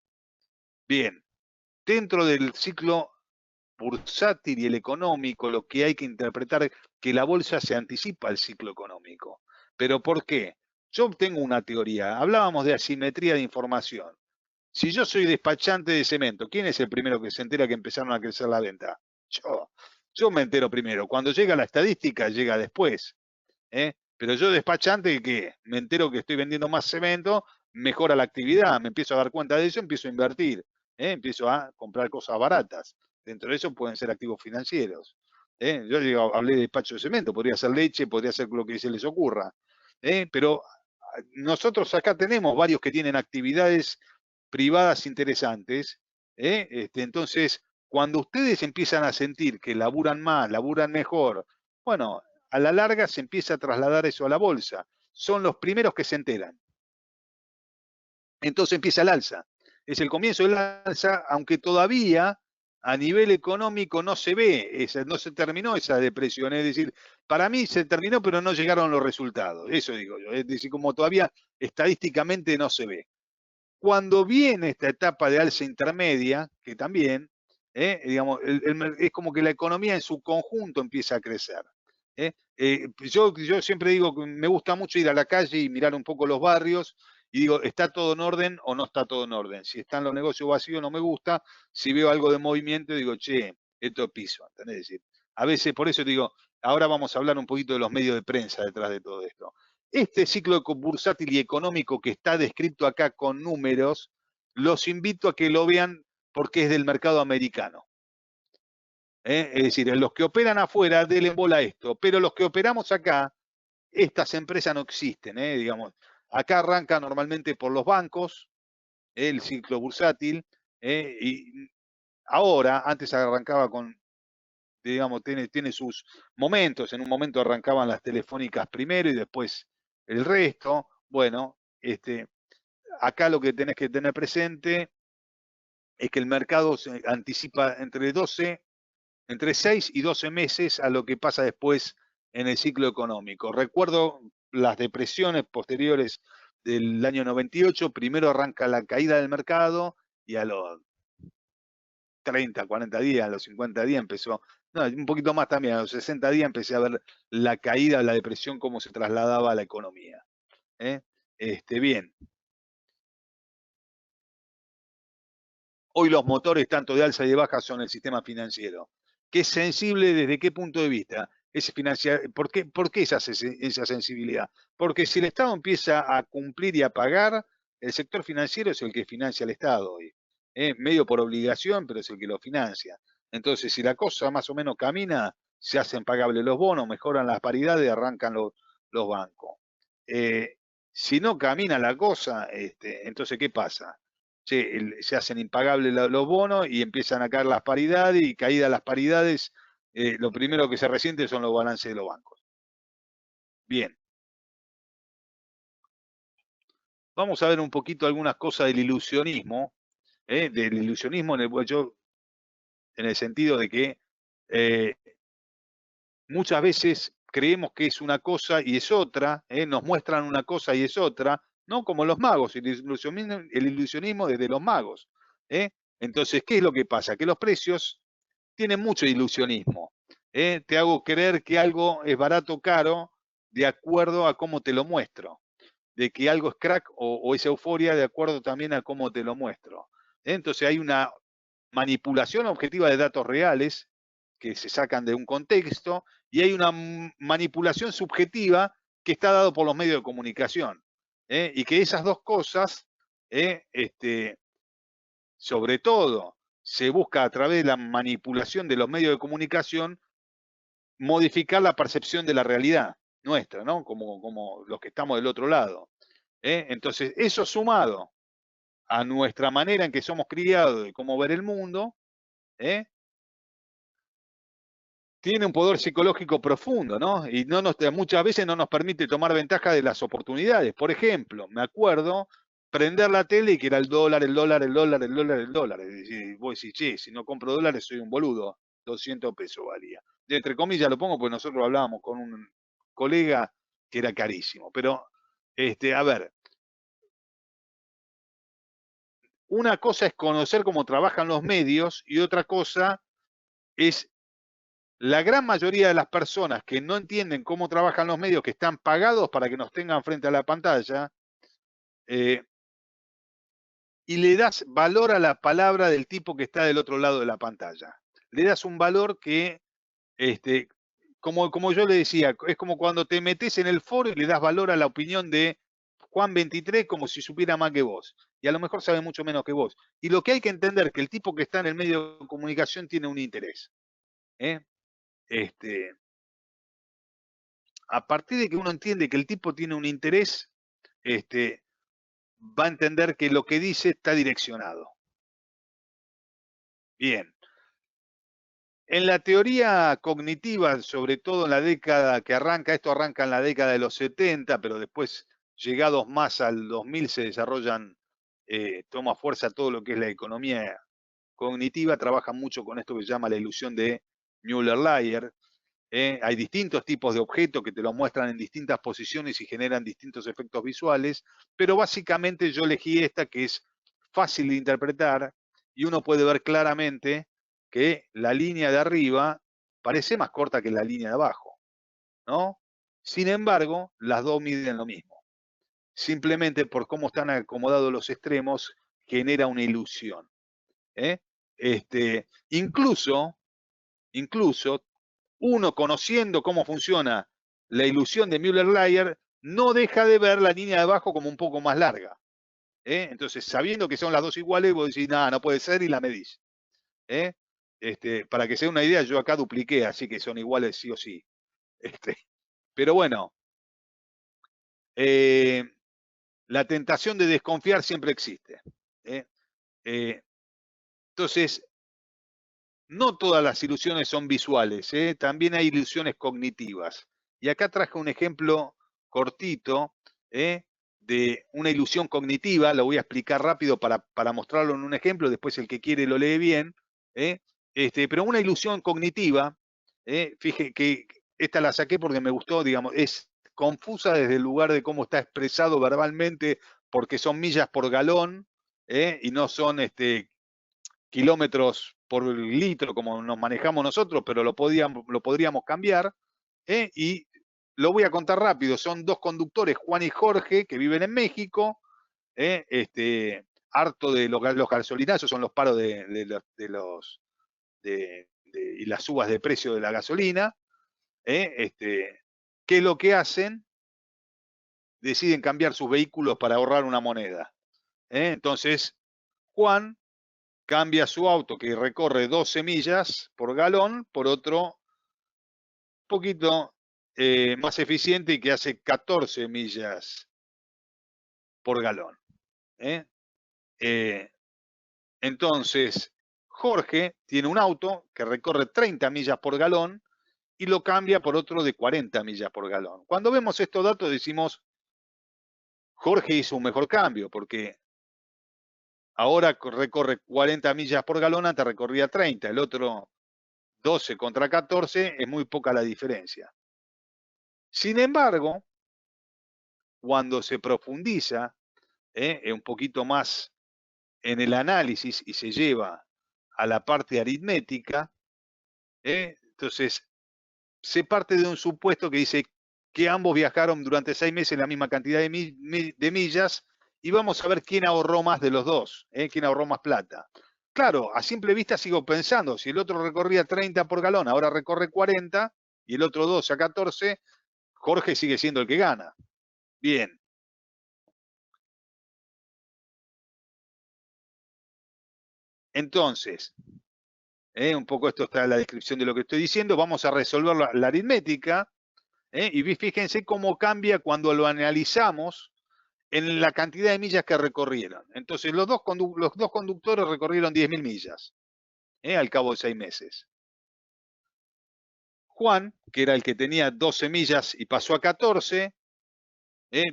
Bien, dentro del ciclo bursátil y el económico, lo que hay que interpretar es que la bolsa se anticipa al ciclo económico. ¿Pero por qué? Yo tengo una teoría. Hablábamos de asimetría de información. Si yo soy despachante de cemento, ¿quién es el primero que se entera que empezaron a crecer la venta? Yo me entero primero. Cuando llega la estadística, llega después. Pero yo despachante, ¿qué? Me entero que estoy vendiendo más cemento, mejora la actividad, me empiezo a dar cuenta de eso, empiezo a invertir, empiezo a comprar cosas baratas. Dentro de eso pueden ser activos financieros. Yo digo, hablé de despacho de cemento, podría ser leche, podría ser lo que se les ocurra. Pero nosotros acá tenemos varios que tienen actividades privadas interesantes. Entonces, cuando ustedes empiezan a sentir que laburan más, laburan mejor, bueno, a la larga se empieza a trasladar eso a la bolsa. Son los primeros que se enteran. Entonces empieza el alza. Es el comienzo del alza, aunque todavía a nivel económico no se ve, no se terminó esa depresión. Es decir, para mí se terminó, pero no llegaron los resultados. Eso digo yo. Es decir, como todavía estadísticamente no se ve. Cuando viene esta etapa de alza intermedia, que también, digamos, es como que la economía en su conjunto empieza a crecer. Yo siempre digo que me gusta mucho ir a la calle y mirar un poco los barrios y digo, ¿está todo en orden o no está todo en orden? Si están los negocios vacíos no me gusta, si veo algo de movimiento digo, che, esto es piso, ¿entendés? Es decir, a veces por eso digo, ahora vamos a hablar un poquito de los medios de prensa detrás de todo esto. Este ciclo bursátil y económico que está descrito acá con números, los invito a que lo vean porque es del mercado americano. Es decir, los que operan afuera, denle bola a esto, pero los que operamos acá, estas empresas no existen, digamos. Acá arranca normalmente por los bancos, el ciclo bursátil, y ahora, antes arrancaba con, digamos, tiene sus momentos, en un momento arrancaban las telefónicas primero y después el resto. Bueno, acá lo que tenés que tener presente es que el mercado se anticipa entre 6 y 12 meses a lo que pasa después en el ciclo económico. Recuerdo las depresiones posteriores del año 98, primero arranca la caída del mercado y a los 30, 40 días, a los 50 días empezó, no, un poquito más también, a los 60 días empecé a ver la caída, la depresión, cómo se trasladaba a la economía. Bien. Hoy los motores tanto de alza y de baja son el sistema financiero, que es sensible desde qué punto de vista. ¿Por qué esa sensibilidad? Porque si el Estado empieza a cumplir y a pagar, el sector financiero es el que financia al Estado hoy. Medio por obligación, pero es el que lo financia. Entonces, si la cosa más o menos camina, se hacen pagables los bonos, mejoran las paridades, arrancan los bancos. Si no camina la cosa, entonces, ¿qué pasa? Se hacen impagables los bonos y empiezan a caer las paridades, y caídas las paridades, lo primero que se resiente son los balances de los bancos. Bien. Vamos a ver un poquito algunas cosas del ilusionismo, en el sentido de que muchas veces creemos que es una cosa y es otra, nos muestran una cosa y es otra, no como los magos, el ilusionismo desde los magos. Entonces, ¿qué es lo que pasa? Que los precios tienen mucho ilusionismo. Te hago creer que algo es barato o caro de acuerdo a cómo te lo muestro. De que algo es crack o es euforia de acuerdo también a cómo te lo muestro. Entonces hay una manipulación objetiva de datos reales que se sacan de un contexto y hay una manipulación subjetiva que está dado por los medios de comunicación. Y que esas dos cosas, sobre todo, se busca a través de la manipulación de los medios de comunicación modificar la percepción de la realidad nuestra, ¿no? Como los que estamos del otro lado. Entonces, eso sumado a nuestra manera en que somos criados de cómo ver el mundo, tiene un poder psicológico profundo, ¿no? Y muchas veces no nos permite tomar ventaja de las oportunidades. Por ejemplo, me acuerdo prender la tele y que era el dólar, el dólar, el dólar, el dólar, el dólar. Y vos decís, che, si no compro dólares soy un boludo. 200 pesos valía. De entre comillas lo pongo porque nosotros hablábamos con un colega que era carísimo. Pero, a ver, una cosa es conocer cómo trabajan los medios y otra cosa es la gran mayoría de las personas que no entienden cómo trabajan los medios, que están pagados para que nos tengan frente a la pantalla, y le das valor a la palabra del tipo que está del otro lado de la pantalla. Le das un valor que, como yo le decía, es como cuando te metes en el foro y le das valor a la opinión de Juan 23 como si supiera más que vos. Y a lo mejor sabe mucho menos que vos. Y lo que hay que entender es que el tipo que está en el medio de comunicación tiene un interés. A partir de que uno entiende que el tipo tiene un interés, va a entender que lo que dice está direccionado. Bien. En la teoría cognitiva, sobre todo en la década que arranca, esto arranca en la década de los 70, pero después, llegados más al 2000, se desarrollan, toma fuerza todo lo que es la economía cognitiva, trabaja mucho con esto que se llama la ilusión de Müller-Lyer. Hay distintos tipos de objetos que te lo muestran en distintas posiciones y generan distintos efectos visuales, pero básicamente yo elegí esta que es fácil de interpretar y uno puede ver claramente que la línea de arriba parece más corta que la línea de abajo, ¿no? Sin embargo, las dos miden lo mismo. Simplemente por cómo están acomodados los extremos genera una ilusión. Incluso uno conociendo cómo funciona la ilusión de Müller-Lyer, no deja de ver la línea de abajo como un poco más larga. Entonces, sabiendo que son las dos iguales, vos decís, nada, no puede ser, y la medís. Para que sea una idea, yo acá dupliqué, así que son iguales sí o sí. Pero bueno, la tentación de desconfiar siempre existe. Entonces, no todas las ilusiones son visuales, también hay ilusiones cognitivas. Y acá traje un ejemplo cortito de una ilusión cognitiva, lo voy a explicar rápido para mostrarlo en un ejemplo, después el que quiere lo lee bien. Pero una ilusión cognitiva, fíjate que esta la saqué porque me gustó, digamos, es confusa desde el lugar de cómo está expresado verbalmente, porque son millas por galón, y no son kilómetros por litro como nos manejamos nosotros, pero lo podríamos cambiar. Y lo voy a contar rápido. Son dos conductores, Juan y Jorge, que viven en México, harto de los gasolinazos, son los paros y las subas de precio de la gasolina. ¿Qué es lo que hacen? Deciden cambiar sus vehículos para ahorrar una moneda. Entonces, Juan cambia su auto que recorre 12 millas por galón por otro poquito más eficiente y que hace 14 millas por galón. Entonces, Jorge tiene un auto que recorre 30 millas por galón y lo cambia por otro de 40 millas por galón. Cuando vemos estos datos decimos, Jorge hizo un mejor cambio porque ahora recorre 40 millas por galón, antes recorría 30, el otro 12 contra 14, es muy poca la diferencia. Sin embargo, cuando se profundiza un poquito más en el análisis y se lleva a la parte aritmética, entonces se parte de un supuesto que dice que ambos viajaron durante 6 meses la misma cantidad de millas y vamos a ver quién ahorró más de los dos, quién ahorró más plata. Claro, a simple vista sigo pensando, si el otro recorría 30 por galón, ahora recorre 40 y el otro 12 a 14, Jorge sigue siendo el que gana. Bien. Entonces, un poco esto está en la descripción de lo que estoy diciendo, vamos a resolver la aritmética, y fíjense cómo cambia cuando lo analizamos en la cantidad de millas que recorrieron. Entonces, los dos conductores recorrieron 10.000 millas al cabo de 6 meses. Juan, que era el que tenía 12 millas y pasó a 14,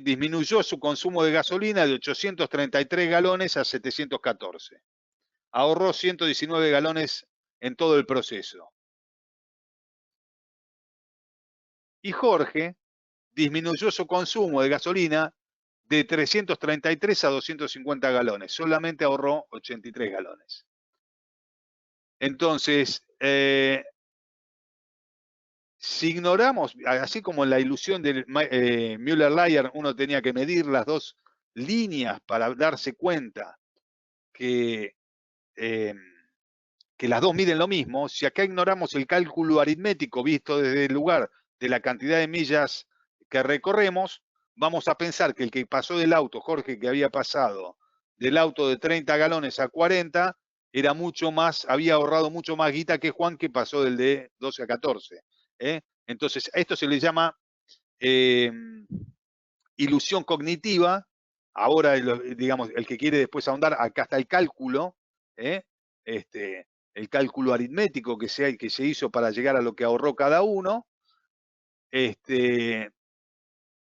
disminuyó su consumo de gasolina de 833 galones a 714. Ahorró 119 galones en todo el proceso. Y Jorge disminuyó su consumo de gasolina de 333 a 250 galones. Solamente ahorró 83 galones. Entonces, si ignoramos, así como en la ilusión de Müller-Lyer, uno tenía que medir las dos líneas para darse cuenta que las dos miden lo mismo, si acá ignoramos el cálculo aritmético visto desde el lugar de la cantidad de millas que recorremos, vamos a pensar que el que pasó del auto, Jorge, que había pasado del auto de 30 galones a 40, era mucho más, había ahorrado mucho más guita que Juan, que pasó del de 12 a 14. Entonces, a esto se le llama ilusión cognitiva. Ahora, digamos, el que quiere después ahondar, acá está el cálculo, el cálculo aritmético que se hizo para llegar a lo que ahorró cada uno.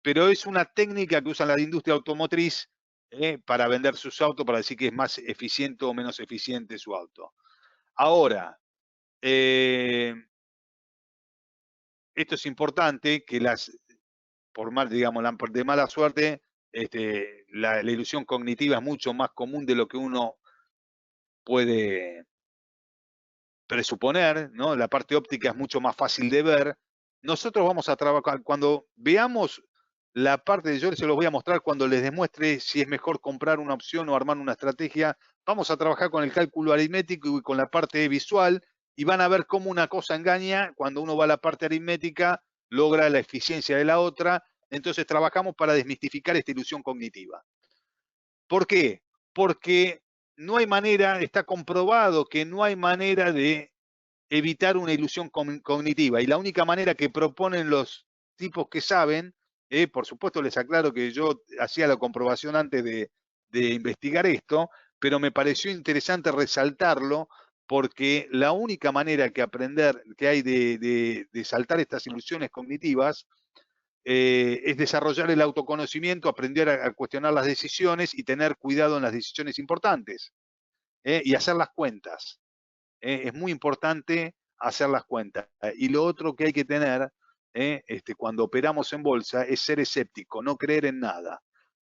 Pero es una técnica que usan la industria automotriz para vender sus autos, para decir que es más eficiente o menos eficiente su auto. Ahora, esto es importante, que por mal, digamos, de mala suerte, la ilusión cognitiva es mucho más común de lo que uno puede presuponer, ¿no? La parte óptica es mucho más fácil de ver. Nosotros vamos a trabajar, cuando veamos la parte yo se los voy a mostrar cuando les demuestre si es mejor comprar una opción o armar una estrategia. Vamos a trabajar con el cálculo aritmético y con la parte visual, y van a ver cómo una cosa engaña. Cuando uno va a la parte aritmética, logra la eficiencia de la otra. Entonces trabajamos para desmistificar esta ilusión cognitiva. ¿Por qué? Porque no hay manera, está comprobado que no hay manera de evitar una ilusión cognitiva, y la única manera que proponen los tipos que saben, por supuesto les aclaro que yo hacía la comprobación antes de investigar esto, pero me pareció interesante resaltarlo, porque la única manera que aprender que hay de saltar estas ilusiones cognitivas es desarrollar el autoconocimiento, aprender a cuestionar las decisiones y tener cuidado en las decisiones importantes, y hacer las cuentas. Es muy importante hacer las cuentas. Y lo otro que hay que tener cuando operamos en bolsa es ser escéptico, no creer en nada.